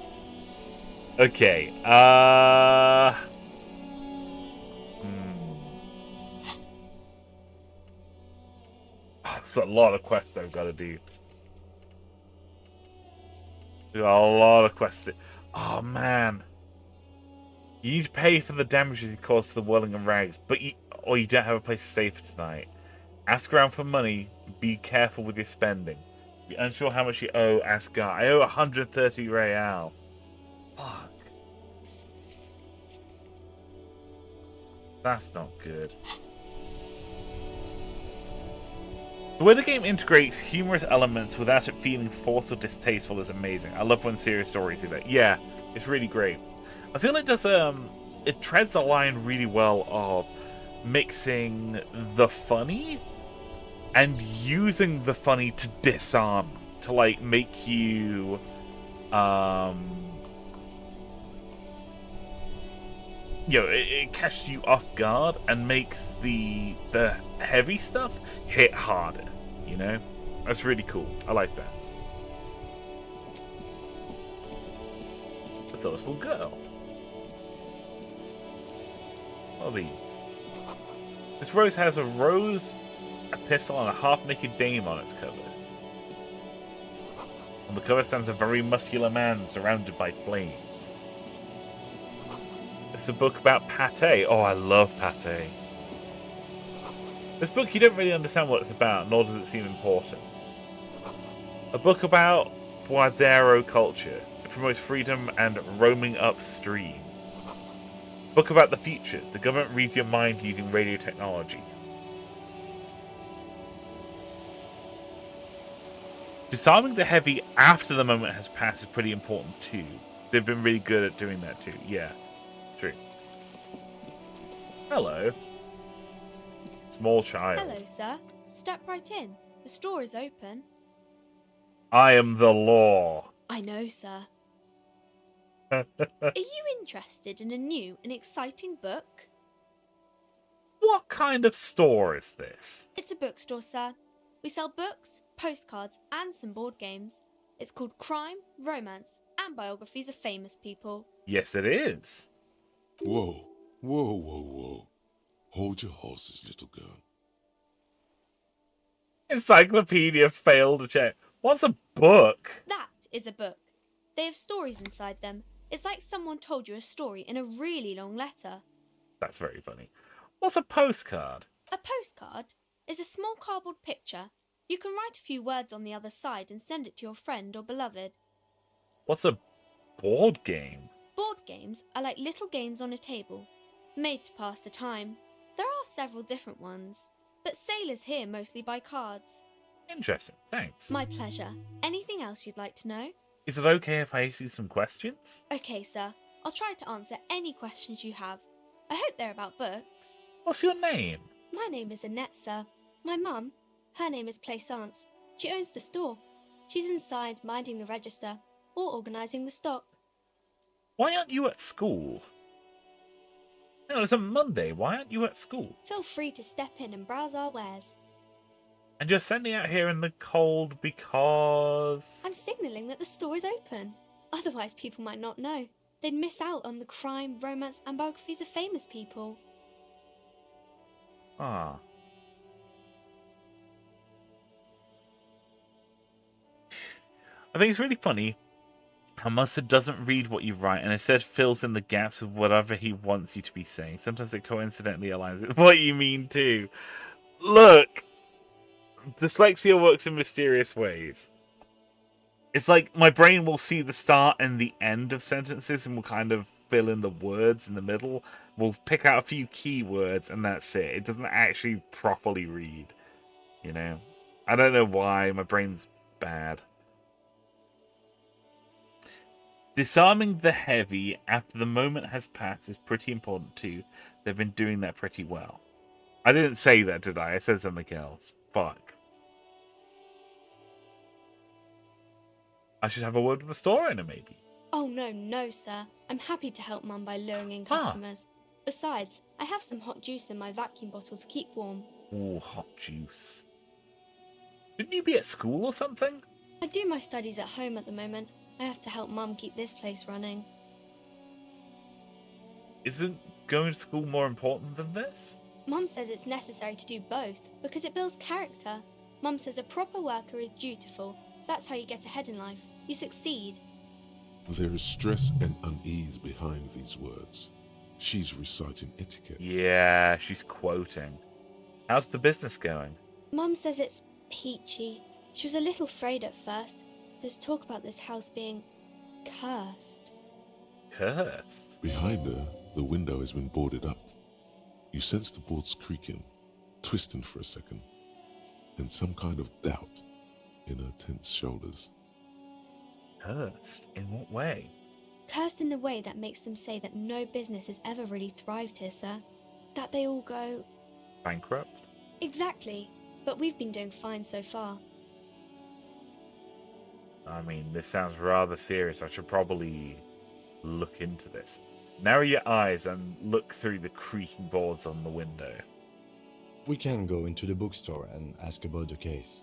Okay, That's a lot of quests I've got to do. We got a lot of quests. Oh, man. You need to pay for the damages you caused to the whirling and rags, or you don't have a place to stay for tonight. Ask around for money. Be careful with your spending. Be unsure how much you owe. Ask God. I owe 130 real. Fuck. That's not good. The way the game integrates humorous elements without it feeling forced or distasteful is amazing. I love when serious stories do that. Yeah, it's really great. I feel it does it treads a line really well of mixing the funny and using the funny to disarm, to like make you it catches you off guard and makes the heavy stuff hit harder, you know? That's really cool. I like that. It's a little girl. What are these? This rose has a rose, a pistol, and a half-naked dame on its cover. On the cover stands a very muscular man surrounded by flames. It's a book about pate. Oh, I love pate. This book, you don't really understand what it's about, nor does it seem important. A book about Guadero culture. It promotes freedom and roaming upstream. Book about the future. The government reads your mind using radio technology. Disarming the heavy after the moment has passed is pretty important too. They've been really good at doing that too. Yeah, it's true. Hello. Small child. Hello, sir. Step right in. The store is open. I am the law. I know, sir. Are you interested in a new and exciting book? What kind of store is this? It's a bookstore, sir. We sell books, postcards, and some board games. It's called Crime, Romance, and Biographies of Famous People. Yes, it is. Whoa, whoa, whoa, whoa. Hold your horses, little girl. Encyclopedia failed to check. What's a book? That is a book. They have stories inside them. It's like someone told you a story in a really long letter. That's very funny. What's a postcard? A postcard is a small cardboard picture. You can write a few words on the other side and send it to your friend or beloved. What's a board game? Board games are like little games on a table, made to pass the time. There are several different ones, but sailors here mostly buy cards. Interesting, thanks. My pleasure. Anything else you'd like to know? Is it okay if I ask you some questions? Okay, sir. I'll try to answer any questions you have. I hope they're about books. What's your name? My name is Annette, sir. My mum, her name is Plaisance. She owns the store. She's inside minding the register or organising the stock. Why aren't you at school? No, it's a Monday. Why aren't you at school? Feel free to step in and browse our wares. And you're sending out here in the cold because... I'm signalling that the store is open. Otherwise, people might not know. They'd miss out on the crime, romance, and biographies of famous people. Ah. I think it's really funny how Mustard doesn't read what you write and instead fills in the gaps with whatever he wants you to be saying. Sometimes it coincidentally aligns with what you mean too. Look! Dyslexia works in mysterious ways. It's like my brain will see the start and the end of sentences and will kind of fill in the words in the middle. We'll pick out a few keywords and that's it. It doesn't actually properly read. You know? I don't know why. My brain's bad. Disarming the heavy after the moment has passed is pretty important too. They've been doing that pretty well. I didn't say that, did I? I said something else. Fuck. I should have a word with the store owner, maybe. Oh, no, sir. I'm happy to help Mum by luring in customers. Besides, I have some hot juice in my vacuum bottle to keep warm. Ooh, hot juice. Shouldn't you be at school or something? I do my studies at home at the moment. I have to help Mum keep this place running. Isn't going to school more important than this? Mum says it's necessary to do both because it builds character. Mum says a proper worker is dutiful. That's how you get ahead in life. You succeed. There is stress and unease behind these words. She's reciting etiquette. Yeah, she's quoting. How's the business going? Mum says it's peachy. She was a little afraid at first. There's talk about this house being cursed. Cursed? Behind her, the window has been boarded up. You sense the boards creaking, twisting for a second, and some kind of doubt in her tense shoulders. Cursed? In what way? Cursed in the way that makes them say that no business has ever really thrived here, sir. That they all go... bankrupt? Exactly. But we've been doing fine so far. I mean, this sounds rather serious. I should probably look into this. Narrow your eyes and look through the creaking boards on the window. We can go into the bookstore and ask about the case,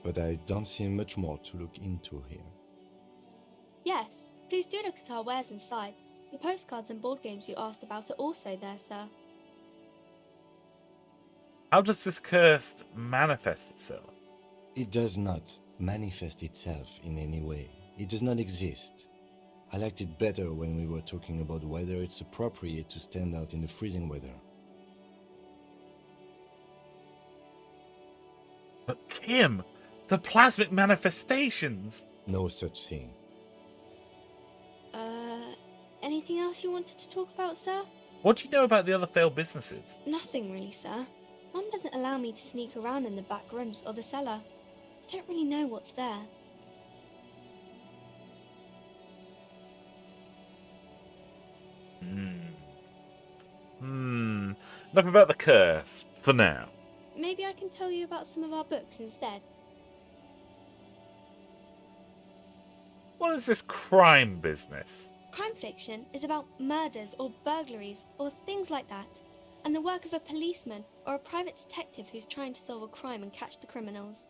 but I don't see much more to look into here. Yes, please do look at our wares inside. The postcards and board games you asked about are also there, sir. How does this curse manifest itself? It does not manifest itself in any way. It does not exist. I liked it better when we were talking about whether it's appropriate to stand out in the freezing weather. But Kim, the plasmic manifestations! No such thing. Anything else you wanted to talk about, sir? What do you know about the other failed businesses? Nothing really, sir. Mum doesn't allow me to sneak around in the back rooms or the cellar. I don't really know what's there. Enough about the curse, for now. Maybe I can tell you about some of our books instead. What is this crime business? Crime fiction is about murders or burglaries or things like that, and the work of a policeman or a private detective who's trying to solve a crime and catch the criminals.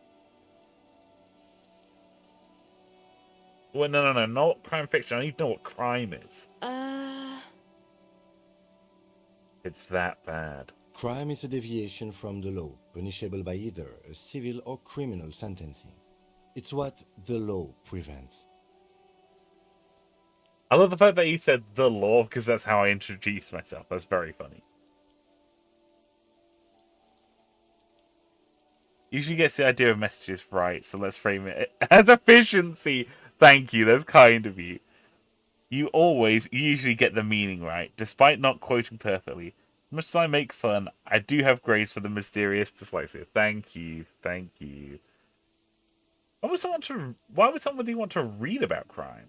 Well, no, not crime fiction. I need to know what crime is. It's that bad. Crime is a deviation from the law, punishable by either a civil or criminal sentencing. It's what the law prevents. I love the fact that you said the law, because that's how I introduced myself. That's very funny. Usually gets the idea of messages right, so let's frame it as efficiency. Thank you, that's kind of you. You usually get the meaning right, despite not quoting perfectly. much as I make fun, I do have grace for the mysterious dyslexia. Thank you. Why would somebody want to read about crime?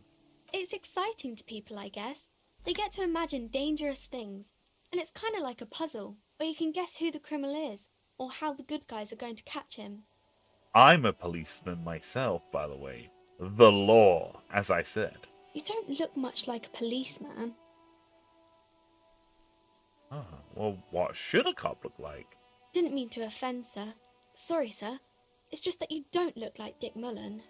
It's exciting to people, I guess. They get to imagine dangerous things, and it's kind of like a puzzle, where you can guess who the criminal is, or how the good guys are going to catch him. I'm a policeman myself, by the way. The law, as I said. You don't look much like a policeman. Oh, well, what should a cop look like? Didn't mean to offend, sir. Sorry, sir. It's just that you don't look like Dick Mullen.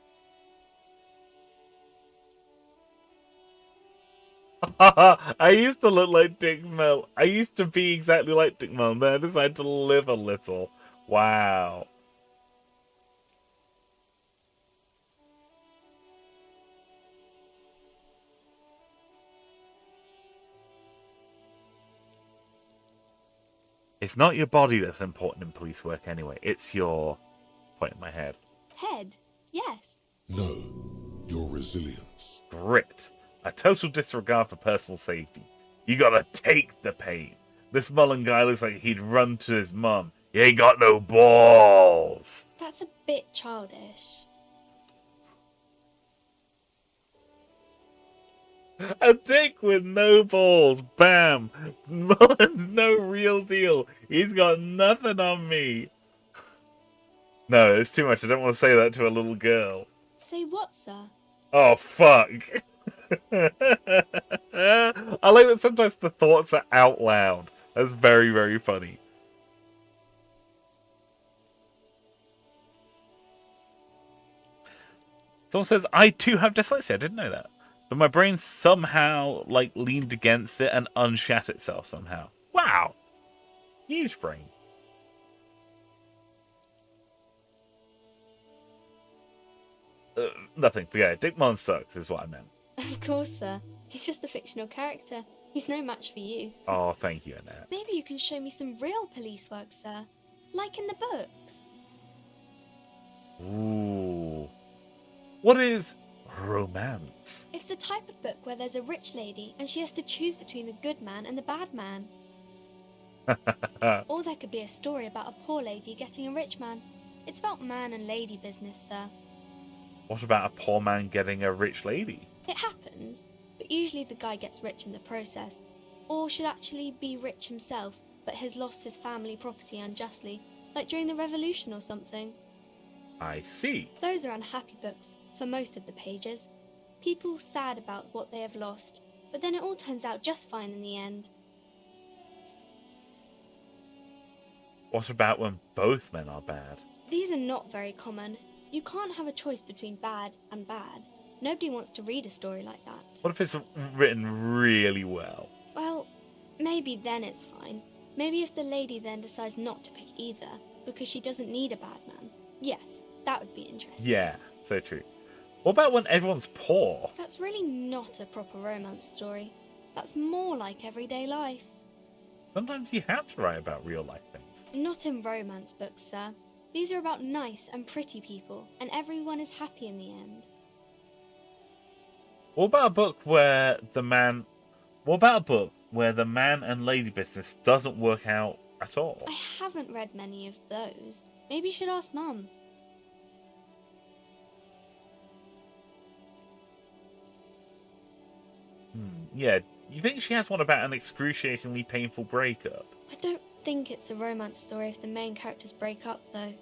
I used to look like Dick Mullen. I used to be exactly like Dick Mullen, then I decided to live a little. Wow. It's not your body that's important in police work anyway. It's your... point in my head. Head? Yes. No, your resilience. Grit. A total disregard for personal safety. You gotta take the pain. This Mullen guy looks like he'd run to his mum. He ain't got no balls. That's a bit childish. A dick with no balls. Bam. Mullen's no real deal. He's got nothing on me. No, it's too much. I don't want to say that to a little girl. Say what, sir? Oh, fuck. I like that sometimes the thoughts are out loud. That's very, very funny. Someone says, I too have dyslexia. I didn't know that. But my brain somehow, leaned against it and unshat itself somehow. Wow. Huge brain. Nothing. Forget it. Dick Mullen sucks, is what I meant. Of course, sir. He's just a fictional character. He's no match for you. Oh, thank you, Annette. Maybe you can show me some real police work, sir. Like in the books. Ooh. What is romance? It's the type of book where there's a rich lady and she has to choose between the good man and the bad man. Or there could be a story about a poor lady getting a rich man. It's about man and lady business, sir. What about a poor man getting a rich lady? It happens, but usually the guy gets rich in the process. Or should actually be rich himself, but has lost his family property unjustly, like during the revolution or something. I see. Those are unhappy books, for most of the pages. People sad about what they have lost, but then it all turns out just fine in the end. What about when both men are bad? These are not very common. You can't have a choice between bad and bad. Nobody wants to read a story like that. What if it's written really well? Well, maybe then it's fine. Maybe if the lady then decides not to pick either, because she doesn't need a bad man. Yes, that would be interesting. Yeah, so true. What about when everyone's poor? That's really not a proper romance story. That's more like everyday life. Sometimes you have to write about real life things. Not in romance books, sir. These are about nice and pretty people, and everyone is happy in the end. What about a book where the man... What about a book where the man and lady business doesn't work out at all? I haven't read many of those. Maybe you should ask Mum. Yeah, you think she has one about an excruciatingly painful breakup? I don't think it's a romance story if the main characters break up, though.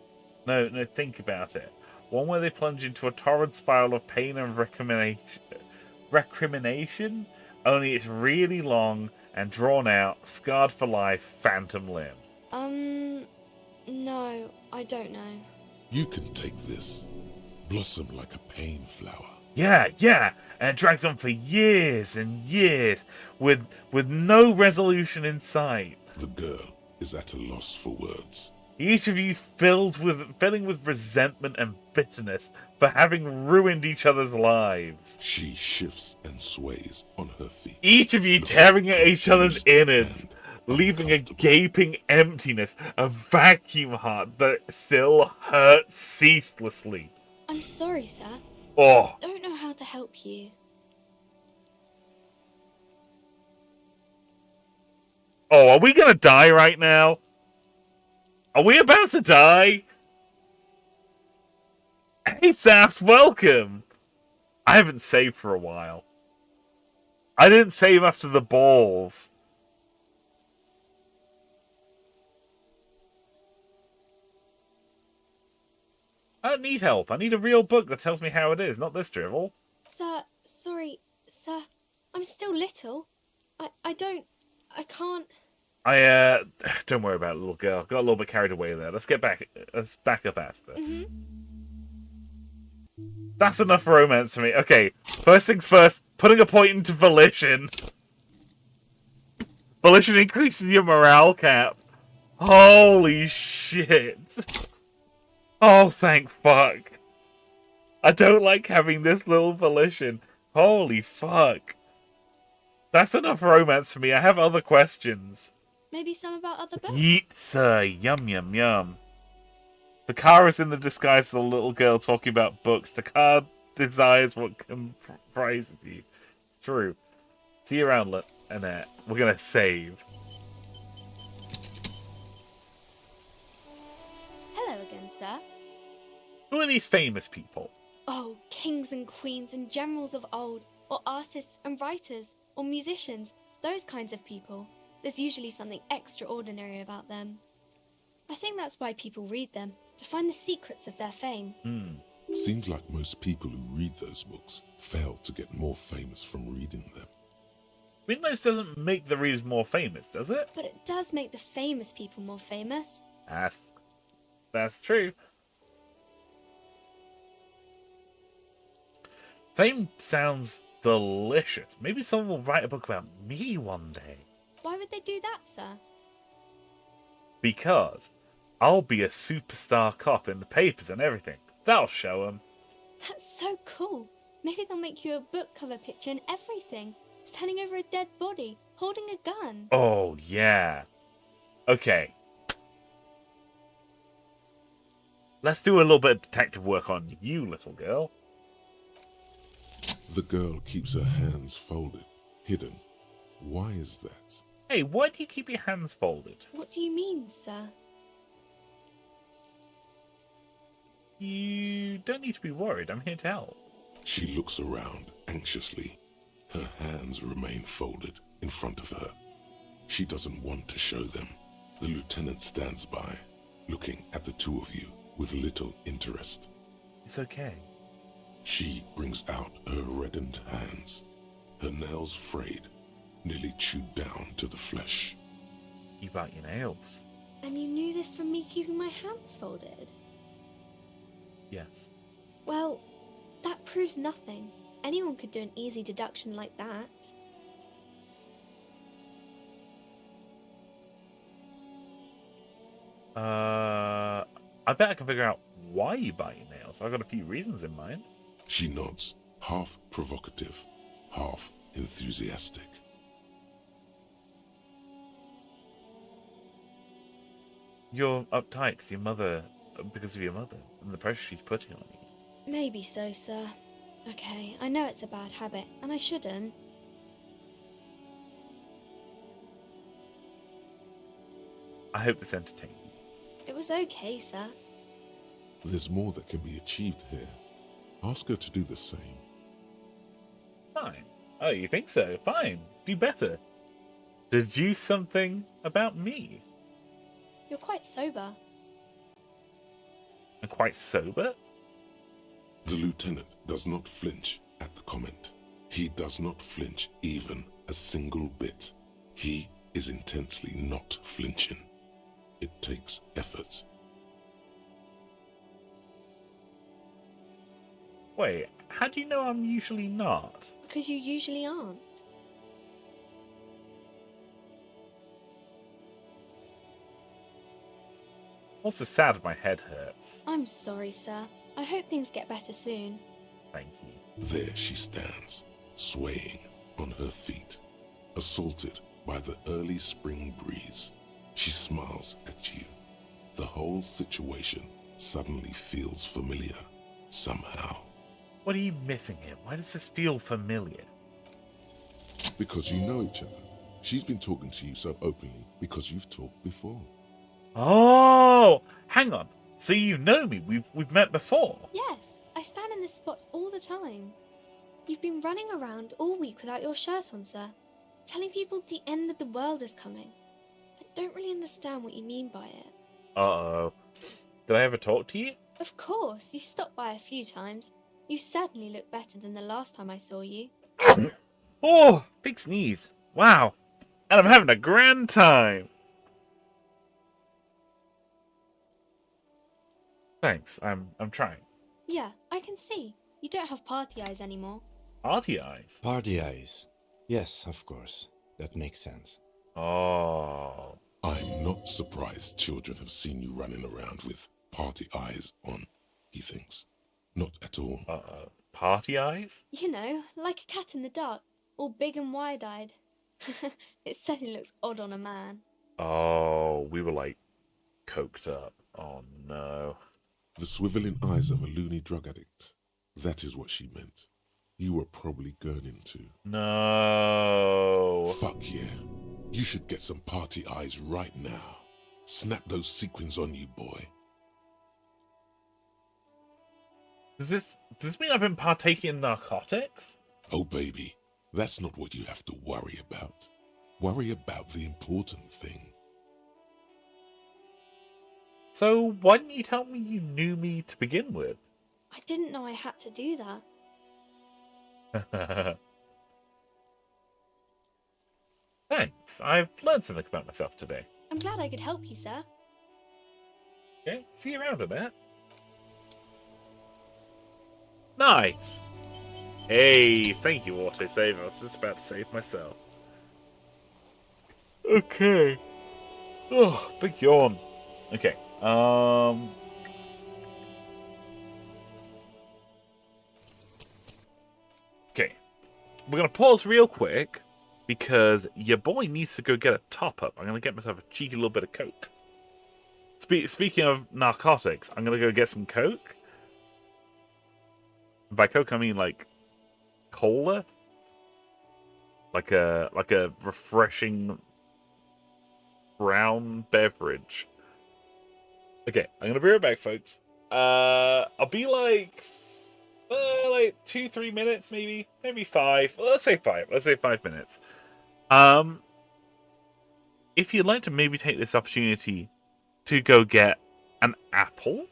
No, think about it. One where they plunge into a torrid spiral of pain and recrimination, only it's really long and drawn out, scarred for life, phantom limb. No, I don't know. You can take this. Blossom like a pain flower. Yeah, and it drags on for years and years, with no resolution in sight. The girl is at a loss for words. Each of you filling with resentment and bitterness for having ruined each other's lives. She shifts and sways on her feet. Each of you tearing at each other's innards, leaving a gaping emptiness, a vacuum heart that still hurts ceaselessly. I'm sorry, sir. Oh. I don't know how to help you. Oh, are we gonna die right now? Are we about to die? Hey, Saf, welcome! I haven't saved for a while. I didn't save after the balls. I don't need help. I need a real book that tells me how it is, not this drivel. Sir, sorry, sir. I'm still little. I can't... Don't worry about it, little girl. Got a little bit carried away there. Let's back up after this. That's enough romance for me. Okay, first things first, putting a point into volition. Volition increases your morale cap. Holy shit. Oh, thank fuck. I don't like having this little volition. Holy fuck. That's enough romance for me. I have other questions. Maybe some about other books? Yeet, sir. Yum, yum, yum. The car is in the disguise of the little girl talking about books. The car desires what comprises you. It's true. See you around, Annette. We're gonna save. Hello again, sir. Who are these famous people? Oh, kings and queens and generals of old, or artists and writers, or musicians, those kinds of people. There's usually something extraordinary about them. I think that's why people read them, to find the secrets of their fame. Seems like most people who read those books fail to get more famous from reading them. Reading those doesn't make the readers more famous, does it? But it does make the famous people more famous. That's true. Fame sounds delicious. Maybe someone will write a book about me one day. Why would they do that, sir? Because I'll be a superstar cop in the papers and everything. That'll show them. That's so cool. Maybe they'll make you a book cover picture and everything. Standing over a dead body, holding a gun. Oh, yeah. Okay. Let's do a little bit of detective work on you, little girl. The girl keeps her hands folded, hidden. Why is that? Hey, why do you keep your hands folded? What do you mean, sir? You don't need to be worried. I'm here to help. She looks around anxiously. Her hands remain folded in front of her. She doesn't want to show them. The lieutenant stands by, looking at the two of you with little interest. It's okay. She brings out her reddened hands, her nails frayed, nearly chewed down to the flesh. You bite your nails. And you knew this from me keeping my hands folded? Yes. Well, that proves nothing. Anyone could do an easy deduction like that. I bet I can figure out why you bite your nails. I've got a few reasons in mind. She nods, half provocative, half enthusiastic. You're uptight because of your mother and the pressure she's putting on you. Maybe so, sir. Okay, I know it's a bad habit, and I shouldn't. I hope this entertained you. It was okay, sir. There's more that can be achieved here. Ask her to do the same. Fine. Oh, you think so? Fine. Do better. Deduce something about me. You're quite sober. I'm quite sober? The lieutenant does not flinch at the comment. He does not flinch even a single bit. He is intensely not flinching. It takes effort. Wait, how do you know I'm usually not? Because you usually aren't. Also sad my head hurts. I'm sorry, sir. I hope things get better soon. Thank you. There she stands, swaying on her feet, assaulted by the early spring breeze. She smiles at you. The whole situation suddenly feels familiar, somehow. What are you missing here? Why does this feel familiar? Because you know each other. She's been talking to you so openly because you've talked before. Oh, hang on. So you know me? We've met before. Yes, I stand in this spot all the time. You've been running around all week without your shirt on, sir, telling people the end of the world is coming. I don't really understand what you mean by it. Uh-oh. Did I ever talk to you? Of course, you've stopped by a few times. You certainly look better than the last time I saw you. Oh, big sneeze. Wow. And I'm having a grand time. Thanks. I'm trying. Yeah, I can see. You don't have party eyes anymore. Party eyes? Party eyes. Yes, of course. That makes sense. Oh. I'm not surprised children have seen you running around with party eyes on, he thinks. Not at all. Party eyes? You know, like a cat in the dark, all big and wide-eyed. It certainly looks odd on a man. Oh, we were like coked up. Oh no. The swiveling eyes of a loony drug addict. That is what she meant. You were probably gurning too. No. Fuck yeah. You should get some party eyes right now. Snap those sequins on you, boy. Does this mean I've been partaking in narcotics? Oh, baby, that's not what you have to worry about. Worry about the important thing. So why didn't you tell me you knew me to begin with? I didn't know I had to do that. Thanks. I've learned something about myself today. I'm glad I could help you, sir. Okay, see you around a bit. Nice. Hey, thank you, autosave. I was just about to save myself. Okay. Oh, big yawn. Okay. Okay. We're gonna pause real quick because your boy needs to go get a top up. I'm gonna get myself a cheeky little bit of coke. Speaking of narcotics, I'm gonna go get some coke. By coke, I mean like cola, like a refreshing brown beverage. Okay, I'm gonna be right back, folks. I'll be like 2-3 minutes, maybe 5. Well, let's say 5. Let's say 5 minutes. If you'd like to maybe take this opportunity to go get an apple,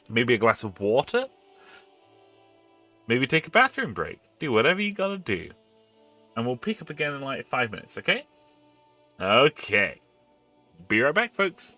maybe a glass of water, maybe take a bathroom break, do whatever you gotta do, and we'll pick up again in like 5 minutes. Okay? Okay. Be right back, folks.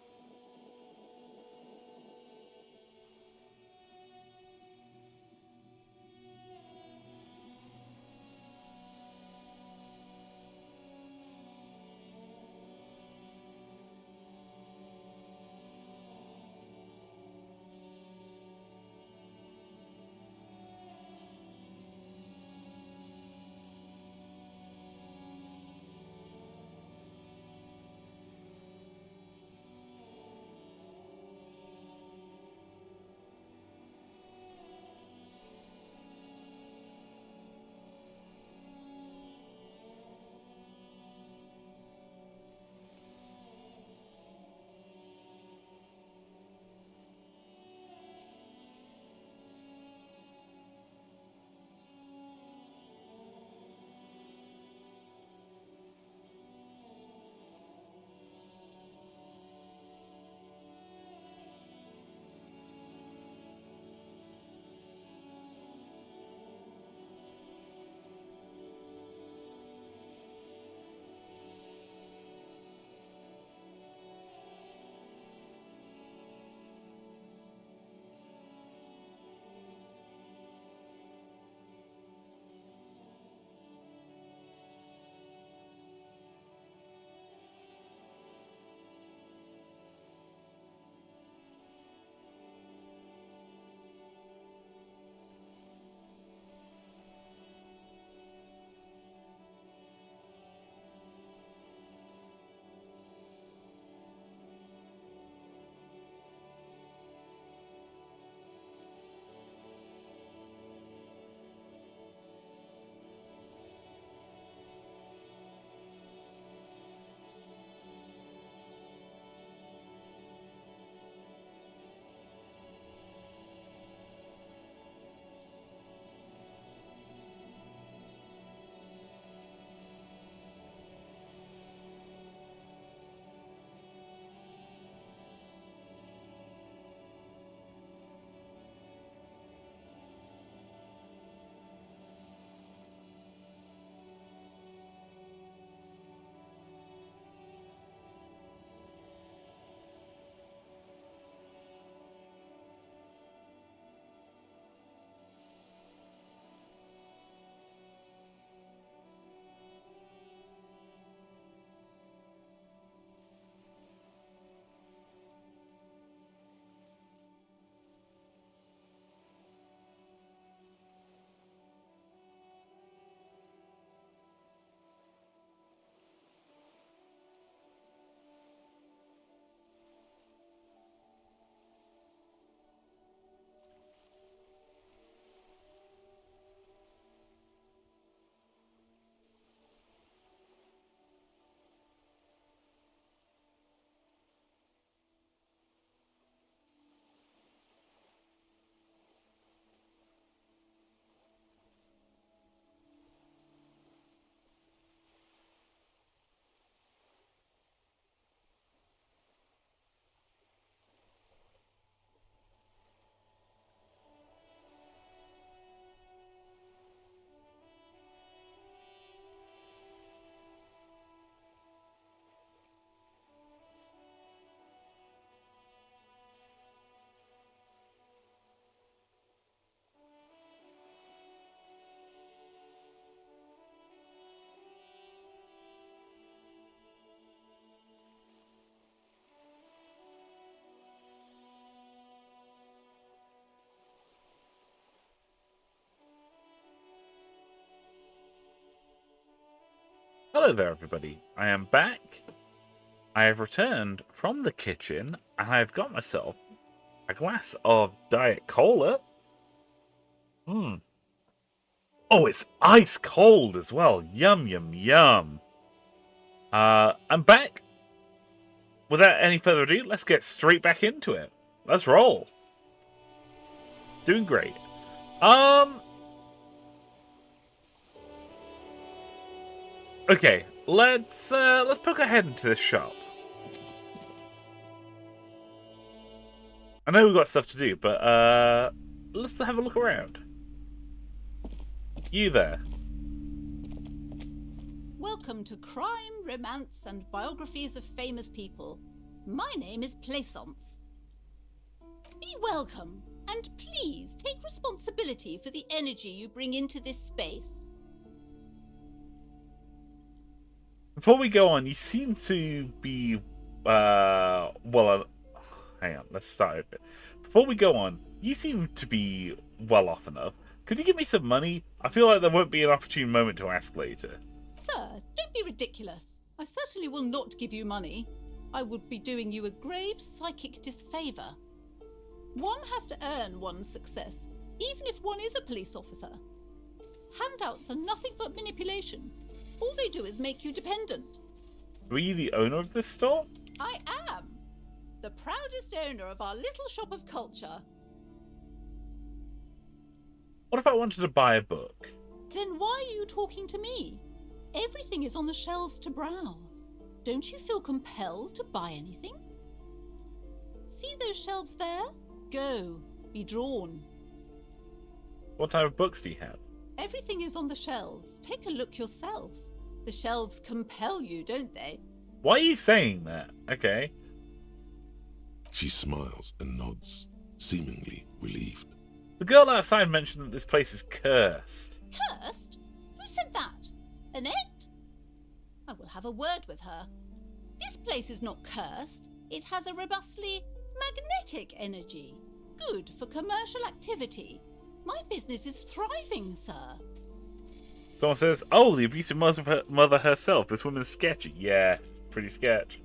Hello there, everybody. I am back. I have returned from the kitchen, and I've got myself a glass of Diet Cola. Oh, it's ice cold as well. Yum, yum, yum. I'm back. Without any further ado, let's get straight back into it. Let's roll. Doing great. Okay, let's poke our head into this shop. I know we've got stuff to do, but let's have a look around. You there. Welcome to Crime, Romance, and Biographies of Famous People. My name is Plaisance. Be welcome, and please take responsibility for the energy you bring into this space. Before we go on, you seem to be, hang on, let's start over. Before we go on, you seem to be well off enough. Could you give me some money? I feel like there won't be an opportune moment to ask later. Sir, don't be ridiculous. I certainly will not give you money. I would be doing you a grave psychic disfavour. One has to earn one's success, even if one is a police officer. Handouts are nothing but manipulation. All they do is make you dependent. Are you the owner of this store? I am. The proudest owner of our little shop of culture. What if I wanted to buy a book? Then why are you talking to me? Everything is on the shelves to browse. Don't you feel compelled to buy anything? See those shelves there? Go. Be drawn. What type of books do you have? Everything is on the shelves. Take a look yourself. The shelves compel you, don't they? Why are you saying that? Okay. She smiles and nods, seemingly relieved. The girl outside mentioned that this place is cursed. Cursed? Who said that? Annette? I will have a word with her. This place is not cursed. It has a robustly magnetic energy. Good for commercial activity. My business is thriving, sir. Someone says, oh, the abusive mother herself. This woman's sketchy. Yeah, pretty sketch.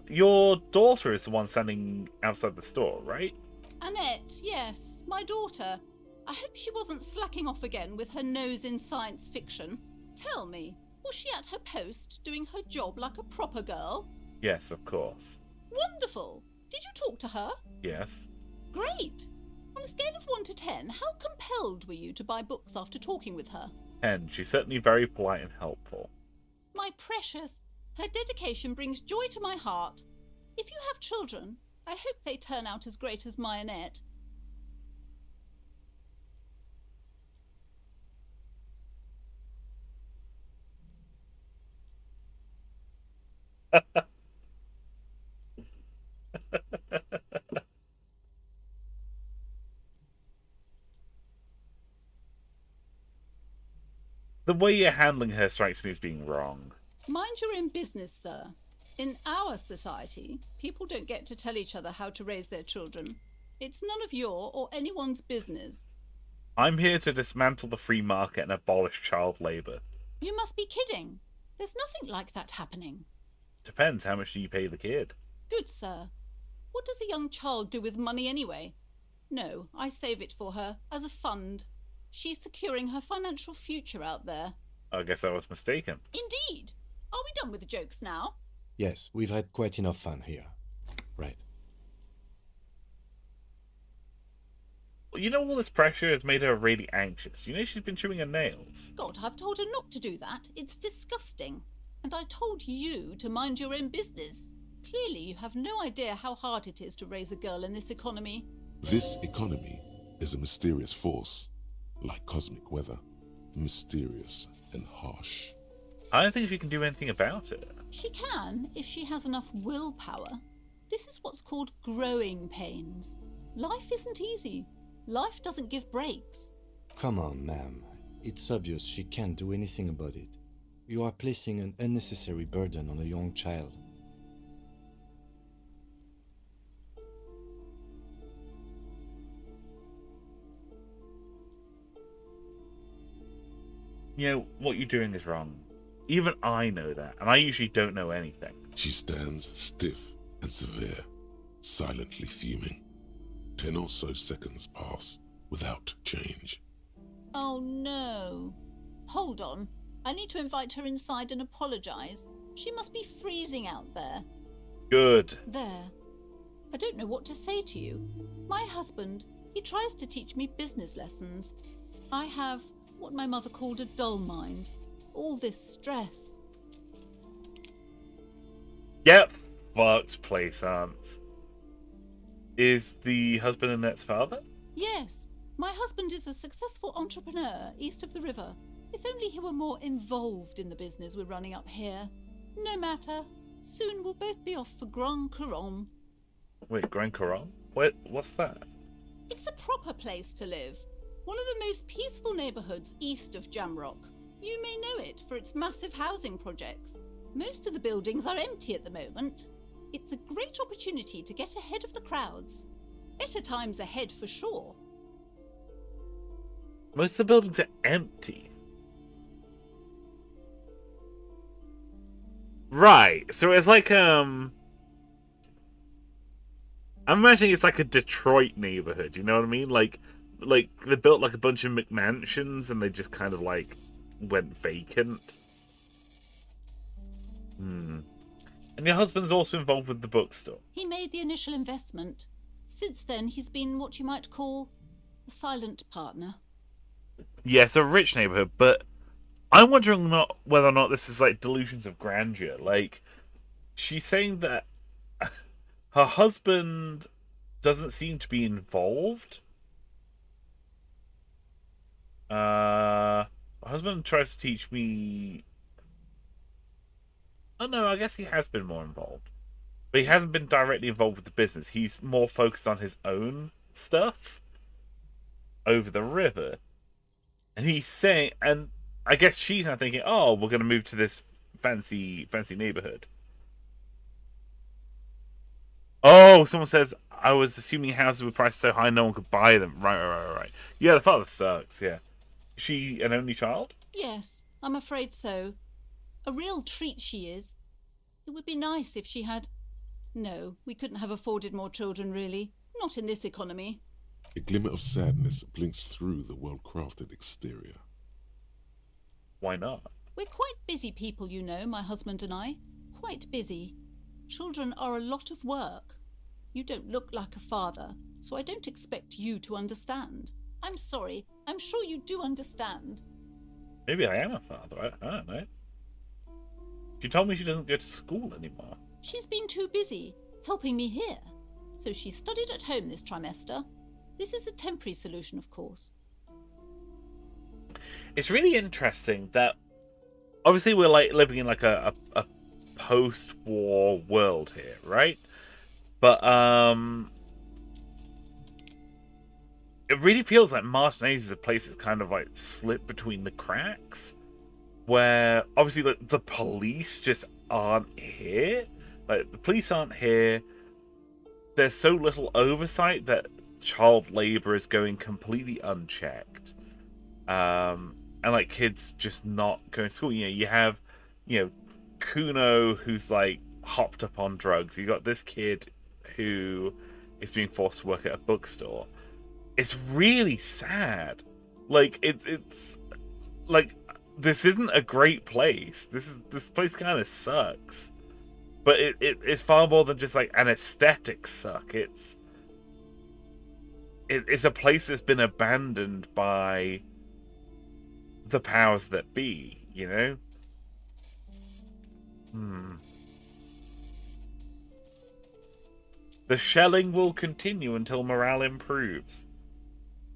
Your daughter is the one standing outside the store, right? Annette, yes, my daughter. I hope she wasn't slacking off again with her nose in science fiction. Tell me, was she at her post doing her job like a proper girl? Yes, of course. Wonderful. Did you talk to her? Yes. Great. On a scale of 1 to 10, how compelled were you to buy books after talking with her? 10. She's certainly very polite and helpful. My precious, her dedication brings joy to my heart. If you have children, I hope they turn out as great as my Annette. The way you're handling her strikes me as being wrong. Mind your own business, sir. In our society, people don't get to tell each other how to raise their children. It's none of your or anyone's business. I'm here to dismantle the free market and abolish child labour. You must be kidding. There's nothing like that happening. Depends, how much do you pay the kid? Good, sir. What does a young child do with money anyway? No, I save it for her, as a fund. She's securing her financial future out there. I guess I was mistaken. Indeed. Are we done with the jokes now? Yes, we've had quite enough fun here. Right. Well, you know, all this pressure has made her really anxious. You know she's been chewing her nails. God, I've told her not to do that. It's disgusting. And I told you to mind your own business. Clearly you have no idea how hard it is to raise a girl in this economy. This economy is a mysterious force, like cosmic weather, mysterious and harsh. I don't think she can do anything about it. She can, if she has enough willpower. This is what's called growing pains. Life isn't easy. Life doesn't give breaks. Come on, ma'am. It's obvious she can't do anything about it. You are placing an unnecessary burden on a young child. You know, what you're doing is wrong. Even I know that, and I usually don't know anything. She stands stiff and severe, silently fuming. 10 or so seconds pass without change. Oh no. Hold on. I need to invite her inside and apologise. She must be freezing out there. Good. There. I don't know what to say to you. My husband, he tries to teach me business lessons. I have what my mother called a dull mind. All this stress. Get fucked, Plaisance. Is the husband Annette's father? Yes. My husband is a successful entrepreneur east of the river. If only he were more involved in the business we're running up here. No matter. Soon we'll both be off for Grand Couronne. Wait, Grand Couronne? What's that? It's a proper place to live. One of the most peaceful neighbourhoods east of Jamrock. You may know it for its massive housing projects. Most of the buildings are empty at the moment. It's a great opportunity to get ahead of the crowds. Better times ahead for sure. Most of the buildings are empty. Right, so it's like, I'm imagining it's like a Detroit neighborhood, you know what I mean? Like they built like a bunch of McMansions and they just kind of like went vacant. And your husband's also involved with the bookstore. He made the initial investment. Since then, he's been what you might call a silent partner. Yes, a rich neighborhood, but I'm wondering whether or not this is like delusions of grandeur. Like, she's saying that her husband doesn't seem to be involved. My husband tries to teach me... Oh no, I guess he has been more involved. But he hasn't been directly involved with the business. He's more focused on his own stuff over the river. And he's saying... And I guess she's now thinking, oh, we're going to move to this fancy neighborhood. Oh, someone says, I was assuming houses were priced so high no one could buy them. Right. Yeah, the father sucks, yeah. Is she an only child? Yes, I'm afraid so. A real treat she is. It would be nice if she had... No, we couldn't have afforded more children, really. Not in this economy. A glimmer of sadness blinks through the well-crafted exterior. Why not? We're quite busy people, you know, my husband and I. Quite busy. Children are a lot of work. You don't look like a father, so I don't expect you to understand. I'm sorry. I'm sure you do understand. Maybe I am a father. I don't know. She told me she doesn't go to school anymore. She's been too busy helping me here. So she studied at home this trimester. This is a temporary solution, of course. It's really interesting that obviously we're like living in like a post-war world here, right? But it really feels like Martinez is a place that's kind of like slipped between the cracks, where obviously like, the police just aren't here. Like the police aren't here. There's so little oversight that child labor is going completely unchecked. And like kids just not going to school. You know, you have, Kuno who's like hopped up on drugs. You got this kid who is being forced to work at a bookstore. It's really sad. Like it's like this isn't a great place. This place kind of sucks. But it's far more than just like an aesthetic suck. It's a place that's been abandoned by the powers that be, you know? The shelling will continue until morale improves.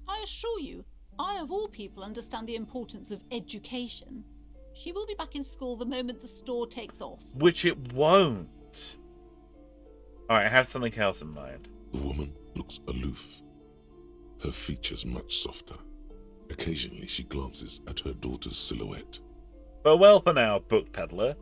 I assure you, I of all people understand the importance of education. She will be back in school the moment the store takes off. Which it won't. Alright, I have something else in mind. The woman looks aloof, her features much softer. Occasionally she glances at her daughter's silhouette. Farewell for now, book peddler.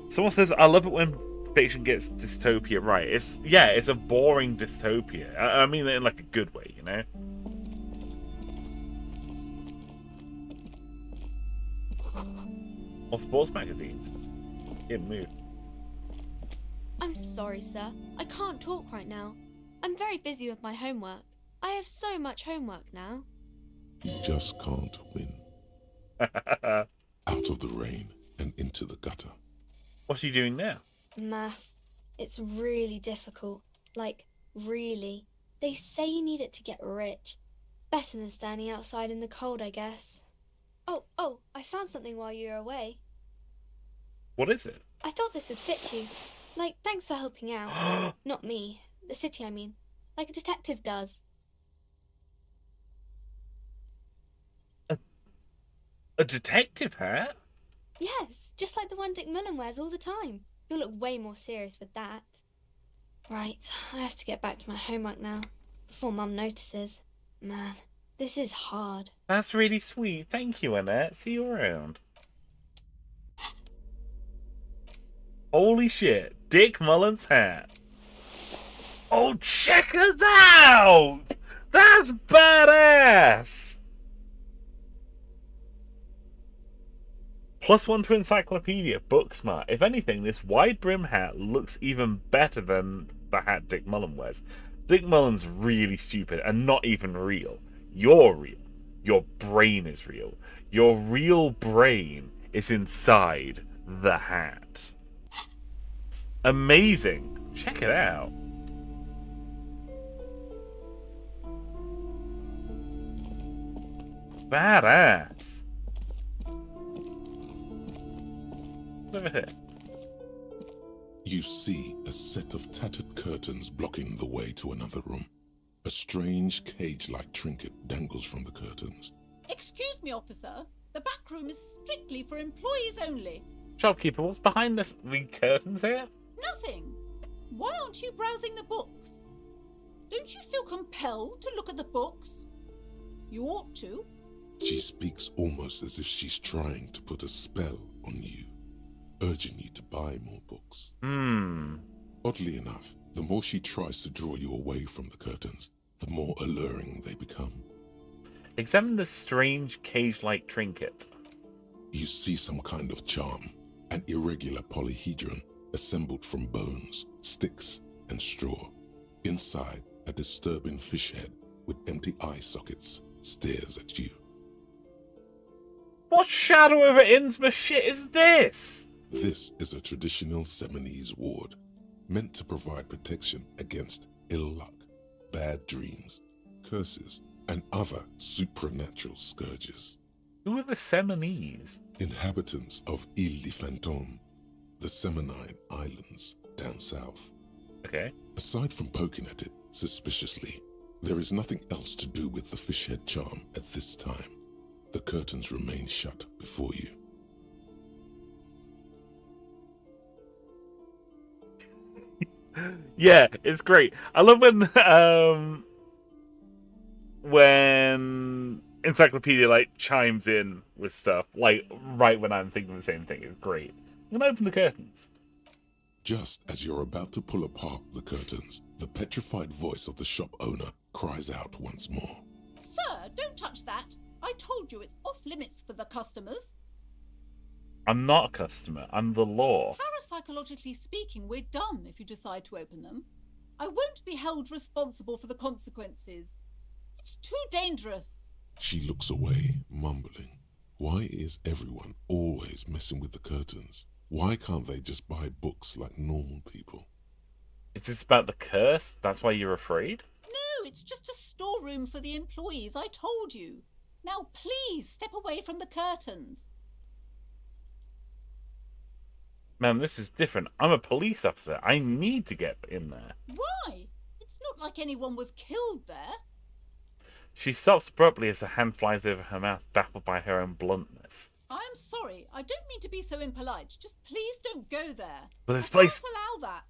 Someone says, I love it when fiction gets dystopia right. It's a boring dystopia. I mean it in like a good way, you know? Or sports magazines. In mood. I'm sorry, sir. I can't talk right now. I'm very busy with my homework. I have so much homework now. You just can't win. Out of the rain and into the gutter. What are you doing now? Math. It's really difficult. Like, really. They say you need it to get rich. Better than standing outside in the cold, I guess. Oh, I found something while you were away. What is it? I thought this would fit you. Like, thanks for helping out. Not me. The city, I mean. Like a detective does. A detective hat? Yes, just like the one Dick Mullen wears all the time. You'll look way more serious with that. Right, I have to get back to my homework now, before Mum notices. Man, this is hard. That's really sweet. Thank you, Annette. See you around. Holy shit. Dick Mullen's hat. Oh, check us out! That's badass! +1 to Encyclopedia, Booksmart. If anything, this wide brim hat looks even better than the hat Dick Mullen wears. Dick Mullen's really stupid and not even real. You're real. Your brain is real. Your real brain is inside the hat. Amazing. Check it out. Badass. Over here. You see a set of tattered curtains blocking the way to another room. A strange cage-like trinket dangles from the curtains. Excuse me, officer. The back room is strictly for employees only. Shopkeeper, what's behind the curtains here? Nothing. Why aren't you browsing the books? Don't you feel compelled to look at the books? You ought to. She speaks almost as if she's trying to put a spell on you, urging you to buy more books. Oddly enough, the more she tries to draw you away from the curtains, the more alluring they become. Examine the strange cage-like trinket. You see some kind of charm, an irregular polyhedron assembled from bones, sticks, and straw. Inside, a disturbing fish head with empty eye sockets stares at you. What shadow over Innsmouth shit is this? This is a traditional Seminese ward, meant to provide protection against ill luck, bad dreams, curses, and other supernatural scourges. Who are the Seminese? Inhabitants of Ile de Fantôme, the Seminine Islands down south. Okay. Aside from poking at it suspiciously, there is nothing else to do with the fish head charm at this time. The curtains remain shut before you. Yeah, it's great. I love when Encyclopedia like chimes in with stuff, like right when I'm thinking the same thing. It's great. I'm gonna open the curtains. Just as you're about to pull apart the curtains, the petrified voice of the shop owner cries out once more. Sir, don't touch that. I told you it's off limits for the customers. I'm not a customer. I'm the law. Parapsychologically speaking, we're done if you decide to open them. I won't be held responsible for the consequences. It's too dangerous. She looks away, mumbling. Why is everyone always messing with the curtains? Why can't they just buy books like normal people? Is this about the curse? That's why you're afraid? No, it's just a storeroom for the employees, I told you. Now please step away from the curtains. Man, this is different. I'm a police officer. I need to get in there. Why? It's not like anyone was killed there. She stops abruptly as her hand flies over her mouth, baffled by her own bluntness. I'm sorry. I don't mean to be so impolite. Just please don't go there. But this place... I can't allow that.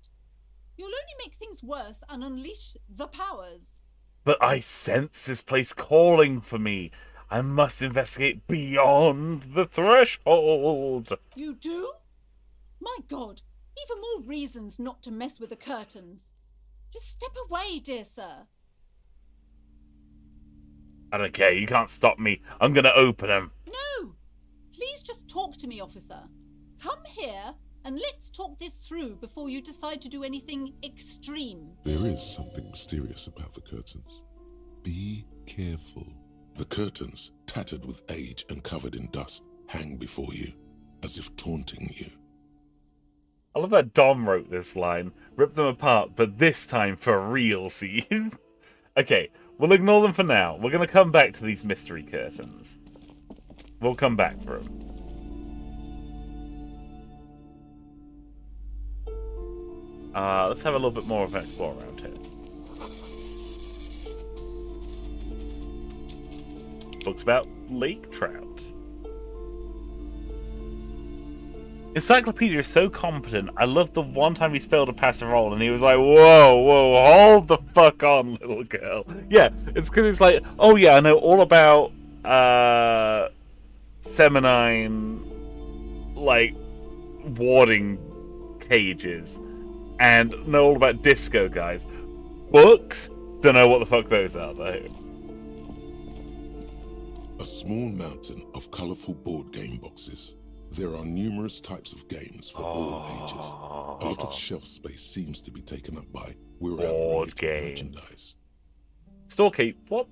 You'll only make things worse and unleash the powers. But I sense this place calling for me. I must investigate beyond the threshold. You do? My God, even more reasons not to mess with the curtains. Just step away, dear sir. I don't care. You can't stop me. I'm going to open them. No! Please just talk to me, officer. Come here and let's talk this through before you decide to do anything extreme. There is something mysterious about the curtains. Be careful. The curtains, tattered with age and covered in dust, hang before you, as if taunting you. I love that Dom wrote this line. Rip them apart, but this time for real, see? Okay, we'll ignore them for now. We're going to come back to these mystery curtains. We'll come back for them. Let's have a little bit more of an explore around here. Books about lake trout. Encyclopedia is so competent. I love the one time he spelled a passive roll and he was like, whoa, hold the fuck on, little girl. Yeah, it's because it's like, oh yeah, I know all about Seminine, like, warding cages. And know all about disco guys. Books? Don't know what the fuck those are, though. A small mountain of colourful board game boxes. There are numerous types of games for all ages. A lot of shelf space seems to be taken up by board games. Merchandise. Storekeep, what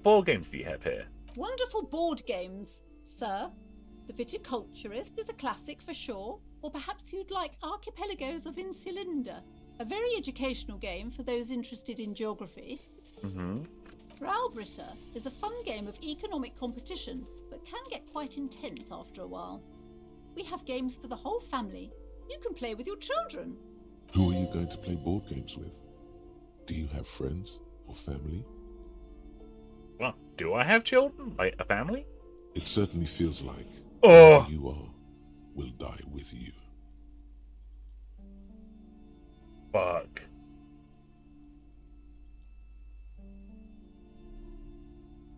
board games do you have here? Wonderful board games, sir. The Viticulturist is a classic for sure, or perhaps you'd like Archipelagos of Insulinda, a very educational game for those interested in geography. Braubritter is a fun game of economic competition, but can get quite intense after a while. We have games for the whole family. You can play with your children. Who are you going to play board games with? Do you have friends or family? Well, do I have children? Like a family? It certainly feels like whoever you are will die with you. Fuck.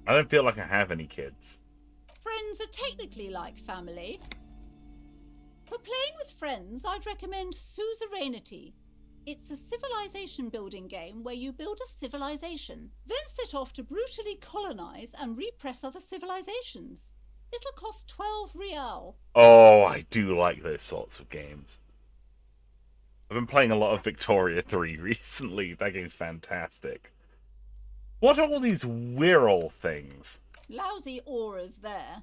I don't feel like I have any kids. Friends are technically like family. For playing with friends, I'd recommend Suzerainty. It's a civilization building game where you build a civilization, then set off to brutally colonize and repress other civilizations. It'll cost 12 real. Oh, I do like those sorts of games. I've been playing a lot of Victoria 3 recently. That game's fantastic. What are all these Wirral things? Lousy auras there.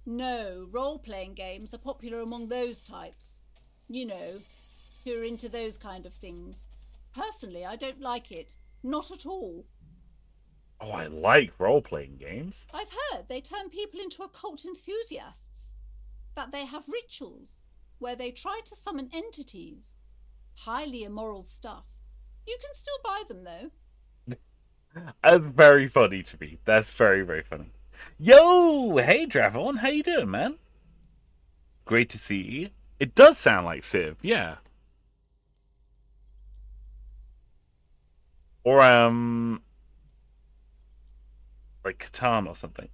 No, role-playing games are popular among those types. You know, who are into those kind of things. Personally, I don't like it. Not at all. Oh, I like role-playing games. I've heard they turn people into occult enthusiasts. That they have rituals where they try to summon entities. Highly immoral stuff. You can still buy them, though. That's very funny to me. That's very, very funny. Yo! Hey, Dravon. How you doing, man? Great to see you. It does sound like Civ, yeah. Or, like Catan or something.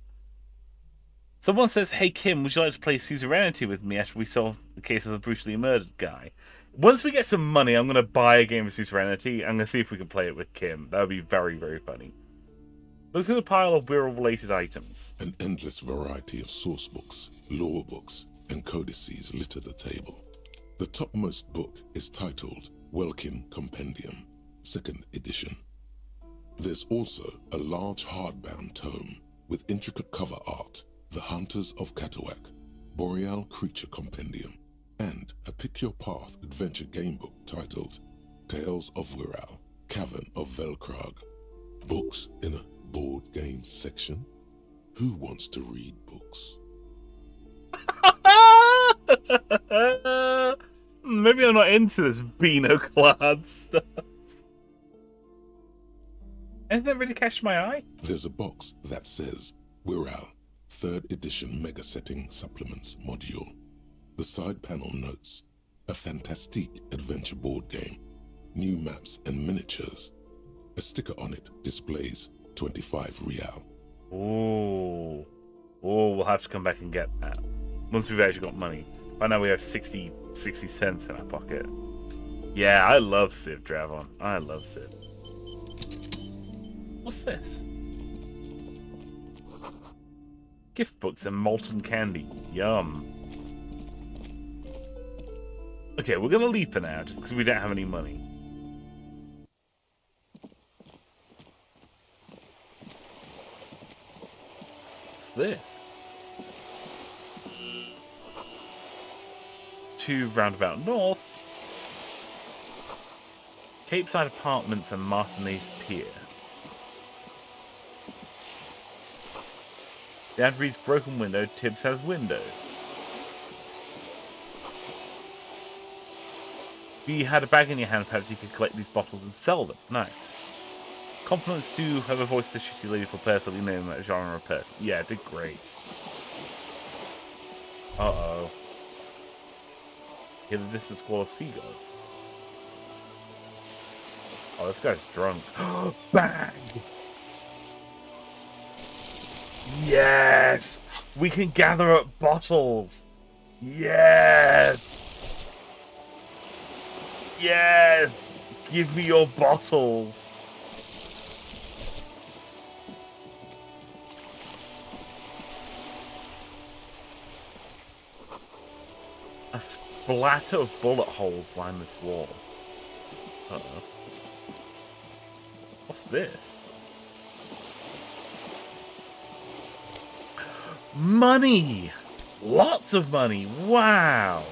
Someone says, hey, Kim, would you like to play Suzerainty with me after we solve the case of the brutally murdered guy? Once we get some money, I'm going to buy a game of Suzerainty. I'm going to see if we can play it with Kim. That would be very, very funny. Look through the pile of Wirral-related items. An endless variety of source books, lore books, and codices litter the table. The topmost book is titled Welkin Compendium, 2nd edition. There's also a large hardbound tome with intricate cover art, The Hunters of Katawak, Boreal Creature Compendium, and a Pick Your Path adventure game book titled Tales of Wirral, Cavern of Velkrag. Books in a board game section? Who wants to read books? Maybe I'm not into this Beano-clad stuff. Anything that really catched my eye? There's a box that says Wirral, 3rd edition Mega Setting Supplements Module. The side panel notes, a fantastique adventure board game, new maps and miniatures. A sticker on it displays 25 real. Ooh. Oh, we'll have to come back and get that. Once we've actually got money. Right now we have 60 cents in our pocket. Yeah, I love Civ, Dravon. I love Civ. What's this? Gift books and molten candy. Yum. Okay, we're gonna leave for now, just because we don't have any money. What's this? 2 roundabout north. Capeside Apartments and Martinez Pier. The ad reads broken window, Tibbs has windows. If you had a bag in your hand, perhaps you could collect these bottles and sell them. Nice. Compliments to whoever voiced the shitty lady for perfectly knowing that genre of person. Yeah, did great. Uh-oh. Hear the distant squall of seagulls. Oh, this guy's drunk. Bang! Yes! We can gather up bottles! Yes! Yes! Give me your bottles! A splatter of bullet holes line this wall. Uh-oh. What's this? Money! Lots of money! Wow!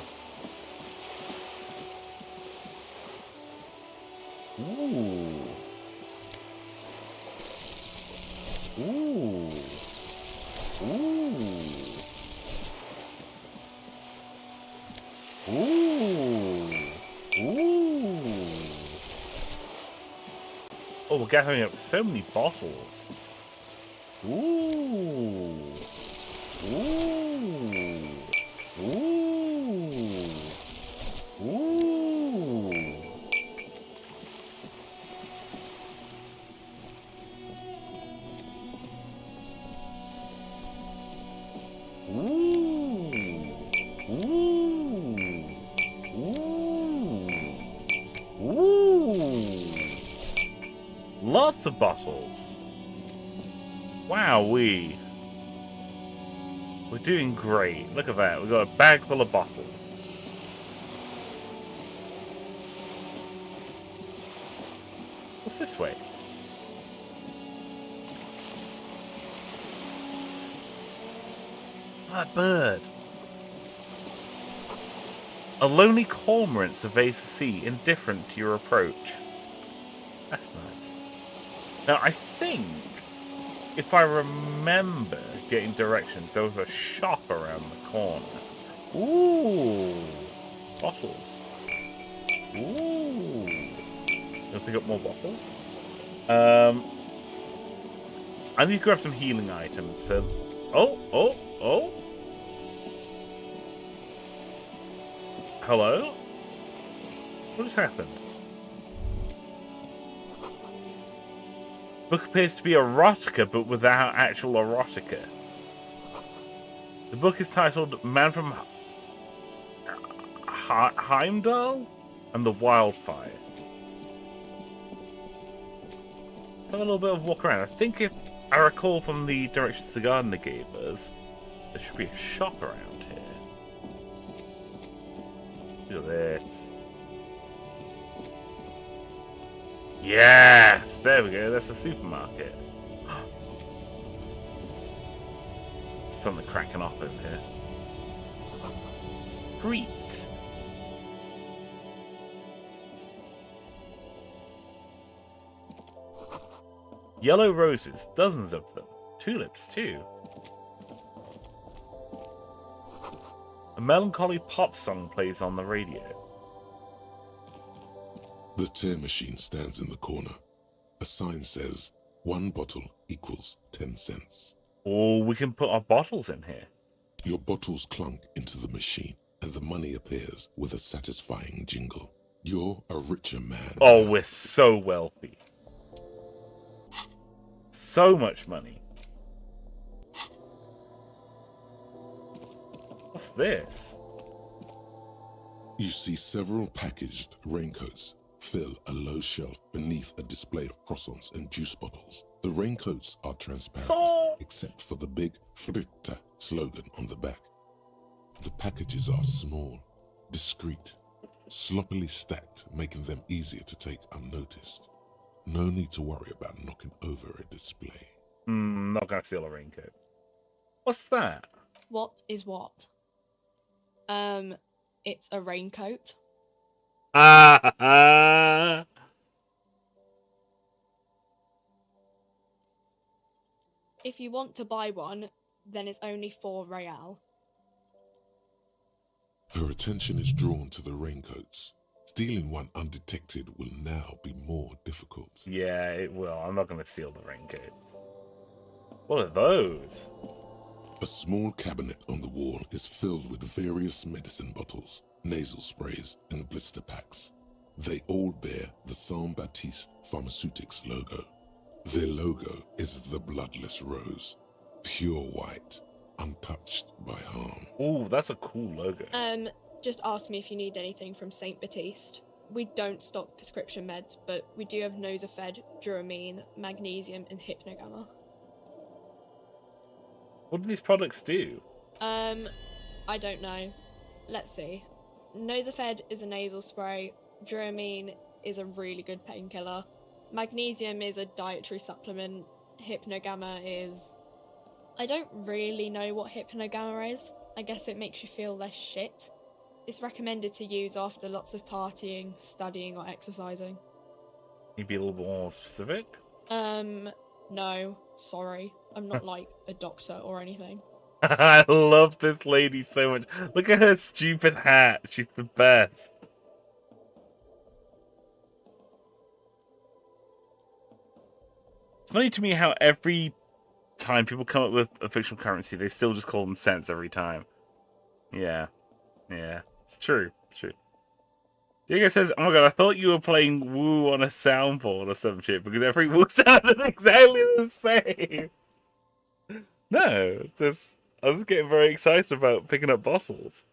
Ooh. Ooh. Ooh. Ooh. Ooh. Oh, we're gathering up so many bottles. Ooh. Ooh. Ooh. Ooh. Ooh. Ooh. Ooh. Ooh. Lots of bottles. Wowee. We're doing great. Look at that. We've got a bag full of bottles. What's this way? That bird. A lonely cormorant surveys the sea, indifferent to your approach. That's nice. Now, I think, if I remember getting directions, there was a shop around the corner. Ooh. Bottles. Ooh. Gonna pick up more bottles. I need to grab some healing items, so... Oh. Hello? What just happened? Book appears to be erotica, but without actual erotica. The book is titled Man from Heimdall and the Wildfire. Let's have a little bit of a walk around. I think if I recall from the directions the gardener gave us, there should be a shop around here. Look at this. Yes! There we go. That's a supermarket. Something cracking off over here. Great. Yellow roses, dozens of them. Tulips too. A melancholy pop song plays on the radio. The tear machine stands in the corner. A sign says, 1 bottle equals 10 cents. Oh, we can put our bottles in here. Your bottles clunk into the machine, and the money appears with a satisfying jingle. You're a richer man. Oh, we're so wealthy. So much money. What's this? You see several packaged raincoats fill a low shelf beneath a display of croissants and juice bottles. The raincoats are transparent, except for the big Fritta slogan on the back. The packages are small, discreet, sloppily stacked, making them easier to take unnoticed. No need to worry about knocking over a display. Not gonna steal a raincoat. What's that? What is what? It's a raincoat. If you want to buy one, then it's only 4 real. Her attention is drawn to the raincoats. Stealing one undetected will now be more difficult. Yeah, it will. I'm not gonna steal the raincoats. What are those? A small cabinet on the wall is filled with various medicine bottles, nasal sprays, and blister packs. They all bear the Saint Baptiste Pharmaceutics logo. Their logo is the bloodless rose, pure white, untouched by harm. Ooh, that's a cool logo. Just ask me if you need anything from Saint Baptiste. We don't stock prescription meds, but we do have Nosafed, Duramine, Magnesium, and Hypnogamma. What do these products do? I don't know. Let's see. Nosafed is a nasal spray. Duramine is a really good painkiller. Magnesium is a dietary supplement. Hypnogamma is... I don't really know what Hypnogamma is. I guess it makes you feel less shit. It's recommended to use after lots of partying, studying, or exercising. Can you be a little bit more specific? No. Sorry. I'm not like a doctor or anything. I love this lady so much. Look at her stupid hat. She's the best. It's funny to me how every time people come up with a fictional currency, they still just call them cents every time. Yeah. Yeah. It's true. It's true. Diego says, oh my god, I thought you were playing Woo on a soundboard or some shit because every Woo sounded exactly the same. No, it's just, I was getting very excited about picking up bottles.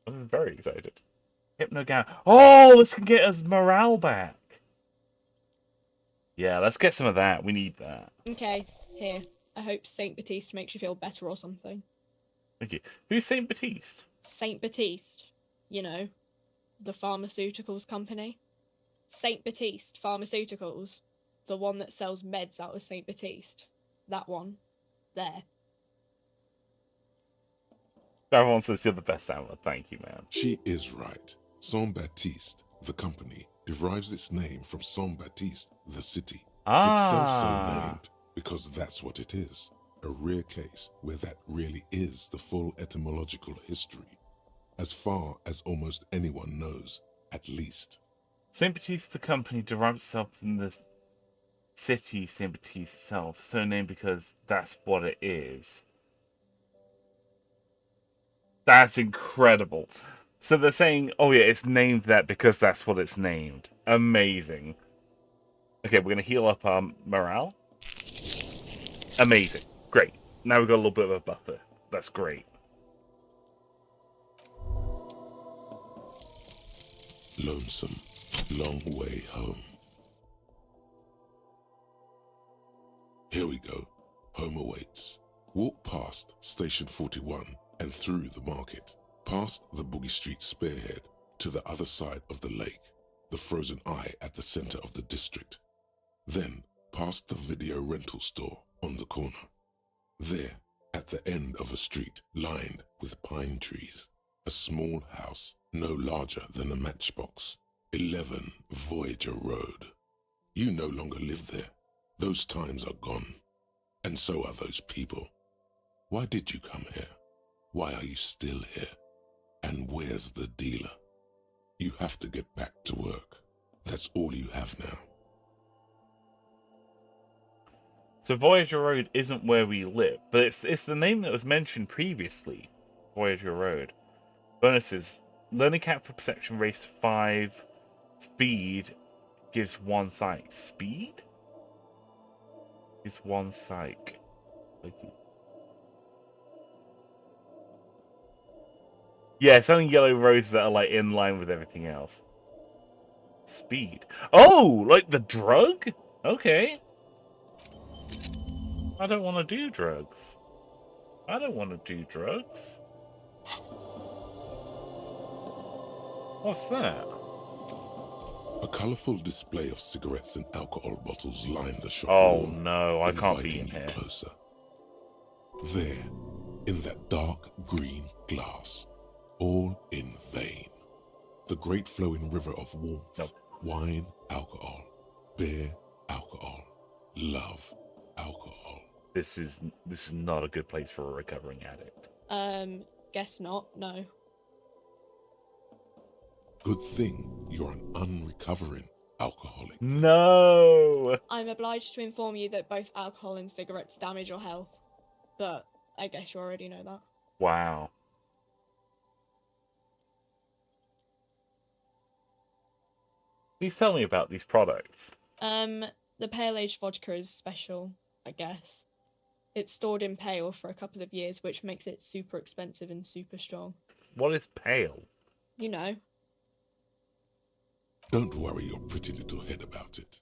I was very excited. Hypnogamma. Oh, this can get us morale back. Yeah, let's get some of that. We need that. Okay, here. I hope Saint Baptiste makes you feel better or something. Thank you. Who's Saint Baptiste? Saint Baptiste. You know, the pharmaceuticals company. Saint Baptiste Pharmaceuticals. The one that sells meds out of Saint Baptiste. That one. There. Everyone says you're the best soundboard. Thank you, man. She is right. Saint Baptiste, the company, derives its name from Saint Baptiste, the city. Itself so named because that's what it is. A rare case where that really is the full etymological history. As far as almost anyone knows, at least. Saint Baptiste, the company, derives itself from the city Saint Baptiste itself, so named because that's what it is. That's incredible. So they're saying, oh yeah, it's named that because that's what it's named. Amazing. Okay, we're going to heal up our morale. Amazing. Great. Now we've got a little bit of a buffer. That's great. Lonesome, long way home. Here we go. Home awaits. Walk past Station 41 and through the market, past the Boogie Street spearhead to the other side of the lake, the frozen eye at the center of the district. Then past the video rental store on the corner. There, at the end of a street lined with pine trees, a small house no larger than a matchbox, 11 Voyager Road. You no longer live there. Those times are gone. And so are those people. Why did you come here? Why are you still here? And where's the dealer? You have to get back to work. That's all you have now. So Voyager Road isn't where we live, but it's the name that was mentioned previously. Voyager Road. Bonuses. Learning cap for perception raised 5. Speed gives 1 psych. Speed? Gives 1 psych. Thank you. Yeah, it's only yellow roses that are like in line with everything else. Speed. Oh, like the drug? Okay. I don't want to do drugs. I don't want to do drugs. What's that? A colourful display of cigarettes and alcohol bottles line the shop Oh wall, no, I can't be in inviting you here. closer. There, in that dark green glass, all in vain. The great flowing river of warmth, wine, alcohol, beer, alcohol, love, alcohol. This is not a good place for a recovering addict. Guess not, no. Good thing you're an unrecovering alcoholic. No! I'm obliged to inform you that both alcohol and cigarettes damage your health. But I guess you already know that. Wow. Please tell me about these products. The pale aged vodka is special, I guess. It's stored in pale for a couple of years, which makes it super expensive and super strong. What is pale? You know. Don't worry your pretty little head about it.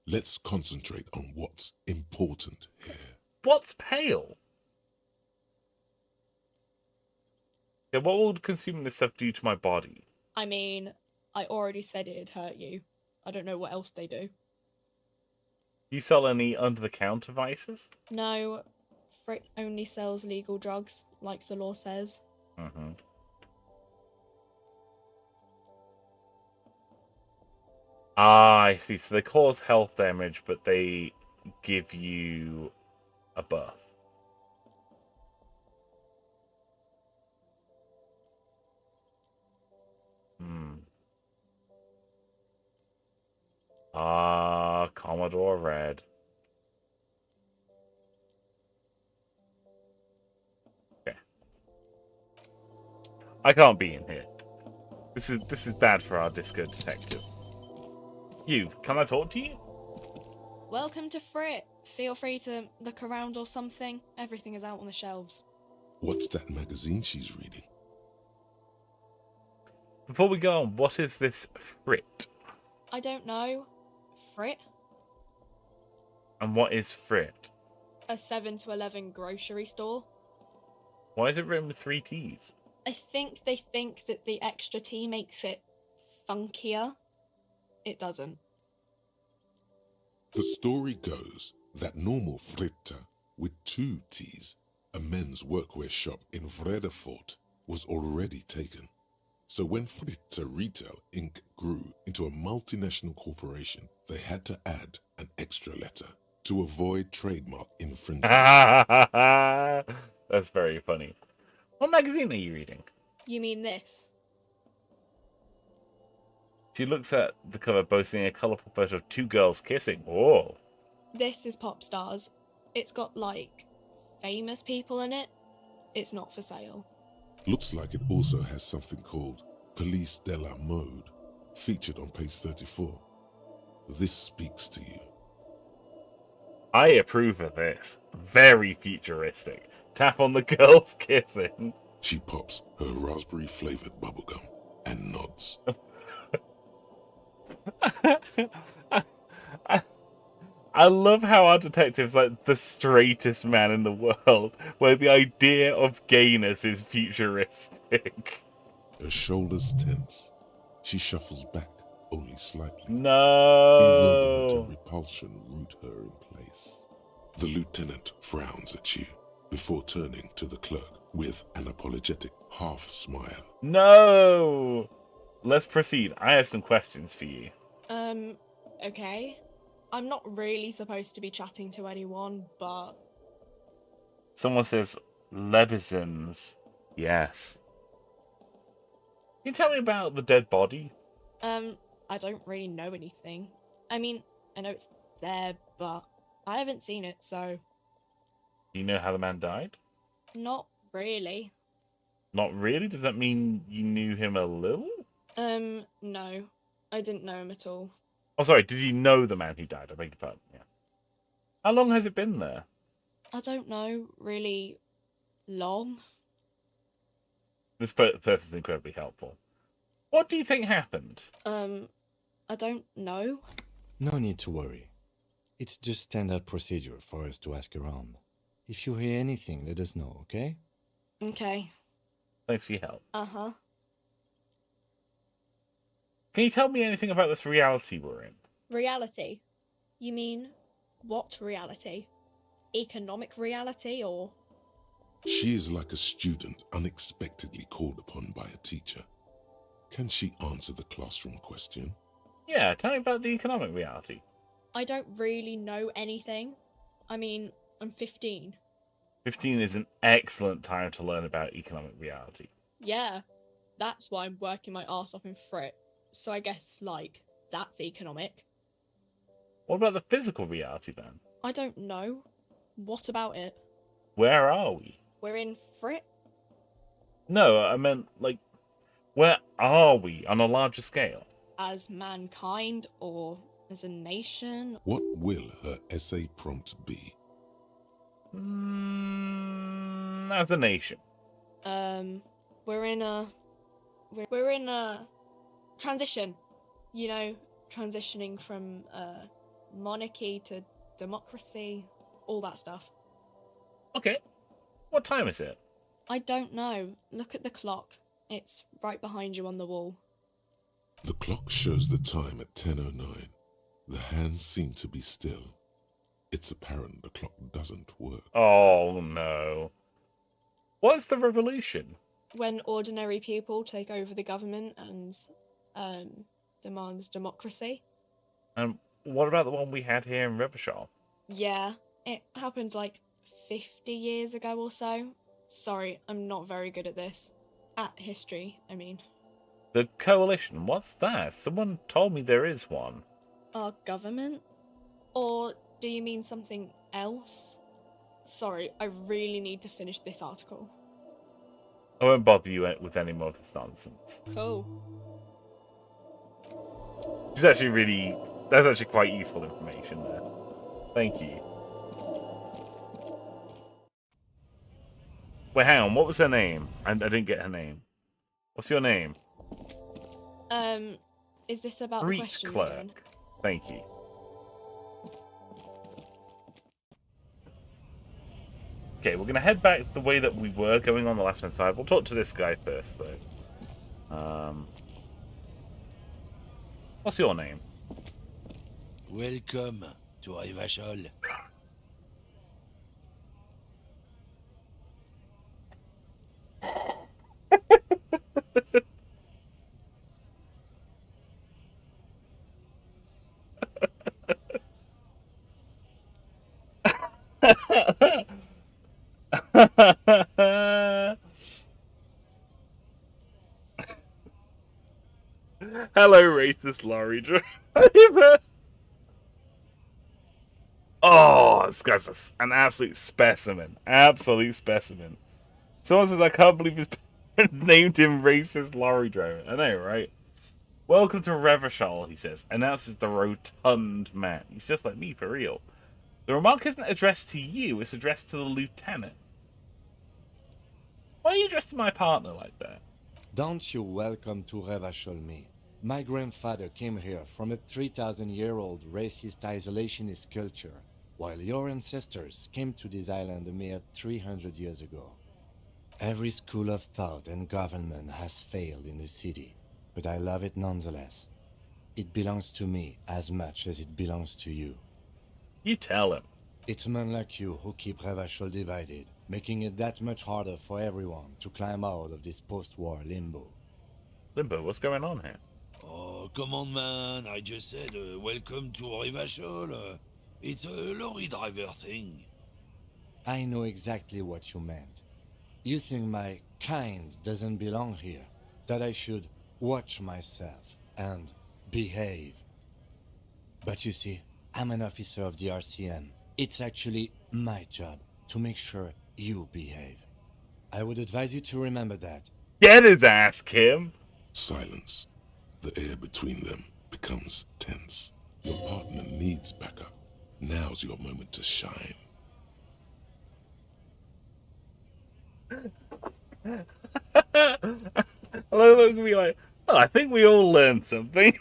Let's concentrate on what's important here. What's pale? Yeah, what would consuming this stuff do to my body? I mean, I already said it'd hurt you. I don't know what else they do. Do you sell any under-the-counter vices? No, Frit only sells legal drugs, like the law says. Mm-hmm. Ah, I see. So they cause health damage, but they give you a buff. Hmm. Ah, Commodore Red. Okay. I can't be in here. This is bad for our disco detective. You, can I talk to you? Welcome to Frit. Feel free to look around or something. Everything is out on the shelves. What's that magazine she's reading? Before we go on, what is this Frit? I don't know. Frit? And what is Frit? A 7 to 11 grocery store. Why is it written with 3 T's? I think they think that the extra T makes it funkier. It doesn't. The story goes that normal Fritta, with 2 T's, a men's workwear shop in Vredefort, was already taken. So when Fritta Retail Inc. grew into a multinational corporation, they had to add an extra letter to avoid trademark infringement. That's very funny. What magazine are you reading? You mean this? She looks at the cover boasting a colourful photo of 2 girls kissing. Whoa. This is Pop Stars. It's got, like, famous people in it. It's not for sale. Looks like it also has something called Police de la Mode, featured on page 34. This speaks to you. I approve of this. Very futuristic. Tap on the girls kissing. She pops her raspberry-flavoured bubblegum and nods. I love how our detective's like the straightest man in the world, where the idea of gayness is futuristic. Her shoulders tense. She shuffles back only slightly. No. Bewilderment and repulsion root her in place. The lieutenant frowns at you before turning to the clerk with an apologetic half smile. No. Let's proceed. I have some questions for you. Okay. I'm not really supposed to be chatting to anyone, but... Someone says Lebesons. Yes. Can you tell me about the dead body? I don't really know anything. I mean, I know it's there, but I haven't seen it, so... Do you know how the man died? Not really. Not really? Does that mean you knew him a little? No. I didn't know him at all. Oh, sorry. Did you know the man who died? I beg your pardon. Yeah. How long has it been there? I don't know, really long. This person's incredibly helpful. What do you think happened? I don't know. No need to worry. It's just standard procedure for us to ask around. If you hear anything, let us know, okay? Okay. Thanks for your help. Uh-huh. Can you tell me anything about this reality we're in? Reality? You mean what reality? Economic reality or? She is like a student unexpectedly called upon by a teacher. Can she answer the classroom question? Yeah, tell me about the economic reality. I don't really know anything. I mean, I'm 15. 15 is an excellent time to learn about economic reality. Yeah, that's why I'm working my arse off in Frit. So I guess, like, that's economic. What about the physical reality then? I don't know. What about it? Where are we? We're in Frit? No, I meant, like, where are we on a larger scale? As mankind or as a nation? What will her essay prompt be? As a nation. We're in a transition. You know, transitioning from monarchy to democracy, all that stuff. Okay. What time is it? I don't know. Look at the clock. It's right behind you on the wall. The clock shows the time at 10:09. The hands seem to be still. It's apparent the clock doesn't work. Oh no. What's the revolution? When ordinary people take over the government and demands democracy. And what about the one we had here in Rivershaw? Yeah, it happened like 50 years ago or so. Sorry, I'm not very good at this. At history, I mean. The coalition, what's that? Someone told me there is one. Our government? Or do you mean something else? Sorry, I really need to finish this article. I won't bother you with any more of this nonsense. Cool. It's actually that's actually quite useful information there. Thank you. Wait, hang on, what was her name? I didn't get her name. What's your name? Is this about the Street questions clerk. again? Thank you. Okay, we're going to head back the way that we were going on the left-hand side. We'll talk to this guy first, though. What's your name? Welcome to Rivachol. Hello, racist lorry driver. Oh, this guy's an absolute specimen. Absolute specimen. Someone says, I can't believe his parents named him racist lorry driver. I know, right? Welcome to Revershall, he says, announces the rotund man. He's just like me, for real. The remark isn't addressed to you, it's addressed to the lieutenant. Why are you addressing my partner like that? Don't you welcome to Revachol me. My grandfather came here from a 3,000-year-old racist isolationist culture, while your ancestors came to this island a mere 300 years ago. Every school of thought and government has failed in the city, but I love it nonetheless. It belongs to me as much as it belongs to you. You tell him. It's men like you who keep Revachol divided, making it that much harder for everyone to climb out of this post-war limbo. Limbo, what's going on here? Oh, come on, man. I just said welcome to Rivachol. It's a lorry driver thing. I know exactly what you meant. You think my kind doesn't belong here, that I should watch myself and behave. But you see, I'm an officer of the RCM. It's actually my job to make sure you behave. I would advise you to remember that. Get his ass, Kim! Silence. The air between them becomes tense. Your partner needs backup. Now's your moment to shine. Hello, look at me like, well, I think we all learned something.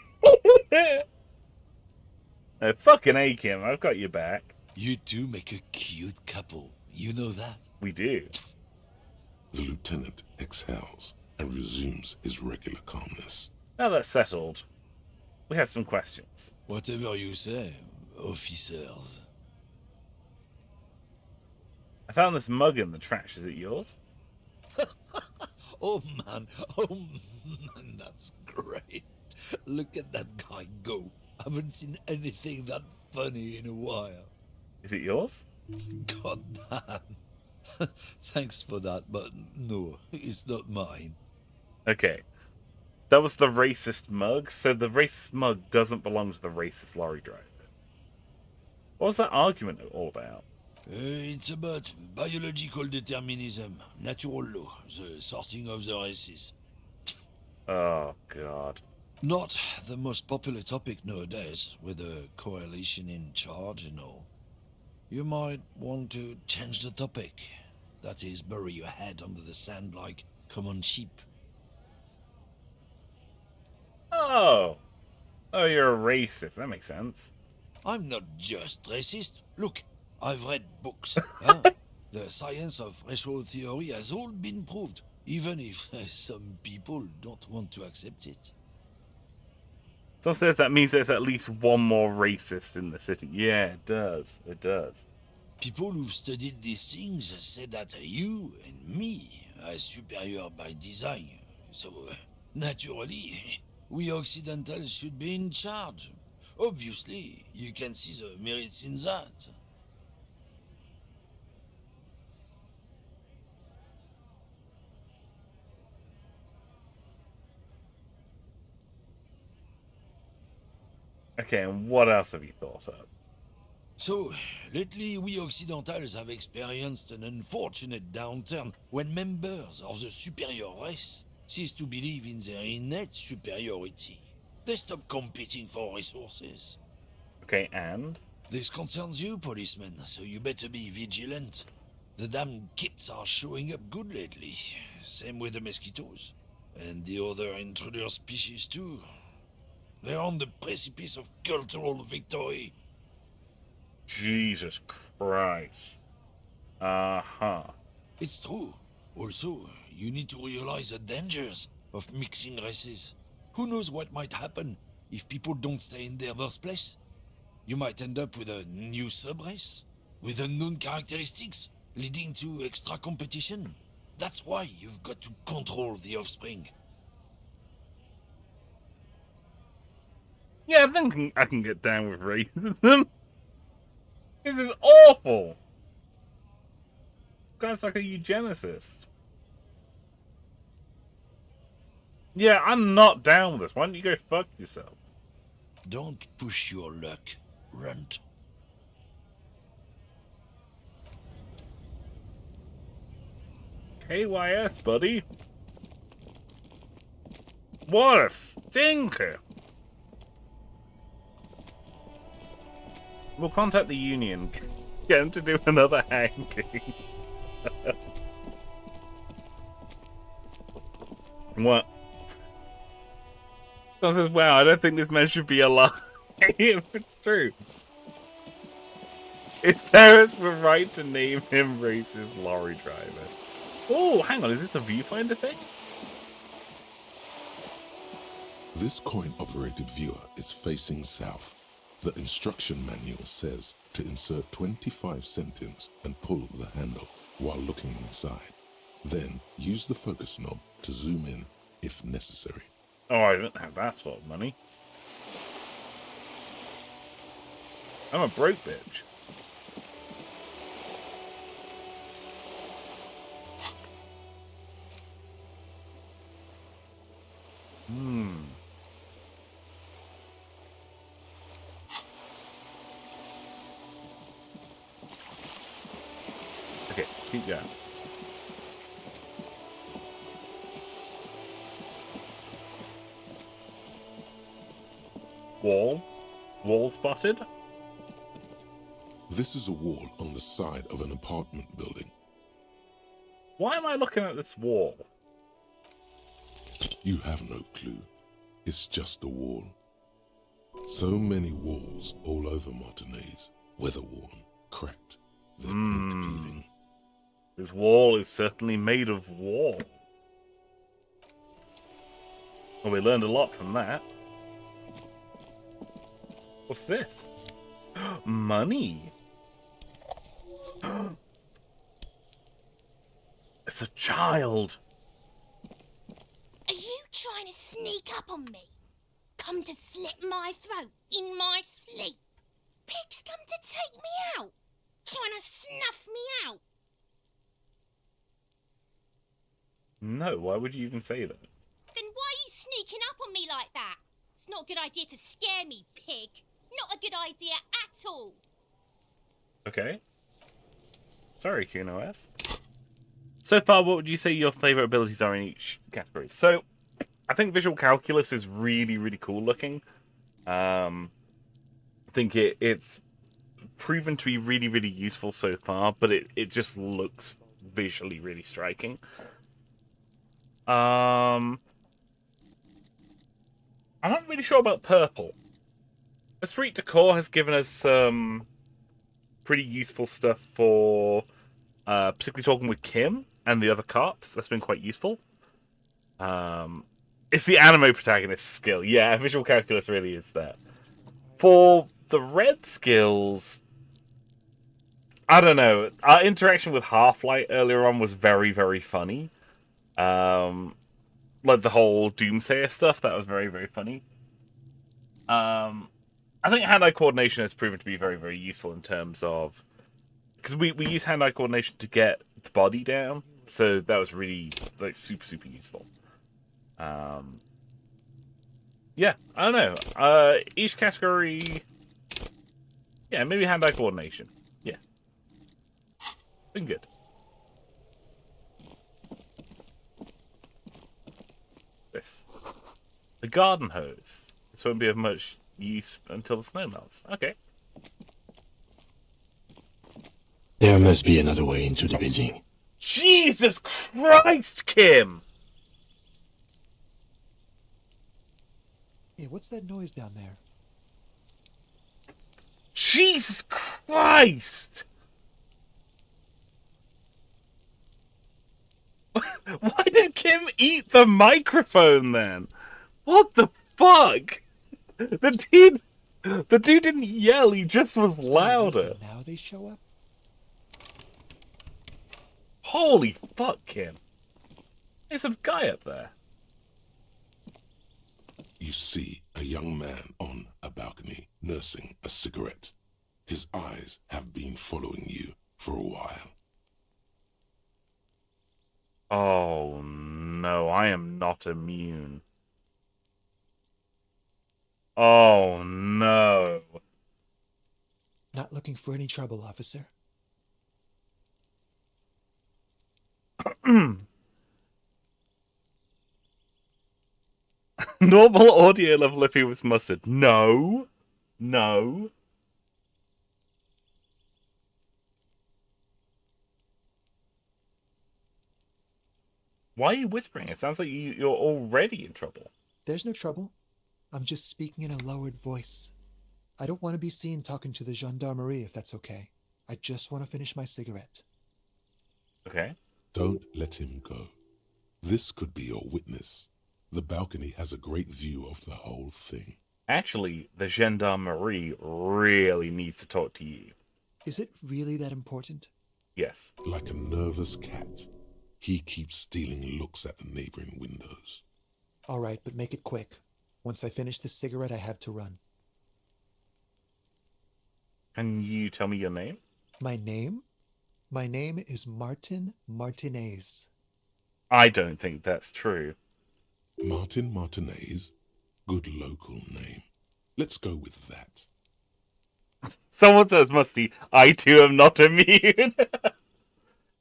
No, fucking A, Kim, I've got your back. You two make a cute couple. You know that? We do. The lieutenant exhales and resumes his regular calmness. Now that's settled, we have some questions. Whatever you say, officers. I found this mug in the trash. Is it yours? Oh man, that's great. Look at that guy go. I haven't seen anything that funny in a while. Is it yours? God damn. Thanks for that, but no, it's not mine. Okay. That was the racist mug, so the racist mug doesn't belong to the racist lorry driver. What was that argument all about? It's about biological determinism, natural law, the sorting of the races. Oh, God. Not the most popular topic nowadays, with the coalition in charge and all. You might want to change the topic. That is, bury your head under the sand like common sheep. Oh. Oh, you're a racist. That makes sense. I'm not just racist. Look, I've read books. Huh? The science of racial theory has all been proved, even if some people don't want to accept it. So says that means there's at least one more racist in the city. Yeah, it does. It does. People who've studied these things say that you and me are superior by design. So, naturally, we Occidentals should be in charge. Obviously, you can see the merits in that. Okay, and what else have you thought of? So, lately we Occidentals have experienced an unfortunate downturn when members of the superior race cease to believe in their innate superiority. They stop competing for resources. Okay, and? This concerns you, policemen, so you better be vigilant. The damn kips are showing up good lately. Same with the mosquitoes. And the other intruder species too. They're on the precipice of cultural victory. Jesus Christ. Uh-huh. It's true. Also, you need to realize the dangers of mixing races. Who knows what might happen if people don't stay in their birthplace? You might end up with a new sub-race, with unknown characteristics, leading to extra competition. That's why you've got to control the offspring. Yeah, I think I can get down with racism. This is awful. Guy's like a eugenicist. Yeah, I'm not down with this. Why don't you go fuck yourself? Don't push your luck, runt. KYS, buddy. What a stinker. We'll contact the union. Get them to do another hanging. What? Someone says, wow, I don't think this man should be alive. If it's true. His parents were right to name him racist lorry driver. Oh, hang on, is this a viewfinder thing? This coin-operated viewer is facing south. The instruction manual says to insert 25 centimes and pull the handle while looking inside. Then use the focus knob to zoom in if necessary. Oh, I don't have that sort of money. I'm a broke bitch. Okay, let's keep going. Wall spotted? This is a wall on the side of an apartment building. Why am I looking at this wall? You have no clue. It's just a wall. So many walls all over Martinez, weather-worn, cracked. They're paint peeling. This wall is certainly made of wall. Well, we learned a lot from that. What's this? Money. It's a child. Are you trying to sneak up on me? Come to slit my throat in my sleep? Pigs come to take me out? Trying to snuff me out? No, why would you even say that? Then why are you sneaking up on me like that? It's not a good idea to scare me, pig. Not a good idea at all. Okay. Sorry, QNOS. So far, what would you say your favorite abilities are in each category? So, I think visual calculus is really, really cool looking. I think it's proven to be really, really useful so far, but it just looks visually really striking. I'm not really sure about purple. Esprit Decor has given us some pretty useful stuff for particularly talking with Kim and the other cops. That's been quite useful. It's the anime protagonist skill. Yeah, visual calculus really is that. For the red skills, I don't know. Our interaction with Half-Light earlier on was very, very funny. Like the whole Doomsayer stuff, that was very, very funny. I think hand-eye coordination has proven to be very, very useful in terms of... Because we use hand-eye coordination to get the body down, so that was really like super, super useful. Yeah, I don't know. Each category... Yeah, maybe hand-eye coordination. Yeah. Been good. This. The garden hose. This won't be of much use until the snow melts. Okay. There must be another way into the building. Jesus Christ, Kim! Hey, what's that noise down there? Jesus Christ! Why did Kim eat the microphone then? What the fuck? The dude didn't yell, he just was louder. Now they show up? Holy fuck, Kim. There's some guy up there. You see a young man on a balcony nursing a cigarette. His eyes have been following you for a while. Oh no, I am not immune. Oh no. Not looking for any trouble, officer. Normal audio level if he was mustard. No. No. Why are you whispering? It sounds like you're already in trouble. There's no trouble. I'm just speaking in a lowered voice. I don't want to be seen talking to the gendarmerie if that's okay. I just want to finish my cigarette. Okay. Don't let him go. This could be your witness. The balcony has a great view of the whole thing. Actually, the gendarmerie really needs to talk to you. Is it really that important? Yes. Like a nervous cat, he keeps stealing looks at the neighboring windows. All right, but make it quick. Once I finish this cigarette, I have to run. Can you tell me your name? My name? My name is Martin Martinez. I don't think that's true. Martin Martinez? Good local name. Let's go with that. Someone says, Musty, I too am not immune.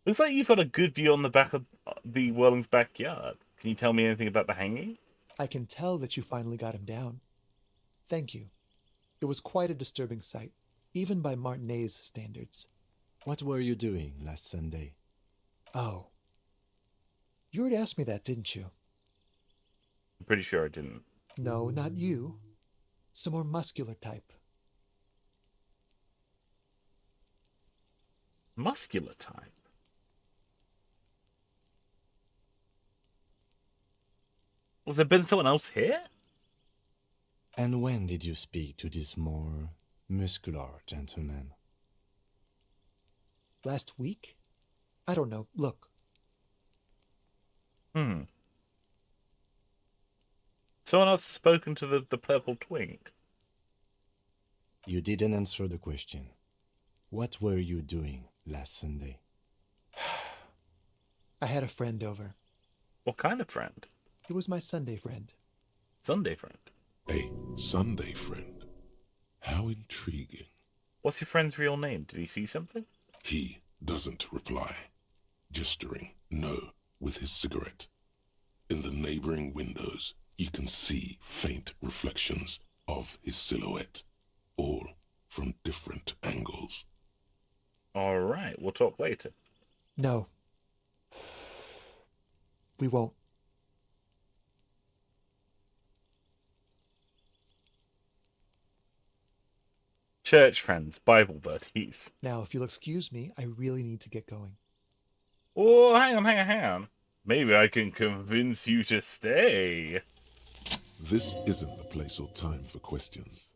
Looks like you've got a good view on the back of the Whirling's backyard. Can you tell me anything about the hanging? I can tell that you finally got him down. Thank you. It was quite a disturbing sight, even by Martinez standards. What were you doing last Sunday? Oh. You already asked me that, didn't you? I'm pretty sure I didn't. No, not you. Some more muscular type. Muscular type? Was there been someone else here? And when did you speak to this more muscular gentleman? Last week? I don't know. Look. Someone else has spoken to the purple twink. You didn't answer the question. What were you doing last Sunday? I had a friend over. What kind of friend? It was my Sunday friend. Sunday friend? A Sunday friend? How intriguing. What's your friend's real name? Did he see something? He doesn't reply, gesturing no with his cigarette. In the neighboring windows, you can see faint reflections of his silhouette, all from different angles. All right, we'll talk later. No. We won't. Church friends, Bible buddies. Now, if you'll excuse me, I really need to get going. Oh, hang on. Maybe I can convince you to stay. This isn't the place or time for questions.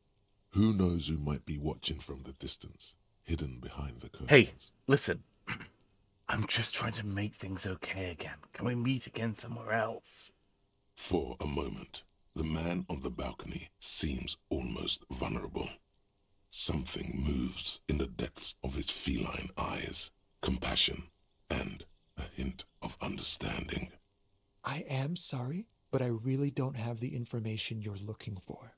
Who knows who might be watching from the distance, hidden behind the curtains? Hey, listen. I'm just trying to make things okay again. Can we meet again somewhere else? For a moment, the man on the balcony seems almost vulnerable. Something moves in the depths of his feline eyes, compassion, and a hint of understanding. I am sorry, but I really don't have the information you're looking for.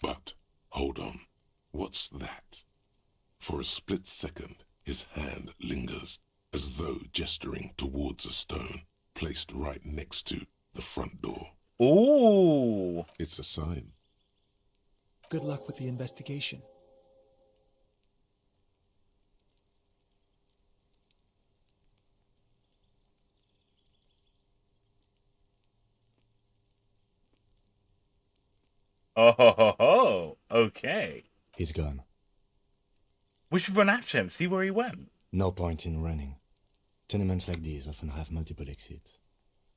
But, hold on, what's that? For a split second, his hand lingers, as though gesturing towards a stone placed right next to the front door. Ooh! It's a sign. Good luck with the investigation. Oh, okay. He's gone. We should run after him, see where he went. No point in running. Tenements like these often have multiple exits.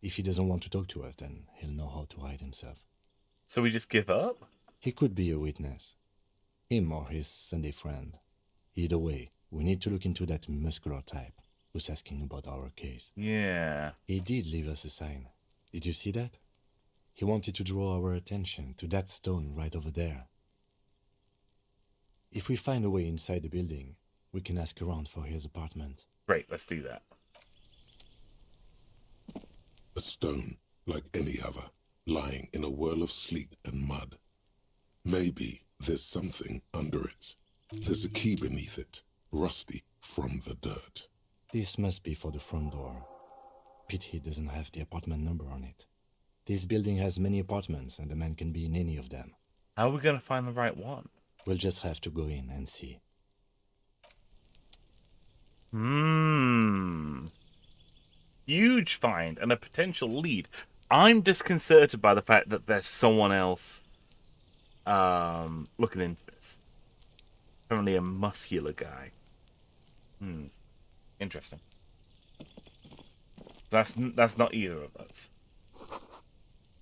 If he doesn't want to talk to us, then he'll know how to hide himself. So we just give up? He could be a witness. Him or his Sunday friend. Either way, we need to look into that muscular type who's asking about our case. Yeah. He did leave us a sign. Did you see that? He wanted to draw our attention to that stone right over there. If we find a way inside the building, we can ask around for his apartment. Great, let's do that. A stone, like any other, lying in a whirl of sleet and mud. Maybe there's something under it. There's a key beneath it, rusty from the dirt. This must be for the front door. Pity doesn't have the apartment number on it. This building has many apartments, and the man can be in any of them. How are we going to find the right one? We'll just have to go in and see. Huge find and a potential lead. I'm disconcerted by the fact that there's someone else looking into this. Apparently a muscular guy. Interesting. That's not either of us.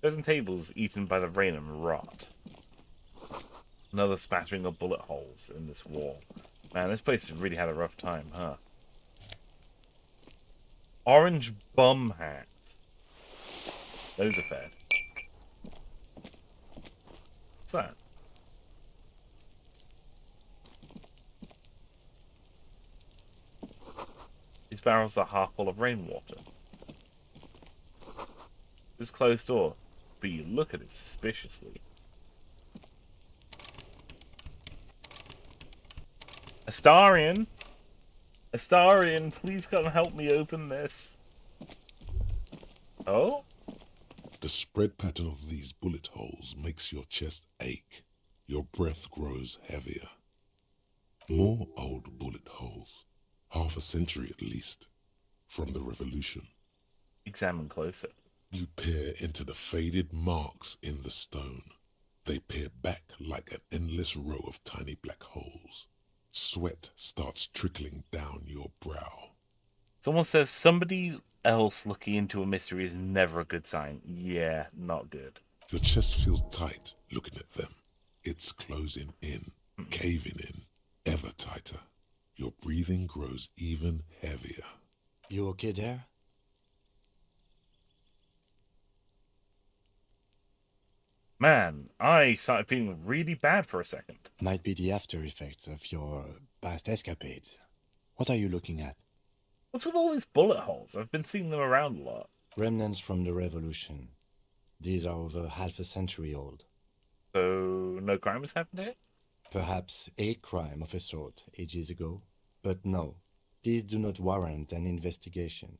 Chairs and tables eaten by the rain and rot. Another spattering of bullet holes in this wall. Man, this place has really had a rough time, huh? Orange bum hats. Those are fed. What's that? These barrels are half full of rainwater. This closed door, but you look at it suspiciously. Astarion! Astarion, please come help me open this. Oh? The spread pattern of these bullet holes makes your chest ache. Your breath grows heavier. More old bullet holes. Half a century at least. From the Revolution. Examine closer. You peer into the faded marks in the stone. They peer back like an endless row of tiny black holes. Sweat starts trickling down your brow. Someone says somebody else looking into a mystery is never a good sign. Yeah, not good. Your chest feels tight looking at them. It's closing in, caving in, ever tighter. Your breathing grows even heavier. You okay there? Man, I started feeling really bad for a second. Might be the after effects of your past escapades. What are you looking at? What's with all these bullet holes? I've been seeing them around a lot. Remnants from the revolution. These are over half a century old. So, no crime has happened here? Perhaps a crime of a sort ages ago. But no, these do not warrant an investigation.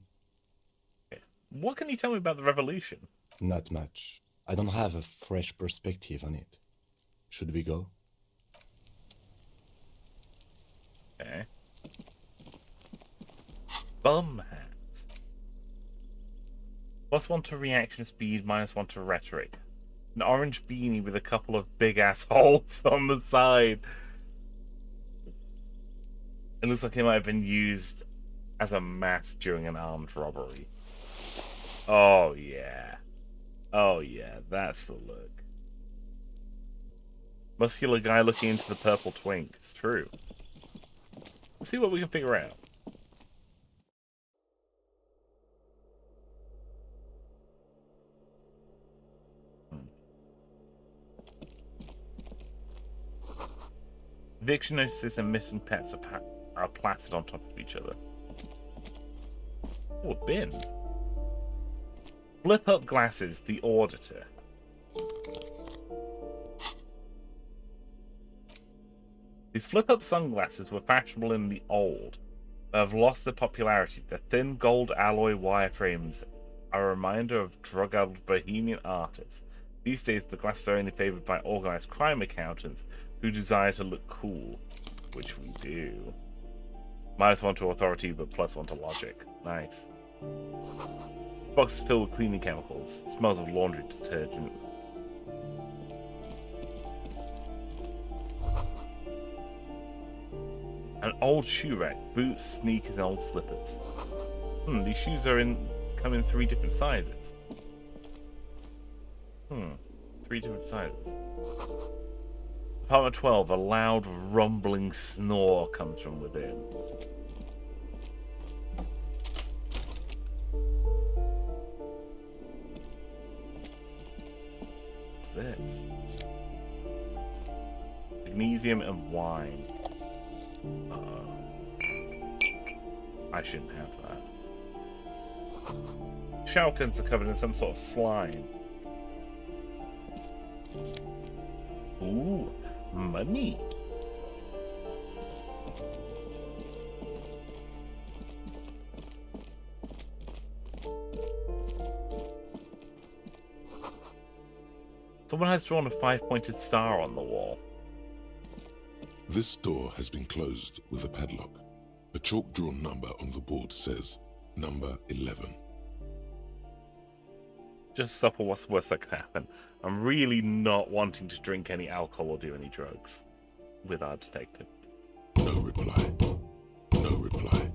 What can you tell me about the revolution? Not much. I don't have a fresh perspective on it. Should we go? Okay. Bum hat. +1 to reaction speed, -1 to rhetoric. An orange beanie with a couple of big ass holes on the side. It looks like it might have been used as a mask during an armed robbery. Oh yeah. Oh yeah, that's the look. Muscular guy looking into the purple twink. It's true. Let's see what we can figure out. Eviction notices and missing pets are plastered on top of each other. Oh, a bin. Flip up glasses, the auditor. These flip up sunglasses were fashionable in the old, but have lost their popularity. The thin gold alloy wireframes are a reminder of drug-addled bohemian artists. These days, the glasses are only favored by organized crime accountants who desire to look cool, which we do. -1 to authority, but +1 to logic. Nice. Box is filled with cleaning chemicals. It smells of laundry detergent. An old shoe rack, boots, sneakers, and old slippers. These shoes come in 3 different sizes. 3 different sizes. Apartment 12, a loud rumbling snore comes from within. What's this? Magnesium and wine. I shouldn't have that. Showkins are covered in some sort of slime. Ooh, money. Someone has drawn a 5-pointed star on the wall. This door has been closed with a padlock. A chalk-drawn number on the board says number 11. Just supper, what's the worst that could happen? I'm really not wanting to drink any alcohol or do any drugs with our detective. No reply. No reply.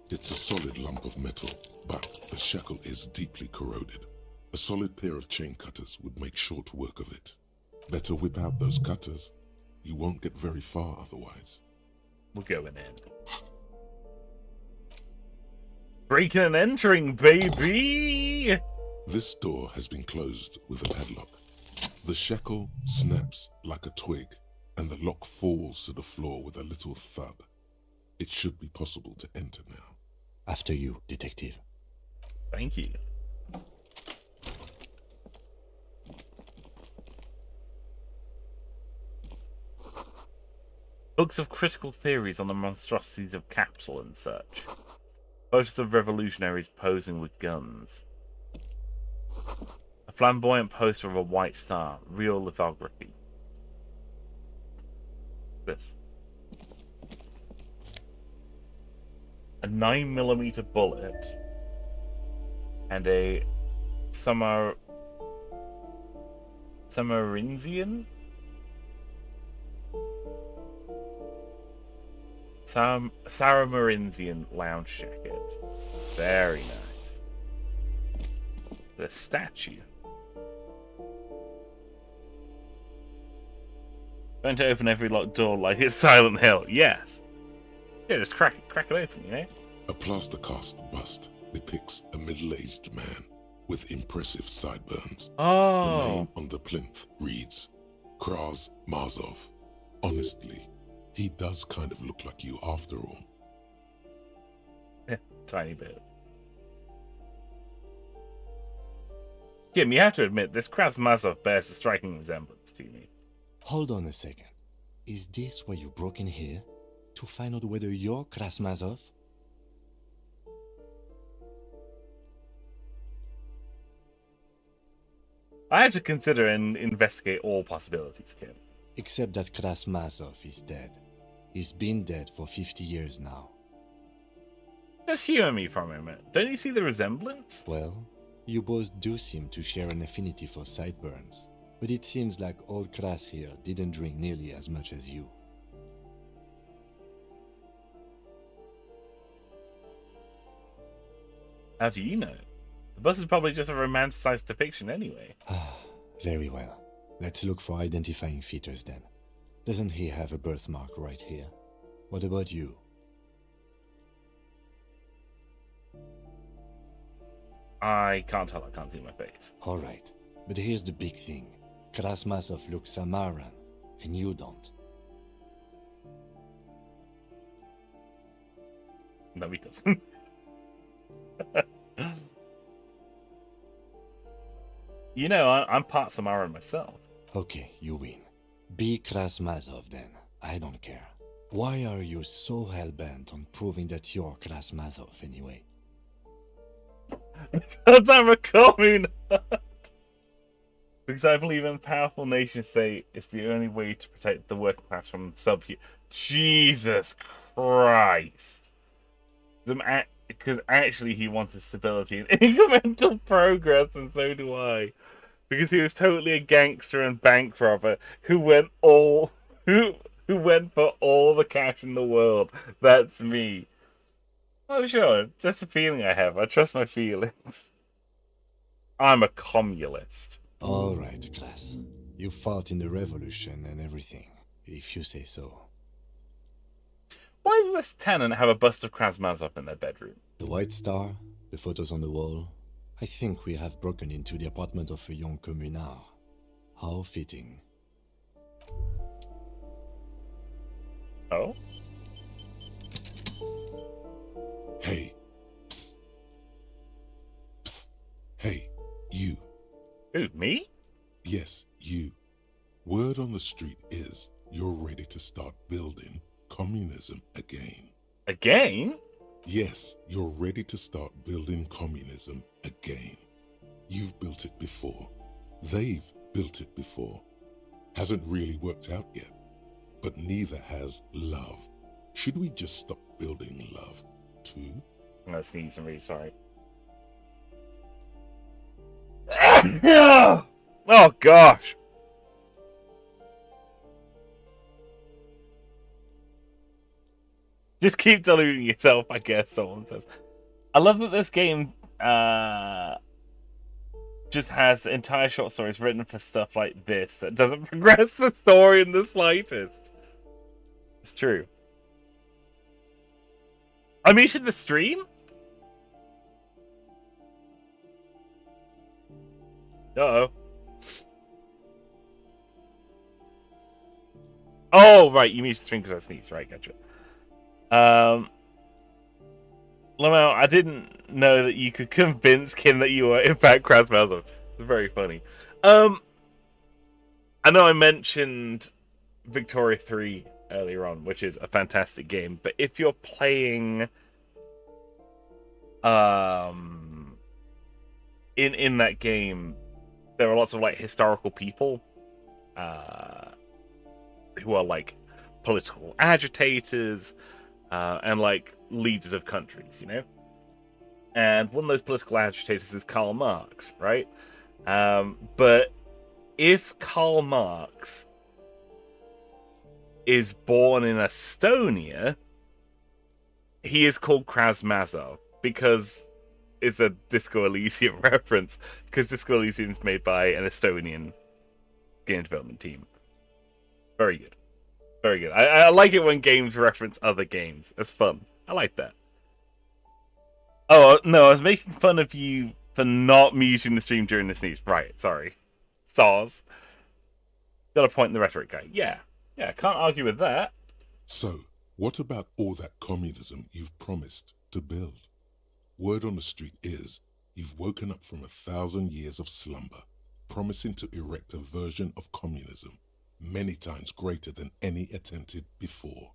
It's a solid lump of metal, but the shackle is deeply corroded. A solid pair of chain cutters would make short work of it. Better whip out those cutters. You won't get very far otherwise. We're going in. Breaking and entering, baby! This door has been closed with a padlock. The shackle snaps like a twig, and the lock falls to the floor with a little thud. It should be possible to enter now. After you, detective. Thank you. Books of critical theories on the monstrosities of capital and such. Photos of revolutionaries posing with guns. A flamboyant poster of a white star. Real lithography. This. A 9mm bullet. And a Samarinsian? Samarinsian lounge jacket. Very nice. The statue. Going to open every locked door like it's Silent Hill. Yes. Yeah, just crack it open, you know? A plaster cast bust depicts a middle-aged man with impressive sideburns. Oh. The name on the plinth reads, Kraz Mazov. Honestly, he does kind of look like you after all. Yeah, tiny bit. Kim, you have to admit, this Kraz Mazov bears a striking resemblance to me. Hold on a second. Is this why you broke in here? To find out whether you're Krasmazov? I had to consider and investigate all possibilities, Kim. Except that Krasmazov is dead. He's been dead for 50 years now. Just humor me for a moment. Don't you see the resemblance? Well, you both do seem to share an affinity for sideburns. But it seems like old Kras here didn't drink nearly as much as you. How do you know? The bus is probably just a romanticized depiction anyway. Very well. Let's look for identifying features then. Doesn't he have a birthmark right here? What about you? I can't tell, I can't see my face. Alright, but here's the big thing. Krasmazov looks Samaran, and you don't. No, he doesn't. You know, I'm part Samaran myself. Okay, you win. Be Krasmazov then. I don't care. Why are you so hell-bent on proving that you're Krasmazov anyway? Because I'm a commune. Because I believe in powerful nation state it's the only way to protect the working class from Jesus Christ. Because actually he wanted stability and incremental progress, and so do I. Because he was totally a gangster and bank robber who went for all the cash in the world. That's me. Not sure, just a feeling I have. I trust my feelings. I'm a communist. All right, Kras. You fought in the revolution and everything, if you say so. Why does this tenant have a bust of Krasmazov in their bedroom? The White Star, the photos on the wall. I think we have broken into the apartment of a young communard. How fitting. Oh? Hey. Psst. Psst. Hey, you. Who, me? Yes, you. Word on the street is you're ready to start building communism again. Again? Yes, you're ready to start building communism again. You've built it before. They've built it before. Hasn't really worked out yet. But neither has love. Should we just stop building love, too? I'm gonna sneeze, I'm really sorry. Oh, gosh! Just keep deluding yourself, I guess, someone says. I love that this game just has entire short stories written for stuff like this that doesn't progress the story in the slightest. It's true. I'm muted the stream? Uh-oh. Oh, right, you muted the stream because I sneezed. Right, gotcha. Lamau, I didn't know that you could convince Kim that you were in fact Krasmazov. It's very funny. I know I mentioned Victoria 3 earlier on, which is a fantastic game, but if you're playing in that game, there are lots of like historical people who are like political agitators and like leaders of countries, you know? And one of those political agitators is Karl Marx, right? But if Karl Marx is born in Estonia, he is called Krasmazov because it's a Disco Elysium reference, because Disco Elysium is made by an Estonian game development team. Very good. Very good. I like it when games reference other games. It's fun. I like that. Oh, no, I was making fun of you for not muting the stream during the sneeze. Right, sorry. SARS. Got a point in the rhetoric guy. Yeah, can't argue with that. So, what about all that communism you've promised to build? Word on the street is you've woken up from 1,000 years of slumber, promising to erect a version of communism many times greater than any attempted before.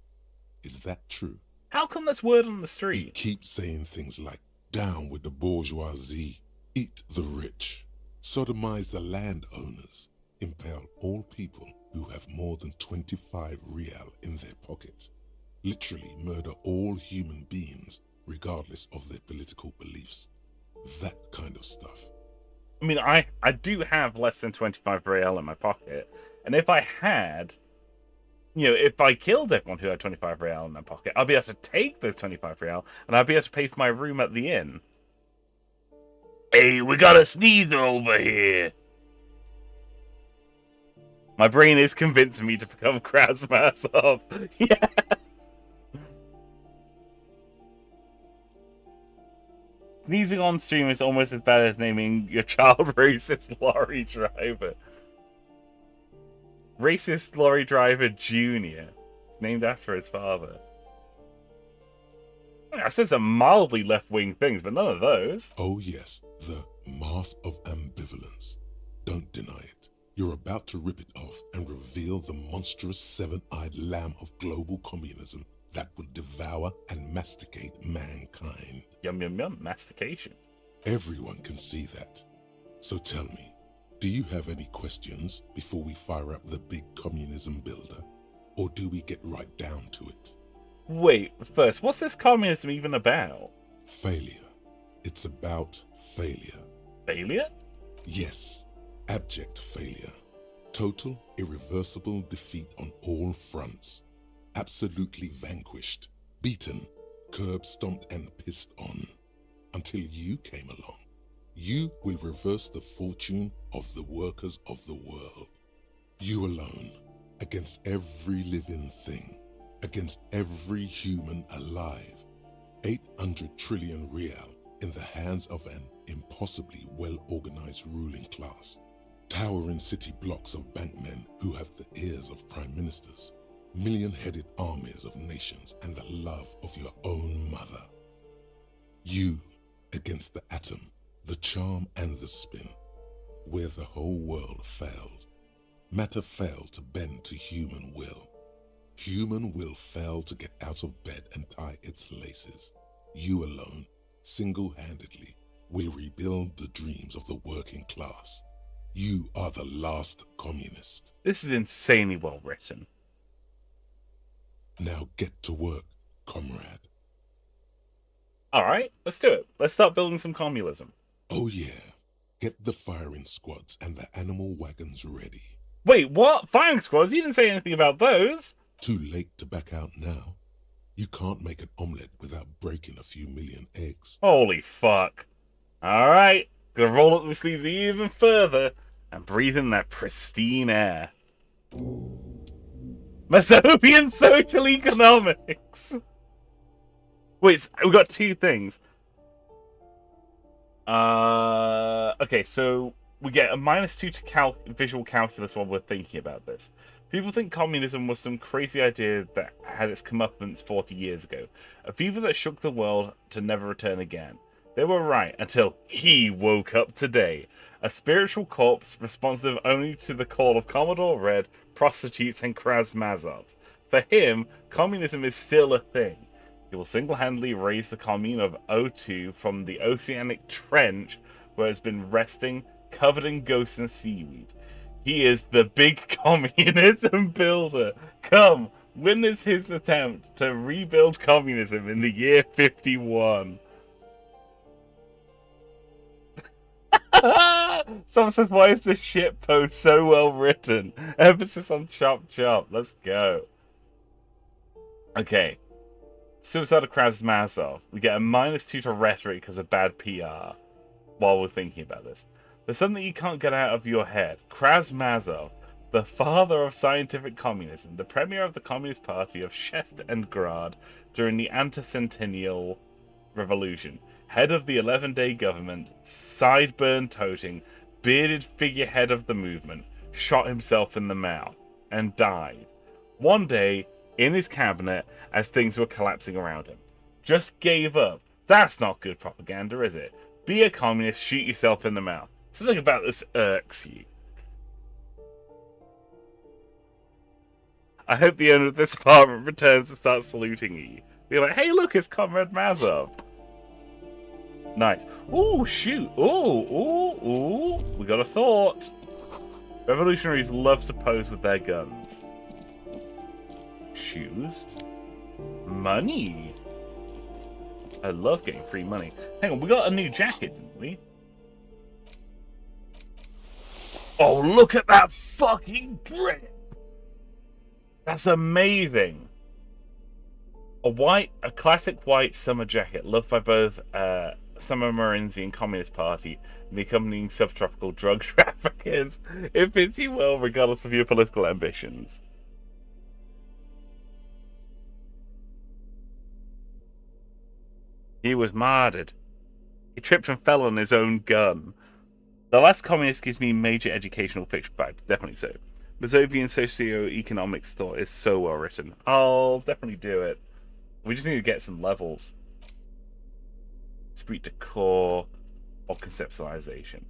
Is that true? How come that's word on the street? You keep saying things like, down with the bourgeoisie, eat the rich, sodomize the landowners, impale all people who have more than 25 real in their pocket, literally murder all human beings regardless of their political beliefs. That kind of stuff. I mean, I do have less than 25 real in my pocket, and if I had, if I killed everyone who had 25 real in their pocket, I'd be able to take those 25 real, and I'd be able to pay for my room at the inn. Hey, we got a sneezer over here. My brain is convincing me to become Krasmasov. Yeah. Sneezing on stream is almost as bad as naming your child racist lorry driver. Racist lorry driver Junior. It's named after his father. I said some mildly left-wing things, but none of those. Oh yes, the mask of ambivalence. Don't deny it. You're about to rip it off and reveal the monstrous seven-eyed lamb of global communism that would devour and masticate mankind. Yum, yum, yum. Mastication. Everyone can see that. So tell me, do you have any questions before we fire up the big communism builder? Or do we get right down to it? Wait, first, what's this communism even about? Failure. It's about failure. Failure? Yes. Abject failure. Total, irreversible defeat on all fronts. Absolutely vanquished, beaten, curb-stomped and pissed on. Until you came along. You will reverse the fortune of the workers of the world. You alone, against every living thing, against every human alive. 800 trillion real in the hands of an impossibly well-organized ruling class. Towering city blocks of bankmen who have the ears of prime ministers. Million-headed armies of nations and the love of your own mother. You against the atom, the charm and the spin, where the whole world failed. Matter failed to bend to human will. Human will failed to get out of bed and tie its laces. You alone, single-handedly, will rebuild the dreams of the working class. You are the last communist. This is insanely well written. Now get to work, comrade. Alright, let's do it. Let's start building some communism. Oh yeah. Get the firing squads and the animal wagons ready. Wait, what? Firing squads? You didn't say anything about those. Too late to back out now. You can't make an omelette without breaking a few million eggs. Holy fuck. Alright, gonna roll up my sleeves even further and breathe in that pristine air. Masovian social economics. Wait, we got two things. Okay, so we get a -2 to visual calculus while we're thinking about this. People think communism was some crazy idea that had its comeuppance 40 years ago. A fever that shook the world to never return again. They were right until he woke up today. A spiritual corpse responsive only to the call of Commodore Red, prostitutes, and Krasmazov. For him, communism is still a thing. He will single-handedly raise the commune of O2 from the oceanic trench where it's been resting, covered in ghosts and seaweed. He is the big communism builder. Come, witness his attempt to rebuild communism in the year 51. Someone says, why is this shit post so well written? Emphasis on chop chop. Let's go. Okay. Suicide of Krasmazov. We get a -2 to rhetoric because of bad PR while we're thinking about this. There's something you can't get out of your head. Krasmazov, the father of scientific communism, the premier of the Communist Party of Shest and Grad during the anti-centennial revolution, head of the 11-day government, sideburn-toting, bearded figurehead of the movement, shot himself in the mouth and died one day in his cabinet as things were collapsing around him. Just gave up. That's not good propaganda, is it? Be a communist, shoot yourself in the mouth. Something about this irks you. I hope the owner of this apartment returns to start saluting you. Be like, hey, look, it's Comrade Mazov. Nice. Ooh, shoot. Ooh. We got a thought. Revolutionaries love to pose with their guns. Shoes. Money. I love getting free money. Hang on, we got a new jacket, didn't we? Oh, look at that fucking grip! That's amazing. A classic white summer jacket, loved by both Summer Morenzi and Communist Party and the accompanying subtropical drug traffickers. It fits you well regardless of your political ambitions. He was martyred. He tripped and fell on his own gun. The Last Communist gives me major educational fiction vibes, definitely so. Mazovian socio-economics thought is so well written. I'll definitely do it. We just need to get some levels. Esprit de corps or conceptualization.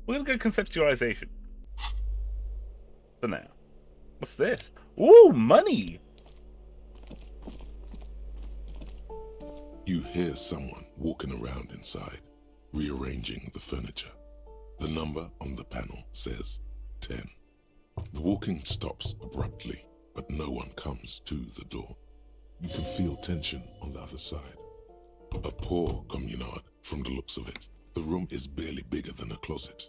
We're gonna go conceptualization. For now. What's this? Ooh, money! You hear someone walking around inside, rearranging the furniture. The number on the panel says 10. The walking stops abruptly, but no one comes to the door. You can feel tension on the other side. A poor communard from the looks of it. The room is barely bigger than a closet.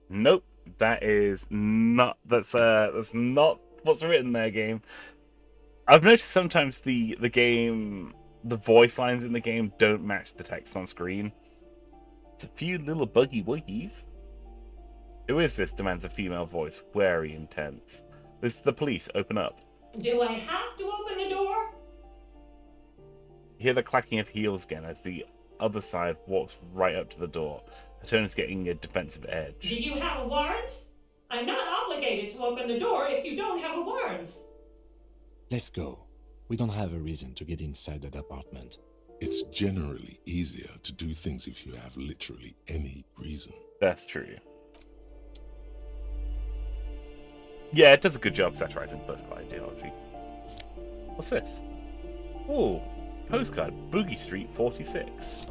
Nope, that's not what's written there, game. I've noticed sometimes the voice lines in the game don't match the text on screen. It's a few little buggy wuggies. Who is this? Demands a female voice, wary and tense. This is the police. Open up. Do I have to open the door? You hear the clacking of heels again as the other side walks right up to the door. Her tone is getting a defensive edge. Do you have a warrant? I'm not obligated to open the door if you don't have a warrant. Let's go. We don't have a reason to get inside that apartment. It's generally easier to do things if you have literally any reason. That's true. Yeah, it does a good job satirizing political ideology. What's this? Ooh, postcard. Boogie Street 46.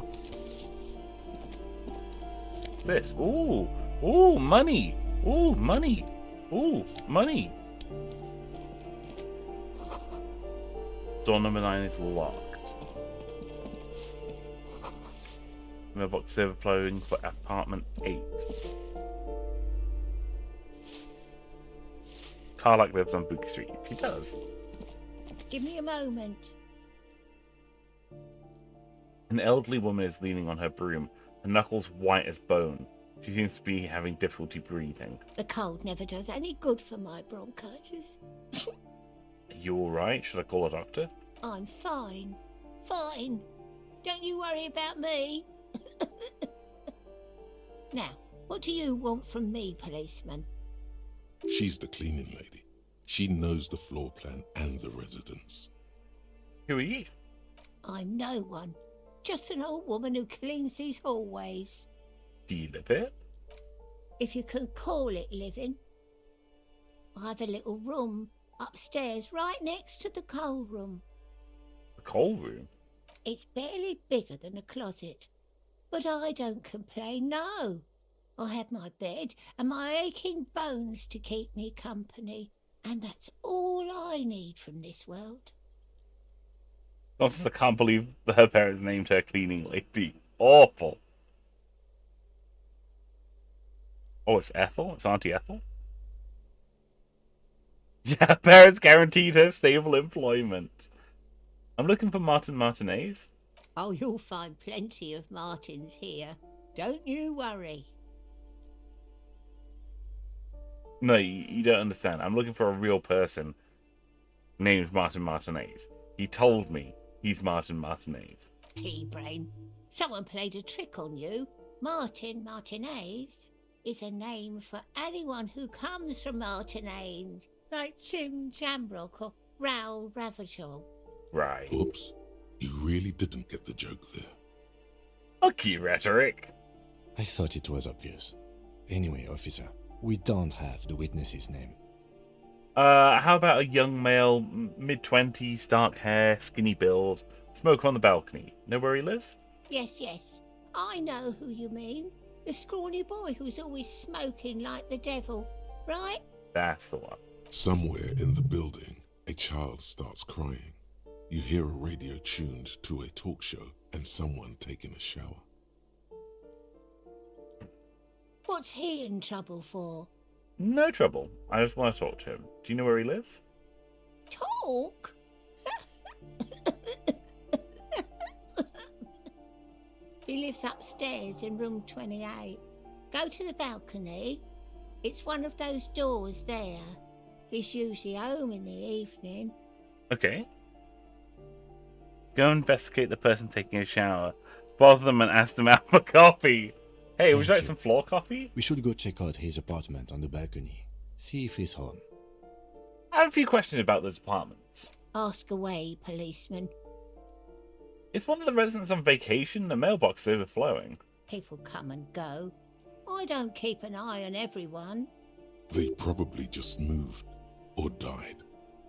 What's this? Ooh, money. Ooh, money. Ooh, money. Door number 9 is locked. Mailbox overflowing for apartment 8. Carlack lives on Boogie Street. He does. Give me a moment. An elderly woman is leaning on her broom, her knuckles white as bone. She seems to be having difficulty breathing. The cold never does any good for my bronchitis. Are you alright? Should I call a doctor? I'm fine. Fine. Don't you worry about me. Now, what do you want from me, policeman? She's the cleaning lady. She knows the floor plan and the residence. Who are you? I'm no one. Just an old woman who cleans these hallways. Do you live here? If you can call it living. I have a little room upstairs right next to the coal room. The coal room? It's barely bigger than a closet. But I don't complain, no. I have my bed and my aching bones to keep me company. And that's all I need from this world. Also, I can't believe her parents named her cleaning lady. Awful. Oh, it's Ethel? It's Auntie Ethel? Yeah, parents guaranteed her stable employment. I'm looking for Martin Martinez. Oh, you'll find plenty of Martins here. Don't you worry. No, you don't understand. I'm looking for a real person named Martin Martinez. He told me he's Martin Martinez. Pea-brain. Someone played a trick on you. Martin Martinez is a name for anyone who comes from Martinez, like Tim Jamrock or Raoul Ravachol. Right. Oops. You really didn't get the joke there. Okay, rhetoric. I thought it was obvious. Anyway, officer, we don't have the witness's name. How about a young male, mid-20s, dark hair, skinny build, smoker on the balcony? Know where he lives? Yes, yes. I know who you mean. The scrawny boy who's always smoking like the devil, right? That's the one. Somewhere in the building, a child starts crying. You hear a radio tuned to a talk show and someone taking a shower. What's he in trouble for? No trouble. I just want to talk to him. Do you know where he lives? Talk? He lives upstairs in room 28. Go to the balcony. It's one of those doors there. He's usually home in the evening. Okay. Go investigate the person taking a shower. Bother them and ask them out for coffee. Hey, would you like some floor coffee? We should go check out his apartment on the balcony. See if he's home. I have a few questions about those apartments. Ask away, policeman. Is one of the residents on vacation? The mailbox is overflowing. People come and go. I don't keep an eye on everyone. They probably just moved or died.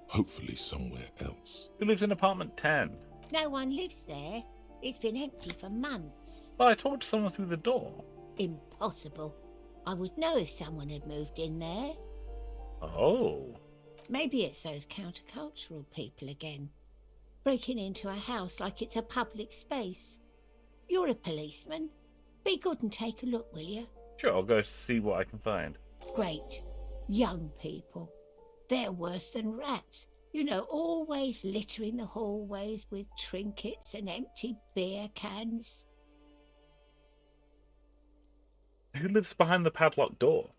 Hopefully somewhere else. Who lives in apartment 10? No one lives there. It's been empty for months. Well, I talked to someone through the door. Impossible. I would know if someone had moved in there. Oh. Maybe it's those countercultural people again. Breaking into a house like it's a public space. You're a policeman. Be good and take a look, will you? Sure, I'll go see what I can find. Great. Young people. They're worse than rats. You know, always littering the hallways with trinkets and empty beer cans. Who lives behind the padlocked door?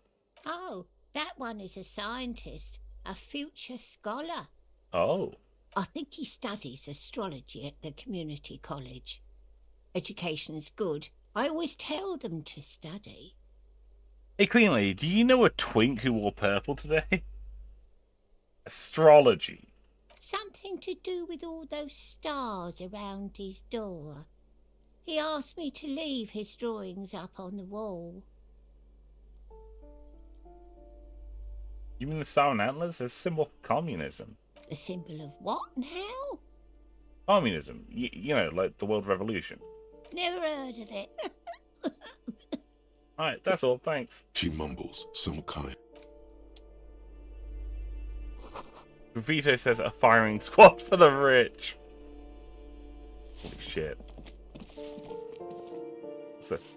Oh, that one is a scientist, a future scholar. Oh. I think he studies astrology at the community college. Education's good. I always tell them to study. Hey, Clean Lady, do you know a twink who wore purple today? Astrology. Something to do with all those stars around his door. He asked me to leave his drawings up on the wall. You mean the Star and Antlers? It's a symbol of communism. A symbol of what now? Communism. You know, like the World Revolution. Never heard of it. Alright, that's all. Thanks. She mumbles some kind. Vito says a firing squad for the rich. Holy shit. What's this?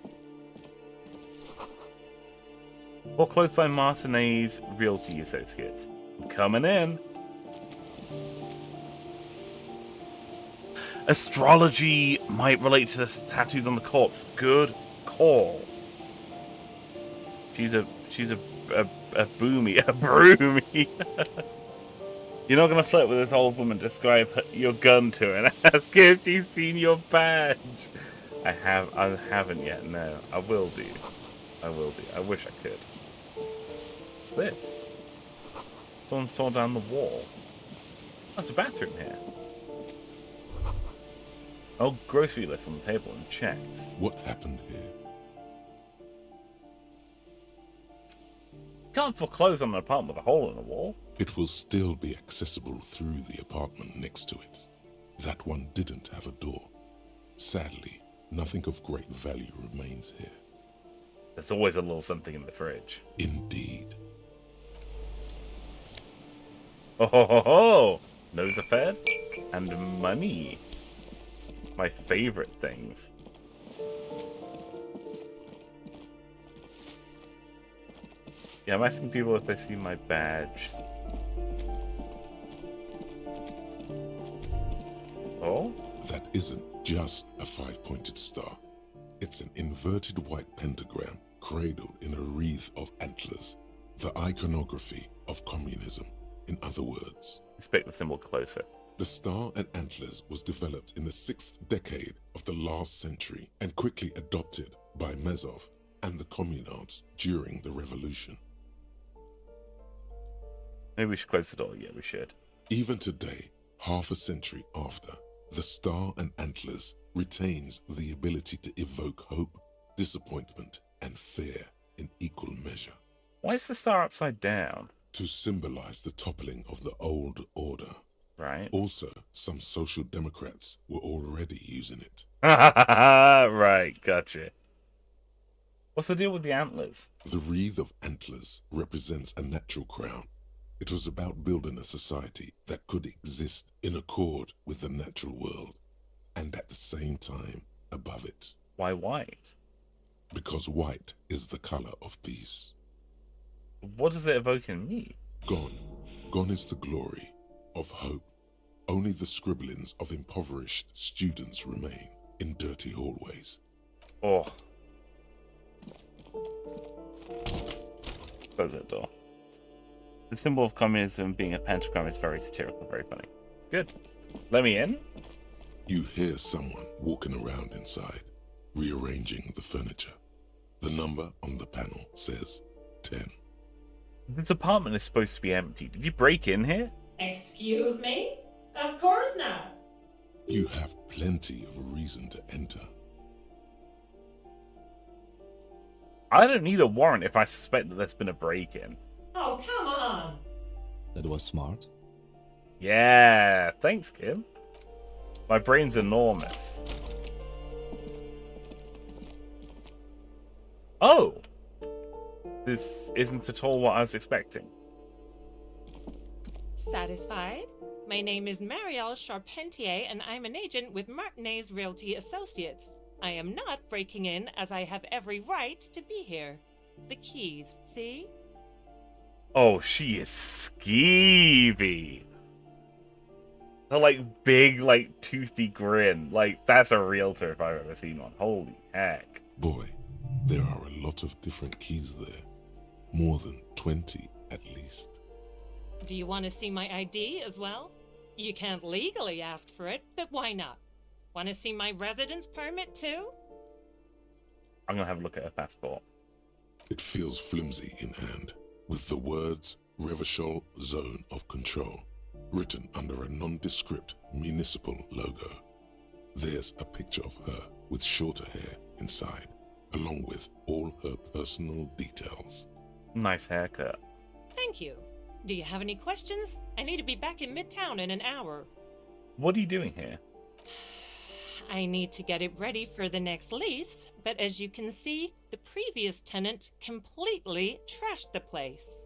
Foreclosed by Martinez Realty Associates. I'm coming in. Astrology might relate to the tattoos on the corpse. Good call. She's a boomy, a broomy. You're not gonna flirt with this old woman. Describe your gun to her and ask if she's seen your badge. I haven't yet. No, I will do. I wish I could. What's this? Someone saw down the wall. That's a bathroom here. Oh, grocery list on the table and checks. What happened here? Can't foreclose on an apartment with a hole in the wall. It will still be accessible through the apartment next to it. That one didn't have a door. Sadly, nothing of great value remains here. There's always a little something in the fridge. Indeed. Oh ho ho ho! Nose a fed and money. My favorite things. Yeah, I'm asking people if they see my badge. Oh? That isn't just a 5-pointed star. It's an inverted white pentagram cradled in a wreath of antlers. the iconography of communism. In other words, let's pick the symbol closer. The star and antlers was developed in the 6th decade of the last century and quickly adopted by Mazov and the communards during the revolution. Maybe we should close the door. Yeah, we should. Even today, half a century after, the star and antlers retains the ability to evoke hope, disappointment, and fear in equal measure. Why is the star upside down? To symbolize the toppling of the old order. Right. Also, some social democrats were already using it. Right, gotcha. What's the deal with the antlers? The wreath of antlers represents a natural crown. It was about building a society that could exist in accord with the natural world, and at the same time above it. Why white? Because white is the color of peace. What does it evoke in me? Gone. Gone is the glory of hope. Only the scribblings of impoverished students remain in dirty hallways. Oh. Close that door. The symbol of communism being a pentagram is very satirical, very funny. It's good. Let me in. You hear someone walking around inside, rearranging the furniture. The number on the panel says 10. This apartment is supposed to be empty. Did you break in here? Excuse me? Of course not. You have plenty of reason to enter. I don't need a warrant if I suspect that there's been a break-in. Oh, come on. That was smart. Yeah, thanks, Kim. My brain's enormous. Oh! This isn't at all what I was expecting. Satisfied? My name is Marielle Charpentier, and I'm an agent with Martinez Realty Associates. I am not breaking in, as I have every right to be here. The keys, see? Oh, she is skeevy. Her, like, big, like, toothy grin. Like, that's a realtor if I've ever seen one. Holy heck. Boy, there are a lot of different keys there. More than 20, at least. Do you want to see my ID as well? You can't legally ask for it, but why not? Want to see my residence permit too? I'm gonna have a look at her passport. It feels flimsy in hand, with the words Revachol Zone of Control written under a nondescript municipal logo. There's a picture of her with shorter hair inside, along with all her personal details. Nice haircut. Thank you. Do you have any questions? I need to be back in Midtown in an hour. What are you doing here? I need to get it ready for the next lease, but as you can see, the previous tenant completely trashed the place.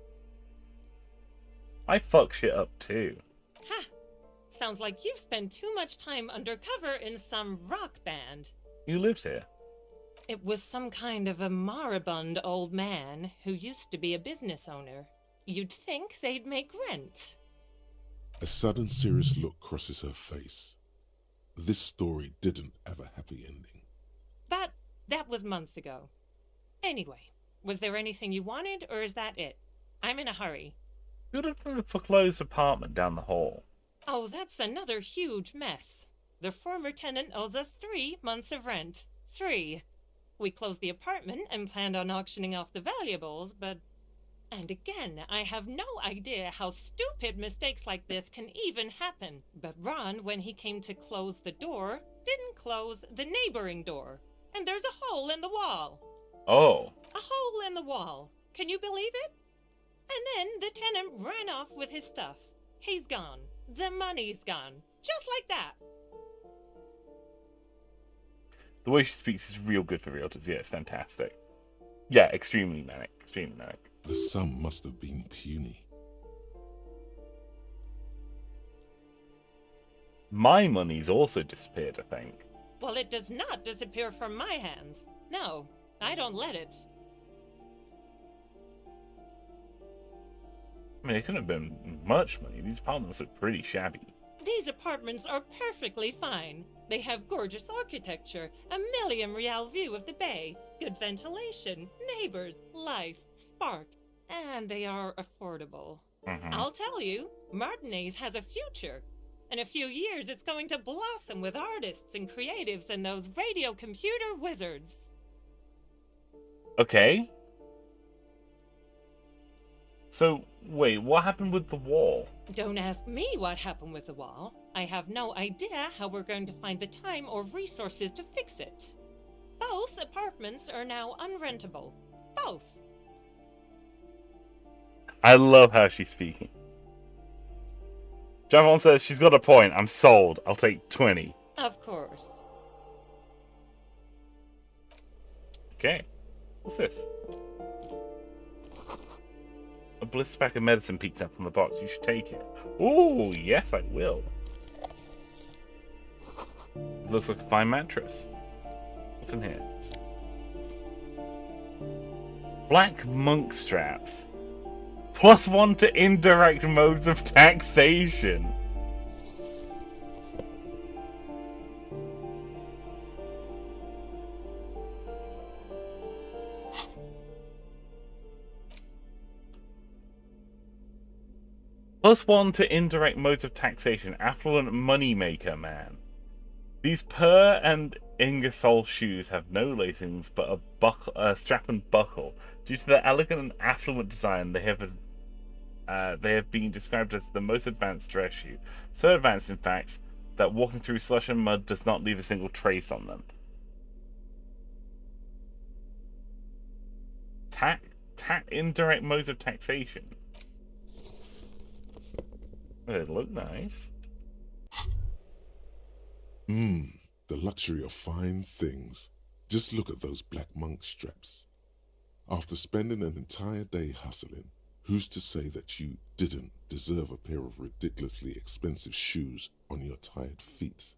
I fuck shit up too. Ha! Sounds like you've spent too much time undercover in some rock band. You lived here? It was some kind of a moribund old man who used to be a business owner. You'd think they'd make rent. A sudden serious look crosses her face. This story didn't have a happy ending. But that was months ago. Anyway, was there anything you wanted, or is that it? I'm in a hurry. You're looking at a foreclosed apartment down the hall. Oh, that's another huge mess. The former tenant owes us 3 months of rent. 3. We closed the apartment and planned on auctioning off the valuables, but... And again, I have no idea how stupid mistakes like this can even happen. But Ron, when he came to close the door, didn't close the neighboring door. And there's a hole in the wall. Oh. A hole in the wall. Can you believe it? And then the tenant ran off with his stuff. He's gone. The money's gone. Just like that. The way she speaks is real good for realtors. Yeah, it's fantastic. Yeah, extremely manic. Extremely manic. The sum must have been puny. My money's also disappeared, I think. Well, it does not disappear from my hands. No, I don't let it. I mean, it couldn't have been much money. These apartments look pretty shabby. These apartments are perfectly fine. They have gorgeous architecture, a million-real view of the bay, good ventilation, neighbors, life, spark. and they are affordable. Mhm. I'll tell you, Martinez has a future. In a few years, it's going to blossom with artists and creatives and those radio computer wizards. Okay. So, wait, what happened with the wall? Don't ask me what happened with the wall. I have no idea how we're going to find the time or resources to fix it. Both apartments are now unrentable. Both. I love how she's speaking. Javon says she's got a point. I'm sold. I'll take 20. Of course. Okay. What's this? A blister pack of medicine peeks out from the box. You should take it. Ooh, yes, I will. It looks like a fine mattress. What's in here? Black monk straps. +1 to indirect modes of taxation. +1 to indirect modes of taxation. Affluent moneymaker, man. These Per and Ingersoll shoes have no lacings but a strap and buckle. Due to their elegant and affluent design, they have been described as the most advanced dress shoe. So advanced, in fact, that walking through slush and mud does not leave a single trace on them. Indirect modes of taxation. They look nice. The luxury of fine things. Just look at those black monk straps. After spending an entire day hustling, who's to say that you didn't deserve a pair of ridiculously expensive shoes on your tired feet?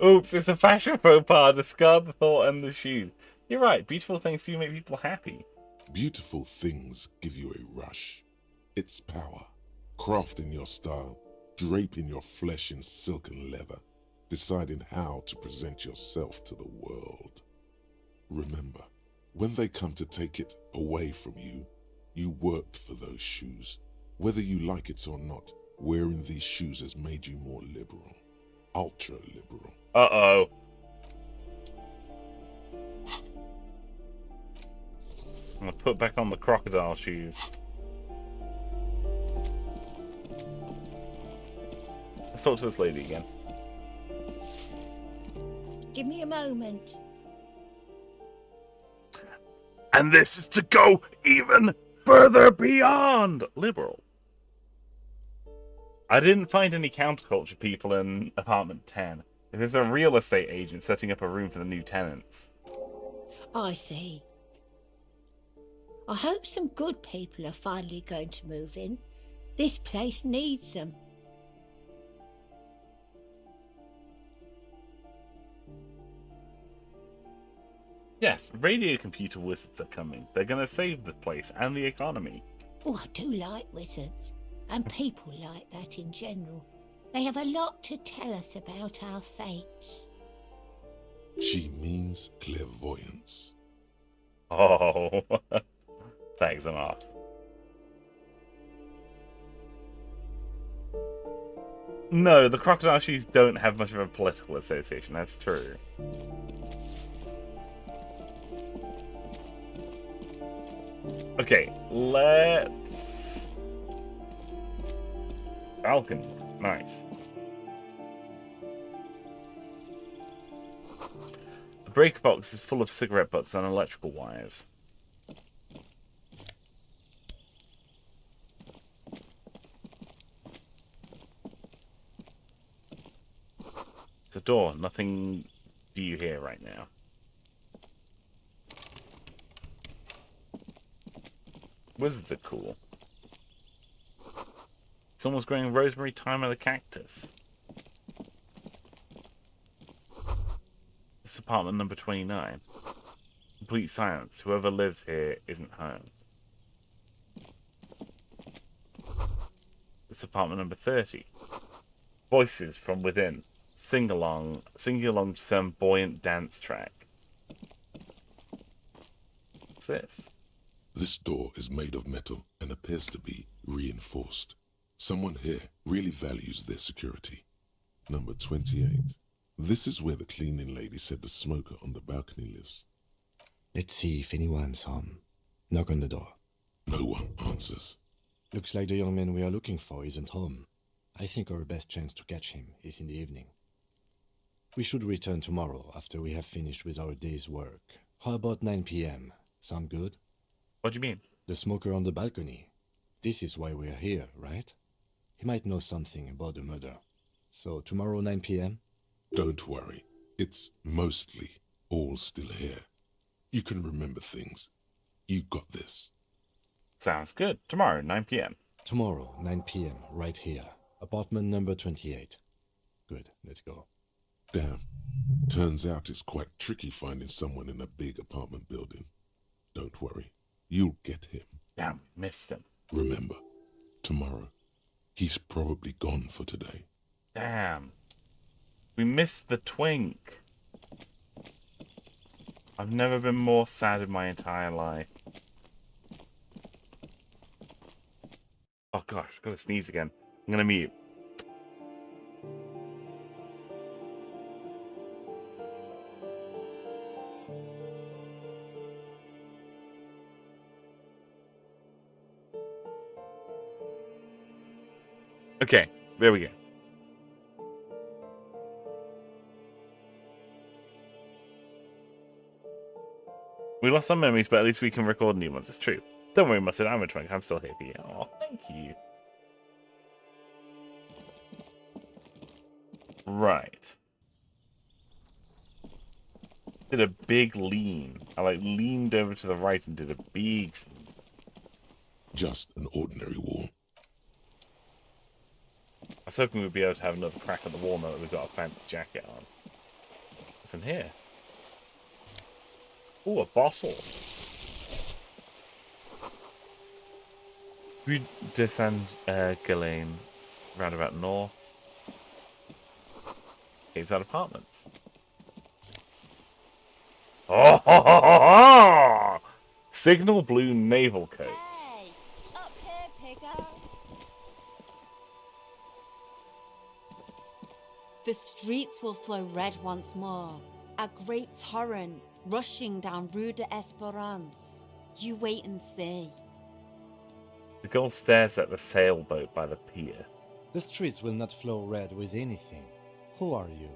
Oops, it's a fashion faux pas. Discard the thought and the shoe. You're right, beautiful things do make people happy. Beautiful things give you a rush. It's power. Crafting your style, draping your flesh in silk and leather, deciding how to present yourself to the world. Remember, when they come to take it away from you, you worked for those shoes. Whether you like it or not, wearing these shoes has made you more liberal. Ultra liberal. Uh-oh. I'm gonna put back on the crocodile shoes. Let's talk to this lady again. Give me a moment. And this is to go even further beyond liberal. I didn't find any counterculture people in apartment 10. If it's a real estate agent setting up a room for the new tenants. I see. I hope some good people are finally going to move in. This place needs them. Yes, radio computer wizards are coming. They're going to save the place and the economy. Oh, I do like wizards. And people like that in general. They have a lot to tell us about our fates. She means clairvoyance. Oh, thanks, I'm off. No, the crocodile shoes don't have much of a political association, that's true. Okay, let's... balcony, nice. The breaker box is full of cigarette butts and electrical wires. It's a door, nothing do you hear right now. Wizards are cool. Someone's growing rosemary, thyme, and a cactus. This is apartment number 29. Complete silence. Whoever lives here isn't home. This is apartment number 30. Voices from within. Sing along to some buoyant dance track. What's this? This door is made of metal and appears to be reinforced. Someone here really values their security. Number 28. This is where the cleaning lady said the smoker on the balcony lives. Let's see if anyone's home. Knock on the door. No one answers. Looks like the young man we are looking for isn't home. I think our best chance to catch him is in the evening. We should return tomorrow after we have finished with our day's work. How about 9 p.m.? Sound good? What do you mean? The smoker on the balcony. This is why we're here, right? He might know something about the murder. So tomorrow 9 p.m.? Don't worry. It's mostly all still here. You can remember things. You got this. Sounds good. Tomorrow, 9 p.m. Tomorrow, 9 p.m., right here. Apartment number 28. Good, let's go. Damn. Turns out it's quite tricky finding someone in a big apartment building. Don't worry. You'll get him. Damn, missed him. Remember, tomorrow, he's probably gone for today. Damn. We missed the twink. I've never been more sad in my entire life. Oh gosh, I've got to sneeze again. I'm gonna mute. Okay, there we go. We lost some memories, but at least we can record new ones. It's true. Don't worry, Mustard. I'm a twink. I'm still here for you. Oh, thank you. Right. Did a big lean. I leaned over to the right and did a big sneeze. Just an ordinary wall. I was hoping we'd be able to have another crack at the wall now that we've got a fancy jacket on. What's in here? Ooh, a bottle. We descend Ghislaine, roundabout north. Caves out apartments. Oh, ho, ho, ho, ho! Signal blue naval coat. Hey, up here, piggo. The streets will flow red once more. A great torrent rushing down Rue de Esperance. You wait and see. The girl stares at the sailboat by the pier. The streets will not flow red with anything. Who are you?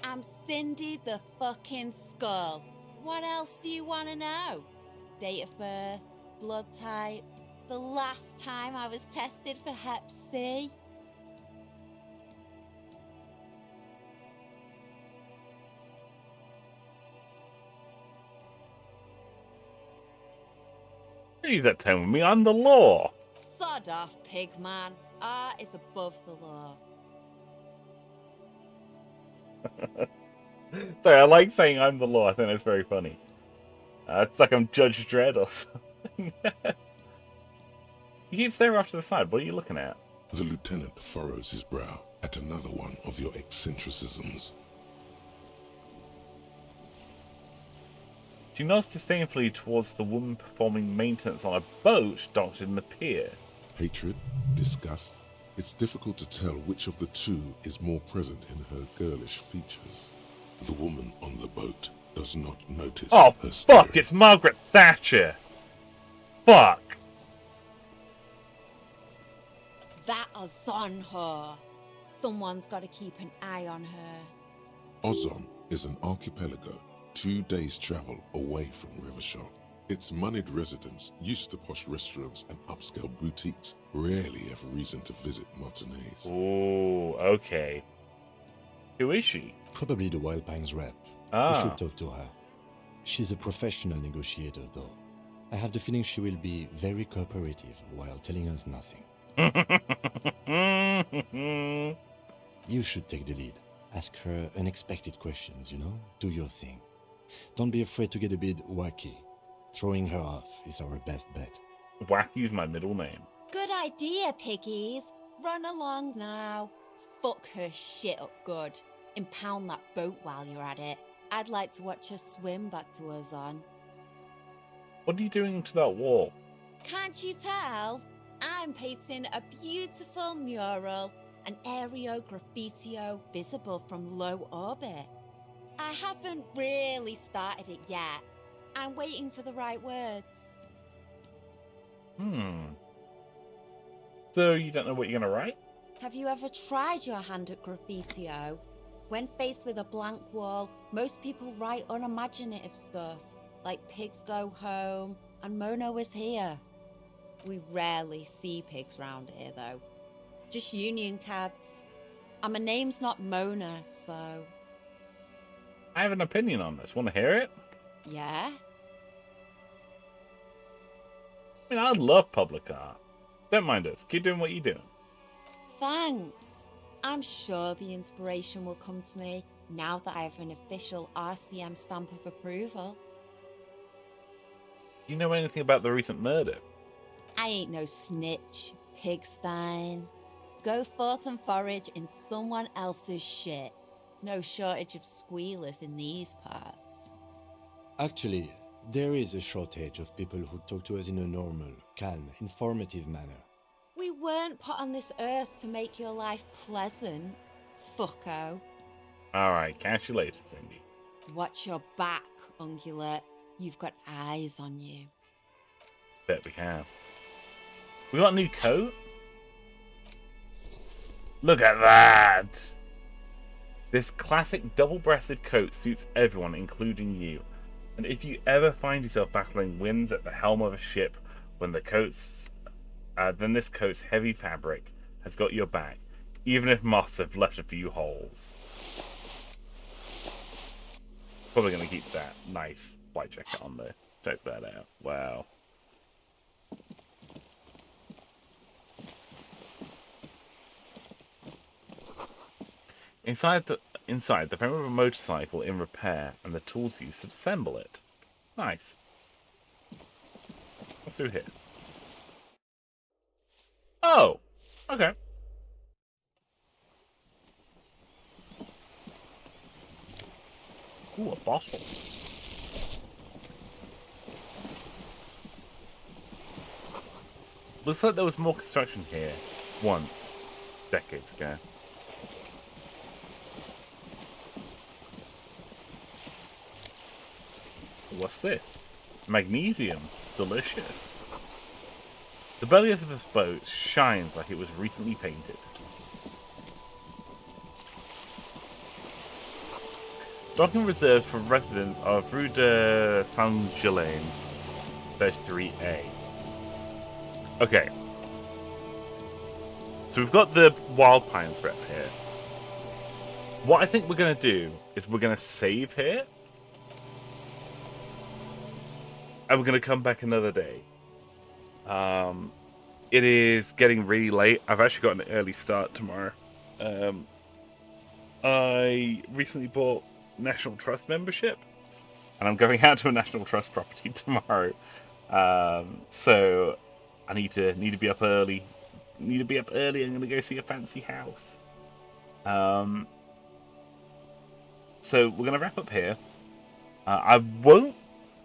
I'm Cindy the fucking Skull. What else do you want to know? Date of birth, blood type, the last time I was tested for Hep C. Don't use that tone with me. I'm the law. Sod off, pig man. Art is above the law. Sorry, I like saying I'm the law. I think that's very funny. It's like I'm Judge Dredd or something. You keep staring off to the side. What are you looking at? The lieutenant furrows his brow at another one of your eccentricisms. She nods disdainfully towards the woman performing maintenance on a boat docked in the pier. Hatred, disgust. It's difficult to tell which of the two is more present in her girlish features. The woman on the boat does not notice Oh, her fuck! staring. It's Margaret Thatcher! Fuck! That is on her. Someone's got to keep an eye on her. Ozon is an archipelago 2 days' travel away from Rivershore. Its moneyed residents, used to posh restaurants and upscale boutiques, rarely have reason to visit Martinez. Oh, okay. Who is she? Probably the Wild Pines rep. Ah. We should talk to her. She's a professional negotiator, though. I have the feeling she will be very cooperative while telling us nothing. You should take the lead. Ask her unexpected questions, you know? Do your thing. Don't be afraid to get a bit wacky. Throwing her off is our best bet. Wacky's my middle name. Good idea, piggies. Run along now. Fuck her shit up good. Impound that boat while you're at it. I'd like to watch her swim back to Ozon. What are you doing to that wall? Can't you tell? I'm painting a beautiful mural, an aereo graffitio visible from low orbit. I haven't really started it yet. I'm waiting for the right words. So you don't know what you're gonna write? Have you ever tried your hand at graffitio? When faced with a blank wall, most people write unimaginative stuff, like pigs go home and Mona was here. We rarely see pigs round here, though. Just union cads. And my name's not Mona, so... I have an opinion on this. Want to hear it? Yeah? I mean, I love public art. Don't mind us. Keep doing what you're doing. Thanks. I'm sure the inspiration will come to me now that I have an official RCM stamp of approval. You know anything about the recent murder? I ain't no snitch, pigstein. Go forth and forage in someone else's shit. No shortage of squealers in these parts. Actually, there is a shortage of people who talk to us in a normal, calm, informative manner. We weren't put on this earth to make your life pleasant, fucko. Alright, catch you later, Cindy. Watch your back, ungulate. You've got eyes on you. Bet we have. We got a new coat? Look at that! This classic double-breasted coat suits everyone, including you. And if you ever find yourself battling winds at the helm of a ship when the coat's... then this coat's heavy fabric has got your back, even if moths have left a few holes. Probably going to keep that nice white jacket on there. Check that out. Wow. Inside the frame of a motorcycle in repair and the tools used to assemble it. Nice. What's through here? Oh! Okay. Ooh, a bottle. Looks like there was more construction here once, decades ago. What's this? Magnesium. Delicious. The belly of this boat shines like it was recently painted. Docking reserved for residents of Rue de Saint-Gelain, 33A. Okay. So we've got the Wild Pines rep here. What I think we're going to do is we're going to save here. And we're going to come back another day. It is getting really late. I've actually got an early start tomorrow. I recently bought National Trust membership. And I'm going out to a National Trust property tomorrow. So I need to be up early. I'm going to go see a fancy house. So we're going to wrap up here. I won't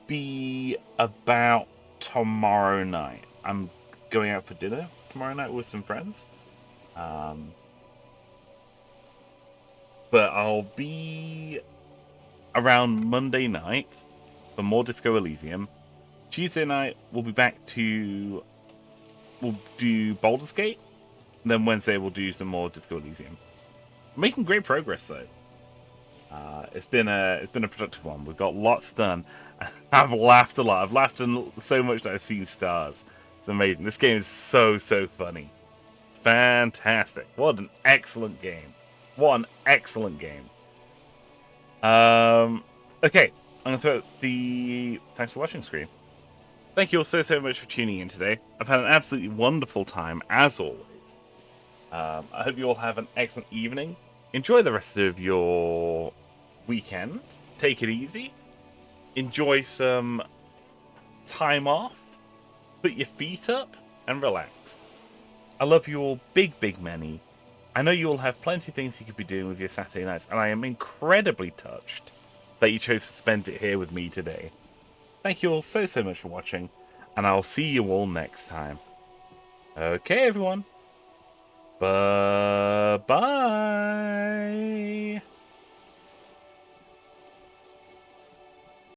be about tomorrow night. I'm going out for dinner tomorrow night with some friends. But I'll be around Monday night for more Disco Elysium. Tuesday night we'll be back to... We'll do Baldur's Gate. And then Wednesday we'll do some more Disco Elysium. Making great progress though. It's been a productive one. We've got lots done. I've laughed a lot. I've laughed so much that I've seen stars. It's amazing. This game is so funny. Fantastic. What an excellent game. What an excellent game. Okay, I'm going to throw up the thanks for watching screen. Thank you all so much for tuning in today. I've had an absolutely wonderful time, as always. I hope you all have an excellent evening. Enjoy the rest of your weekend. Take it easy. Enjoy some time off. Put your feet up and relax. I love you all big many. I know you all have plenty of things you could be doing with your Saturday nights, and I am incredibly touched that you chose to spend it here with me today. Thank you all so much for watching, and I'll see you all next time. Okay, everyone. Bye-bye.